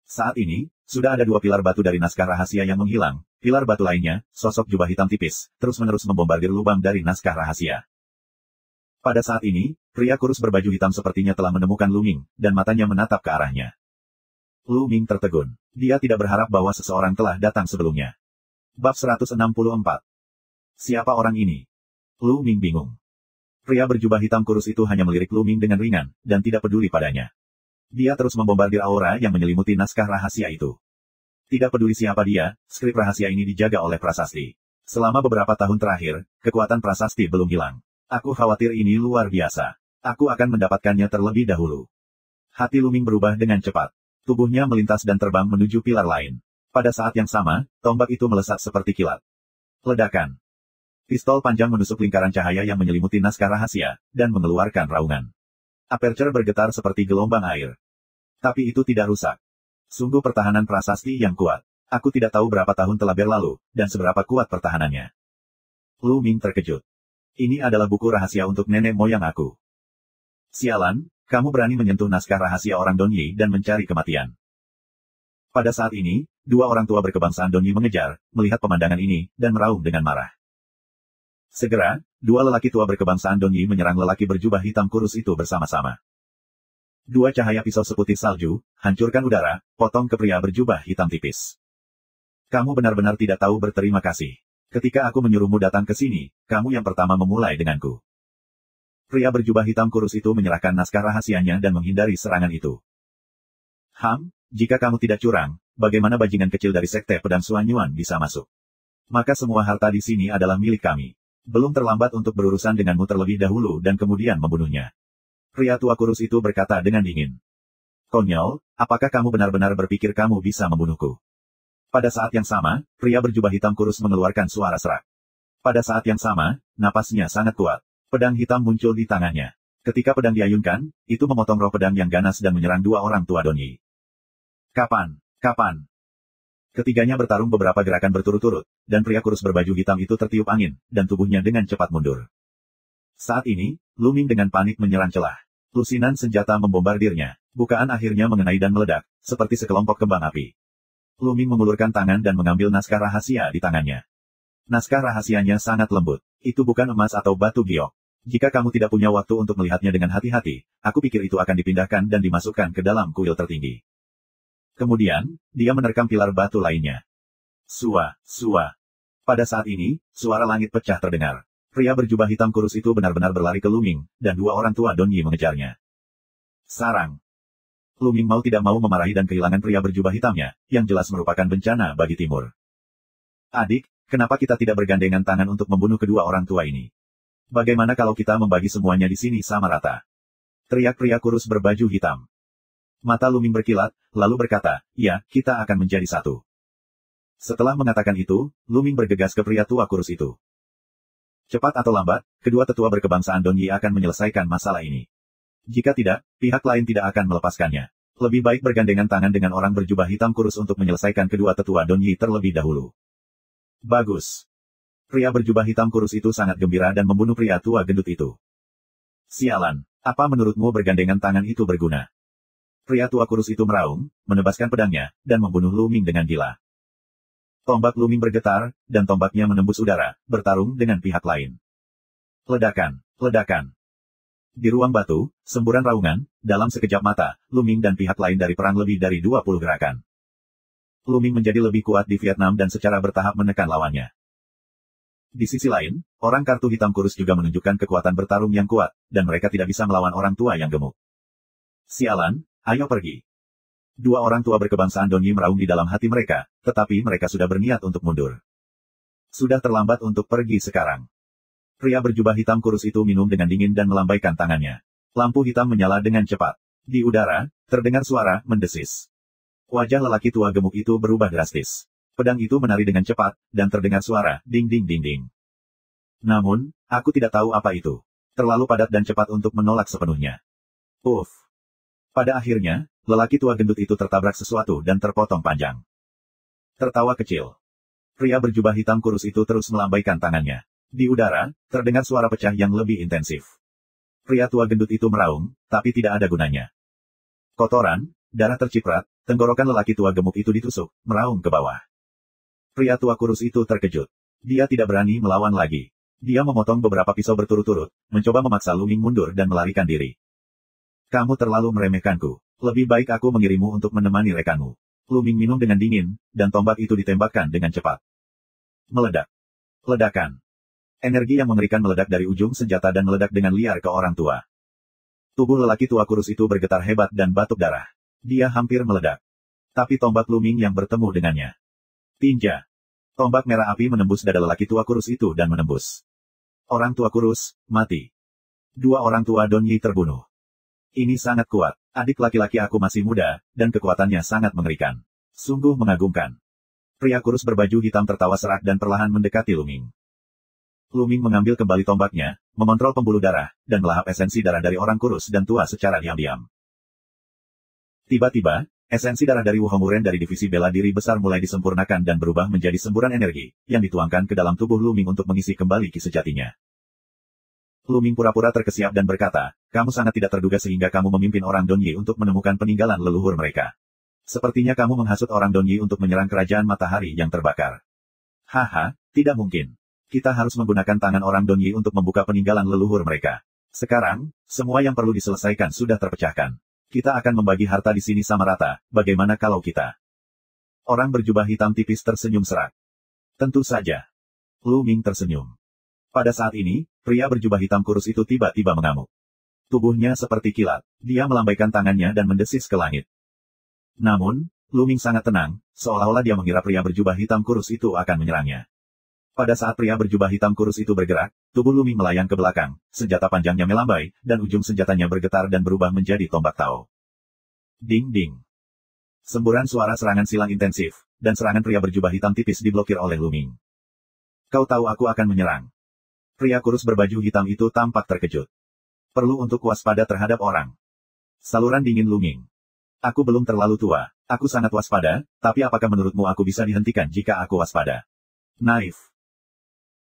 Saat ini, sudah ada 2 pilar batu dari naskah rahasia yang menghilang. Pilar batu lainnya, sosok jubah hitam tipis, terus-menerus membombardir lubang dari naskah rahasia. Pada saat ini, pria kurus berbaju hitam sepertinya telah menemukan Lu Ming, dan matanya menatap ke arahnya. Lu Ming tertegun. Dia tidak berharap bahwa seseorang telah datang sebelumnya. Bab 164. Siapa orang ini? Lu Ming bingung. Pria berjubah hitam kurus itu hanya melirik Lu Ming dengan ringan, dan tidak peduli padanya. Dia terus membombardir aura yang menyelimuti naskah rahasia itu. Tidak peduli siapa dia, skrip rahasia ini dijaga oleh prasasti. Selama beberapa tahun terakhir, kekuatan prasasti belum hilang. Aku khawatir ini luar biasa. Aku akan mendapatkannya terlebih dahulu. Hati Lu Ming berubah dengan cepat. Tubuhnya melintas dan terbang menuju pilar lain. Pada saat yang sama, tombak itu melesat seperti kilat. Ledakan. Pistol panjang menusuk lingkaran cahaya yang menyelimuti naskah rahasia, dan mengeluarkan raungan. Aperture bergetar seperti gelombang air. Tapi itu tidak rusak. Sungguh pertahanan prasasti yang kuat. Aku tidak tahu berapa tahun telah berlalu, dan seberapa kuat pertahanannya. Lu Ming terkejut. Ini adalah buku rahasia untuk nenek moyang aku. Sialan, kamu berani menyentuh naskah rahasia orang Don Yi dan mencari kematian. Pada saat ini, dua orang tua berkebangsaan Donyi mengejar, melihat pemandangan ini, dan meraung dengan marah. Segera, dua lelaki tua berkebangsaan Donyi menyerang lelaki berjubah hitam kurus itu bersama-sama. Dua cahaya pisau seputih salju, hancurkan udara, potong ke pria berjubah hitam tipis. Kamu benar-benar tidak tahu berterima kasih. Ketika aku menyuruhmu datang ke sini, kamu yang pertama memulai denganku. Pria berjubah hitam kurus itu menyerahkan naskah rahasianya dan menghindari serangan itu. Jika kamu tidak curang, bagaimana bajingan kecil dari Sekte Pedang Suanyuan bisa masuk? Maka semua harta di sini adalah milik kami. Belum terlambat untuk berurusan denganmu terlebih dahulu dan kemudian membunuhnya. Pria tua kurus itu berkata dengan dingin. Konyol, apakah kamu benar-benar berpikir kamu bisa membunuhku? Pada saat yang sama, pria berjubah hitam kurus mengeluarkan suara serak. Pada saat yang sama, napasnya sangat kuat. Pedang hitam muncul di tangannya. Ketika pedang diayunkan, itu memotong roh pedang yang ganas dan menyerang dua orang tua Donyi. Kapan? Ketiganya bertarung beberapa gerakan berturut-turut, dan pria kurus berbaju hitam itu tertiup angin, dan tubuhnya dengan cepat mundur. Saat ini, Luming dengan panik menyerang celah. Lusinan senjata membombardirnya. Bukaan akhirnya mengenai dan meledak, seperti sekelompok kembang api. Luming mengulurkan tangan dan mengambil naskah rahasia di tangannya. Naskah rahasianya sangat lembut. Itu bukan emas atau batu giok. Jika kamu tidak punya waktu untuk melihatnya dengan hati-hati, aku pikir itu akan dipindahkan dan dimasukkan ke dalam kuil tertinggi. Kemudian, dia menerkam pilar batu lainnya. Sua. Pada saat ini, suara langit pecah terdengar. Pria berjubah hitam kurus itu benar-benar berlari ke Luming, dan dua orang tua Donyi mengejarnya. Sarang. Luming mau tidak mau memarahi dan kehilangan pria berjubah hitamnya, yang jelas merupakan bencana bagi Timur. Adik, kenapa kita tidak bergandengan tangan untuk membunuh kedua orang tua ini? Bagaimana kalau kita membagi semuanya di sini sama rata? Teriak pria kurus berbaju hitam. Mata Luming berkilat, lalu berkata, ya, kita akan menjadi satu. Setelah mengatakan itu, Luming bergegas ke pria tua kurus itu. Cepat atau lambat, kedua tetua berkebangsaan Donyi akan menyelesaikan masalah ini. Jika tidak, pihak lain tidak akan melepaskannya. Lebih baik bergandengan tangan dengan orang berjubah hitam kurus untuk menyelesaikan kedua tetua Donyi terlebih dahulu. Bagus. Pria berjubah hitam kurus itu sangat gembira dan membunuh pria tua gendut itu. Sialan, apa menurutmu bergandengan tangan itu berguna? Pria tua kurus itu meraung, menebaskan pedangnya, dan membunuh Luming dengan gila. Tombak Luming bergetar, dan tombaknya menembus udara, bertarung dengan pihak lain. Ledakan. Di ruang batu, semburan raungan, dalam sekejap mata, Luming dan pihak lain dari perang lebih dari 20 gerakan. Luming menjadi lebih kuat di Vietnam dan secara bertahap menekan lawannya. Di sisi lain, orang kartu hitam kurus juga menunjukkan kekuatan bertarung yang kuat, dan mereka tidak bisa melawan orang tua yang gemuk. Sialan. Ayo pergi. Dua orang tua berkebangsaan Donyi meraung di dalam hati mereka, tetapi mereka sudah berniat untuk mundur. Sudah terlambat untuk pergi sekarang. Pria berjubah hitam kurus itu minum dengan dingin dan melambaikan tangannya. Lampu hitam menyala dengan cepat. Di udara, terdengar suara mendesis. Wajah lelaki tua gemuk itu berubah drastis. Pedang itu menari dengan cepat, dan terdengar suara, ding ding ding ding. Namun, aku tidak tahu apa itu. Terlalu padat dan cepat untuk menolak sepenuhnya. Uff. Pada akhirnya, lelaki tua gendut itu tertabrak sesuatu dan terpotong panjang. Tertawa kecil. Pria berjubah hitam kurus itu terus melambaikan tangannya. Di udara, terdengar suara pecah yang lebih intensif. Pria tua gendut itu meraung, tapi tidak ada gunanya. Kotoran, darah terciprat, tenggorokan lelaki tua gemuk itu ditusuk, meraung ke bawah. Pria tua kurus itu terkejut. Dia tidak berani melawan lagi. Dia memotong beberapa pisau berturut-turut, mencoba memaksa Luming mundur dan melarikan diri. Kamu terlalu meremehkanku. Lebih baik aku mengirimmu untuk menemani rekanmu. Luming minum dengan dingin, dan tombak itu ditembakkan dengan cepat. Meledak. Ledakan. Energi yang mengerikan meledak dari ujung senjata dan meledak dengan liar ke orang tua. Tubuh lelaki tua kurus itu bergetar hebat dan batuk darah. Dia hampir meledak. Tapi tombak Luming yang bertemu dengannya. Tinja. Tombak merah api menembus dada lelaki tua kurus itu dan menembus. Orang tua kurus, mati. Dua orang tua Donyi terbunuh. Ini sangat kuat. Adik laki-laki aku masih muda, dan kekuatannya sangat mengerikan. Sungguh mengagumkan. Pria kurus berbaju hitam tertawa serak dan perlahan mendekati Luming. Luming mengambil kembali tombaknya, mengontrol pembuluh darah, dan melahap esensi darah dari orang kurus dan tua secara diam-diam. Tiba-tiba, esensi darah dari Wuhongwuren dari divisi bela diri besar mulai disempurnakan dan berubah menjadi semburan energi, yang dituangkan ke dalam tubuh Luming untuk mengisi kembali ki sejatinya. Luming pura-pura terkesiap dan berkata, kamu sangat tidak terduga sehingga kamu memimpin orang Donyi untuk menemukan peninggalan leluhur mereka. Sepertinya kamu menghasut orang Donyi untuk menyerang kerajaan matahari yang terbakar. Haha, tidak mungkin. Kita harus menggunakan tangan orang Donyi untuk membuka peninggalan leluhur mereka. Sekarang, semua yang perlu diselesaikan sudah terpecahkan. Kita akan membagi harta di sini sama rata, bagaimana kalau kita? Orang berjubah hitam tipis tersenyum serak. Tentu saja. Lu Ming tersenyum. Pada saat ini, pria berjubah hitam kurus itu tiba-tiba mengamuk. Tubuhnya seperti kilat. Dia melambaikan tangannya dan mendesis ke langit. Namun, Lu Ming sangat tenang, seolah-olah dia mengira pria berjubah hitam kurus itu akan menyerangnya. Pada saat pria berjubah hitam kurus itu bergerak, tubuh Lu Ming melayang ke belakang, senjata panjangnya melambai, dan ujung senjatanya bergetar dan berubah menjadi tombak Tao. Ding-ding. Semburan suara serangan silang intensif, dan serangan pria berjubah hitam tipis diblokir oleh Lu Ming. Kau tahu aku akan menyerang. Pria kurus berbaju hitam itu tampak terkejut. Perlu untuk waspada terhadap orang. Saluran dingin Lu Ming. Aku belum terlalu tua. Aku sangat waspada, tapi apakah menurutmu aku bisa dihentikan jika aku waspada? Naif.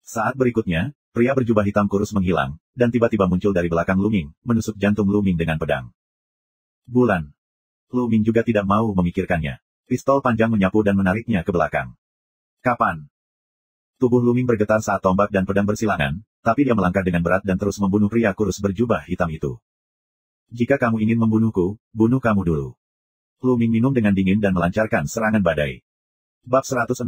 Saat berikutnya, pria berjubah hitam kurus menghilang, dan tiba-tiba muncul dari belakang Lu Ming, menusuk jantung Lu Ming dengan pedang. Bulan. Lu Ming juga tidak mau memikirkannya. Pistol panjang menyapu dan menariknya ke belakang. Kapan? Tubuh Lu Ming bergetar saat tombak dan pedang bersilangan, tapi dia melangkah dengan berat dan terus membunuh pria kurus berjubah hitam itu. Jika kamu ingin membunuhku, bunuh kamu dulu. Lu Ming minum dengan dingin dan melancarkan serangan badai. Bab 165.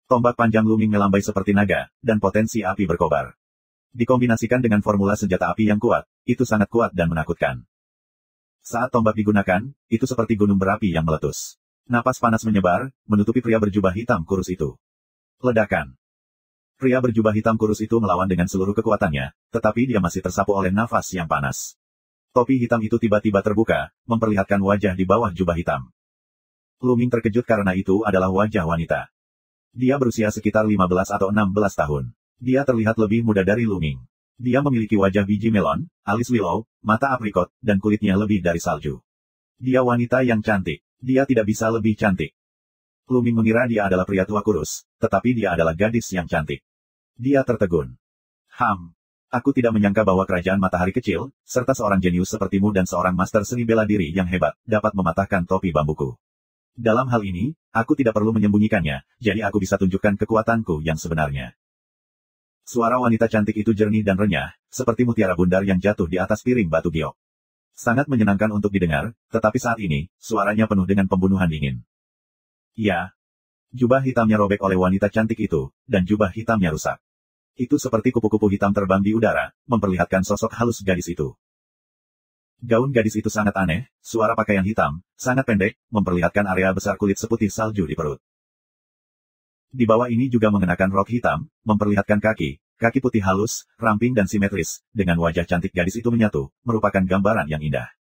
Tombak panjang Lu Ming melambai seperti naga, dan potensi api berkobar. Dikombinasikan dengan formula senjata api yang kuat, itu sangat kuat dan menakutkan. Saat tombak digunakan, itu seperti gunung berapi yang meletus. Napas panas menyebar, menutupi pria berjubah hitam kurus itu. Ledakan. Pria berjubah hitam kurus itu melawan dengan seluruh kekuatannya, tetapi dia masih tersapu oleh nafas yang panas. Topi hitam itu tiba-tiba terbuka, memperlihatkan wajah di bawah jubah hitam. Lu Ming terkejut karena itu adalah wajah wanita. Dia berusia sekitar 15 atau 16 tahun. Dia terlihat lebih muda dari Lu Ming. Dia memiliki wajah biji melon, alis willow, mata aprikot, dan kulitnya lebih dari salju. Dia wanita yang cantik. Dia tidak bisa lebih cantik. Lu Ming mengira dia adalah pria tua kurus, tetapi dia adalah gadis yang cantik. Dia tertegun. Aku tidak menyangka bahwa kerajaan matahari kecil, serta seorang jenius sepertimu dan seorang master seni bela diri yang hebat, dapat mematahkan topi bambuku. Dalam hal ini, aku tidak perlu menyembunyikannya, jadi aku bisa tunjukkan kekuatanku yang sebenarnya. Suara wanita cantik itu jernih dan renyah, seperti mutiara bundar yang jatuh di atas piring batu giok. Sangat menyenangkan untuk didengar, tetapi saat ini, suaranya penuh dengan pembunuhan dingin. Ya. Jubah hitamnya robek oleh wanita cantik itu, dan jubah hitamnya rusak. Itu seperti kupu-kupu hitam terbang di udara, memperlihatkan sosok halus gadis itu. Gaun gadis itu sangat aneh, suara pakaian hitam, sangat pendek, memperlihatkan area besar kulit seputih salju di perut. Di bawah ini juga mengenakan rok hitam, memperlihatkan kaki putih halus, ramping dan simetris, dengan wajah cantik gadis itu menyatu, merupakan gambaran yang indah.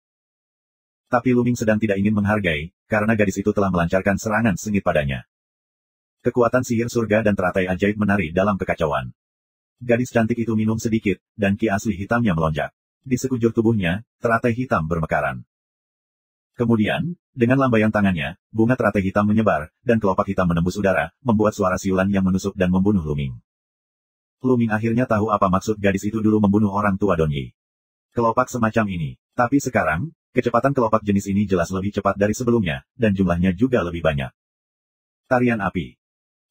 Tapi Lu Ming sedang tidak ingin menghargai, karena gadis itu telah melancarkan serangan sengit padanya. Kekuatan sihir surga dan teratai ajaib menari dalam kekacauan. Gadis cantik itu minum sedikit, dan ki asli hitamnya melonjak. Di sekujur tubuhnya, teratai hitam bermekaran. Kemudian, dengan lambaian tangannya, bunga teratai hitam menyebar, dan kelopak hitam menembus udara, membuat suara siulan yang menusuk dan membunuh Lu Ming. Lu Ming akhirnya tahu apa maksud gadis itu dulu membunuh orang tua Donyi. Kelopak semacam ini. Tapi sekarang, kecepatan kelopak jenis ini jelas lebih cepat dari sebelumnya, dan jumlahnya juga lebih banyak. Tarian api.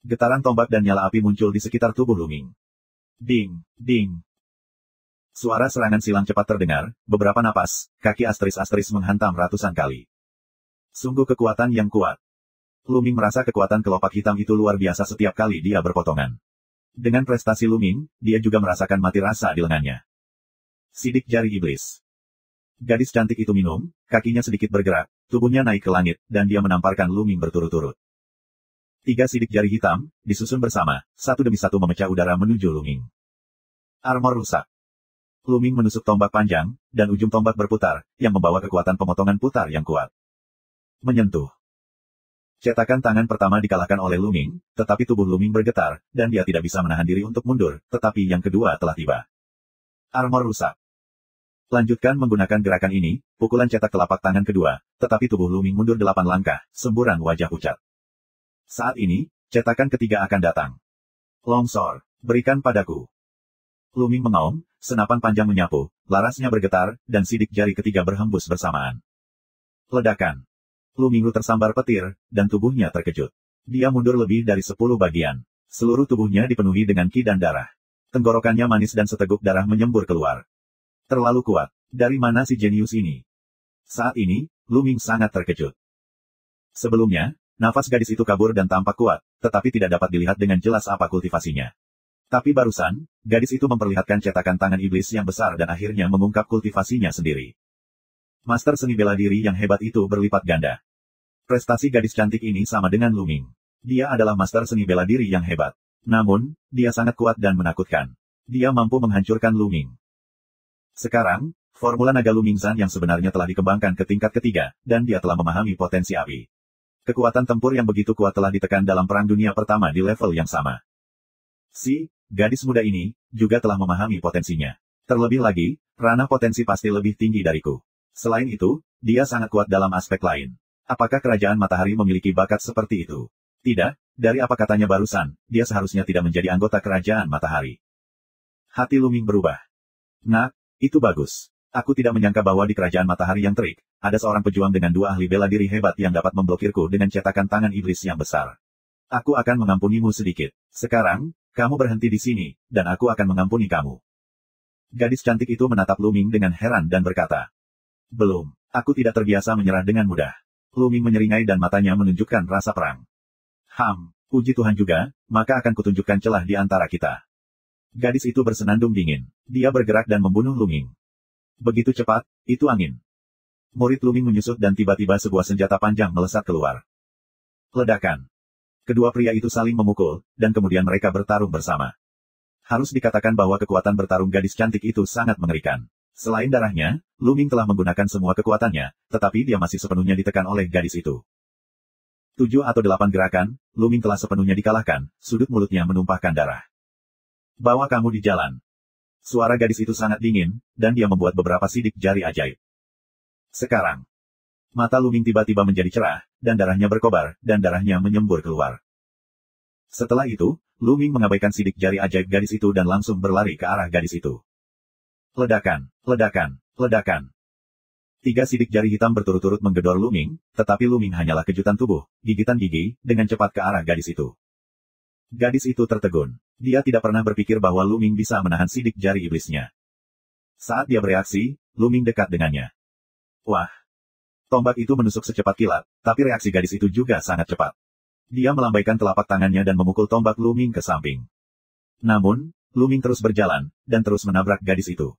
Getaran tombak dan nyala api muncul di sekitar tubuh Lu Ming. Ding, ding. Suara serangan silang cepat terdengar, beberapa napas, kaki asteris-asteris menghantam ratusan kali. Sungguh kekuatan yang kuat. Lu Ming merasa kekuatan kelopak hitam itu luar biasa setiap kali dia berpotongan. Dengan prestasi Lu Ming, dia juga merasakan mati rasa di lengannya. Sidik jari iblis. Gadis cantik itu minum, kakinya sedikit bergerak, tubuhnya naik ke langit, dan dia menamparkan Lu Ming berturut-turut. 3 sidik jari hitam, disusun bersama, satu demi satu memecah udara menuju Lu Ming. Armor rusak. Lu Ming menusuk tombak panjang, dan ujung tombak berputar, yang membawa kekuatan pemotongan putar yang kuat. Menyentuh. Cetakan tangan pertama dikalahkan oleh Lu Ming, tetapi tubuh Lu Ming bergetar, dan dia tidak bisa menahan diri untuk mundur, tetapi yang kedua telah tiba. Armor rusak. Lanjutkan menggunakan gerakan ini, pukulan cetak telapak tangan kedua, tetapi tubuh Lu Ming mundur 8 langkah, semburan wajah pucat. Saat ini, cetakan ketiga akan datang. Longsor, berikan padaku. Lu Ming mengaum, senapan panjang menyapu, larasnya bergetar, dan sidik jari ketiga berhembus bersamaan. Ledakan. Lu Minggu tersambar petir, dan tubuhnya terkejut. Dia mundur lebih dari 10 bagian. Seluruh tubuhnya dipenuhi dengan ki dan darah. Tenggorokannya manis dan seteguk darah menyembur keluar. Terlalu kuat. Dari mana si jenius ini? Saat ini, Lu Ming sangat terkejut. Sebelumnya, nafas gadis itu kabur dan tampak kuat, tetapi tidak dapat dilihat dengan jelas apa kultivasinya. Tapi barusan, gadis itu memperlihatkan cetakan tangan iblis yang besar dan akhirnya mengungkap kultivasinya sendiri. Master seni bela diri yang hebat itu berlipat ganda. Prestasi gadis cantik ini sama dengan Lu Ming. Dia adalah master seni bela diri yang hebat. Namun, dia sangat kuat dan menakutkan. Dia mampu menghancurkan Lu Ming. Sekarang, formula naga Lu Mingzan yang sebenarnya telah dikembangkan ke tingkat ketiga, dan dia telah memahami potensi api. Kekuatan tempur yang begitu kuat telah ditekan dalam Perang Dunia Pertama di level yang sama. Si gadis muda ini juga telah memahami potensinya. Terlebih lagi, ranah potensi pasti lebih tinggi dariku. Selain itu, dia sangat kuat dalam aspek lain. Apakah kerajaan matahari memiliki bakat seperti itu? Tidak, dari apa katanya barusan, dia seharusnya tidak menjadi anggota kerajaan matahari. Hati Lu Ming berubah. Nah, itu bagus. Aku tidak menyangka bahwa di kerajaan matahari yang terik, ada seorang pejuang dengan 2 ahli bela diri hebat yang dapat memblokirku dengan cetakan tangan iblis yang besar. Aku akan mengampunimu sedikit. Sekarang, kamu berhenti di sini, dan aku akan mengampuni kamu. Gadis cantik itu menatap Lu Ming dengan heran dan berkata, belum, aku tidak terbiasa menyerah dengan mudah. Lu Ming menyeringai dan matanya menunjukkan rasa perang. Puji Tuhan juga, maka akan kutunjukkan celah di antara kita. Gadis itu bersenandung dingin. Dia bergerak dan membunuh Lu Ming. Begitu cepat, itu angin. Murid Lu Ming menyusut dan tiba-tiba sebuah senjata panjang melesat keluar. Ledakan. Kedua pria itu saling memukul, dan kemudian mereka bertarung bersama. Harus dikatakan bahwa kekuatan bertarung gadis cantik itu sangat mengerikan. Selain darahnya, Lu Ming telah menggunakan semua kekuatannya, tetapi dia masih sepenuhnya ditekan oleh gadis itu. 7 atau 8 gerakan, Lu Ming telah sepenuhnya dikalahkan, sudut mulutnya menumpahkan darah. Bawa kamu di jalan. Suara gadis itu sangat dingin, dan dia membuat beberapa sidik jari ajaib. Sekarang, mata Lu Ming tiba-tiba menjadi cerah, dan darahnya berkobar, dan darahnya menyembur keluar. Setelah itu, Lu Ming mengabaikan sidik jari ajaib gadis itu dan langsung berlari ke arah gadis itu. Ledakan, ledakan, ledakan. 3 sidik jari hitam berturut-turut menggedor Lu Ming, tetapi Lu Ming hanyalah kejutan tubuh, gigitan gigi, dengan cepat ke arah gadis itu. Gadis itu tertegun. Dia tidak pernah berpikir bahwa Lu Ming bisa menahan sidik jari iblisnya. Saat dia bereaksi, Lu Ming dekat dengannya. Wah! Tombak itu menusuk secepat kilat, tapi reaksi gadis itu juga sangat cepat. Dia melambaikan telapak tangannya dan memukul tombak Lu Ming ke samping. Namun, Lu Ming terus berjalan, dan terus menabrak gadis itu.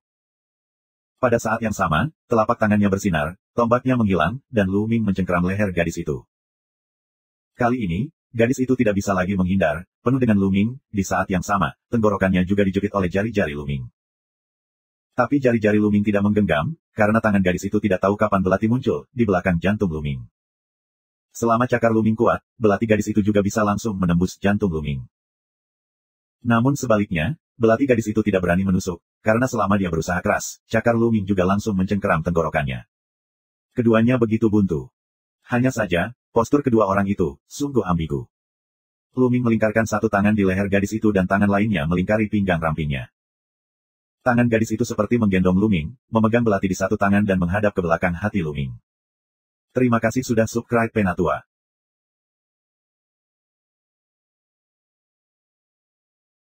Pada saat yang sama, telapak tangannya bersinar, tombaknya menghilang, dan Lu Ming mencengkeram leher gadis itu. Kali ini, gadis itu tidak bisa lagi menghindar, penuh dengan Lu Ming, di saat yang sama, tenggorokannya juga dijepit oleh jari-jari Lu Ming. Tapi jari-jari Lu Ming tidak menggenggam, karena tangan gadis itu tidak tahu kapan belati muncul, di belakang jantung Lu Ming. Selama cakar Lu Ming kuat, belati gadis itu juga bisa langsung menembus jantung Lu Ming. Namun sebaliknya, belati gadis itu tidak berani menusuk, karena selama dia berusaha keras, cakar Lu Ming juga langsung mencengkeram tenggorokannya. Keduanya begitu buntu. Hanya saja, postur kedua orang itu, sungguh ambigu. Lu Ming melingkarkan satu tangan di leher gadis itu dan tangan lainnya melingkari pinggang rampingnya. Tangan gadis itu seperti menggendong Lu Ming, memegang belati di satu tangan dan menghadap ke belakang hati Lu Ming. Terima kasih sudah subscribe Penatua.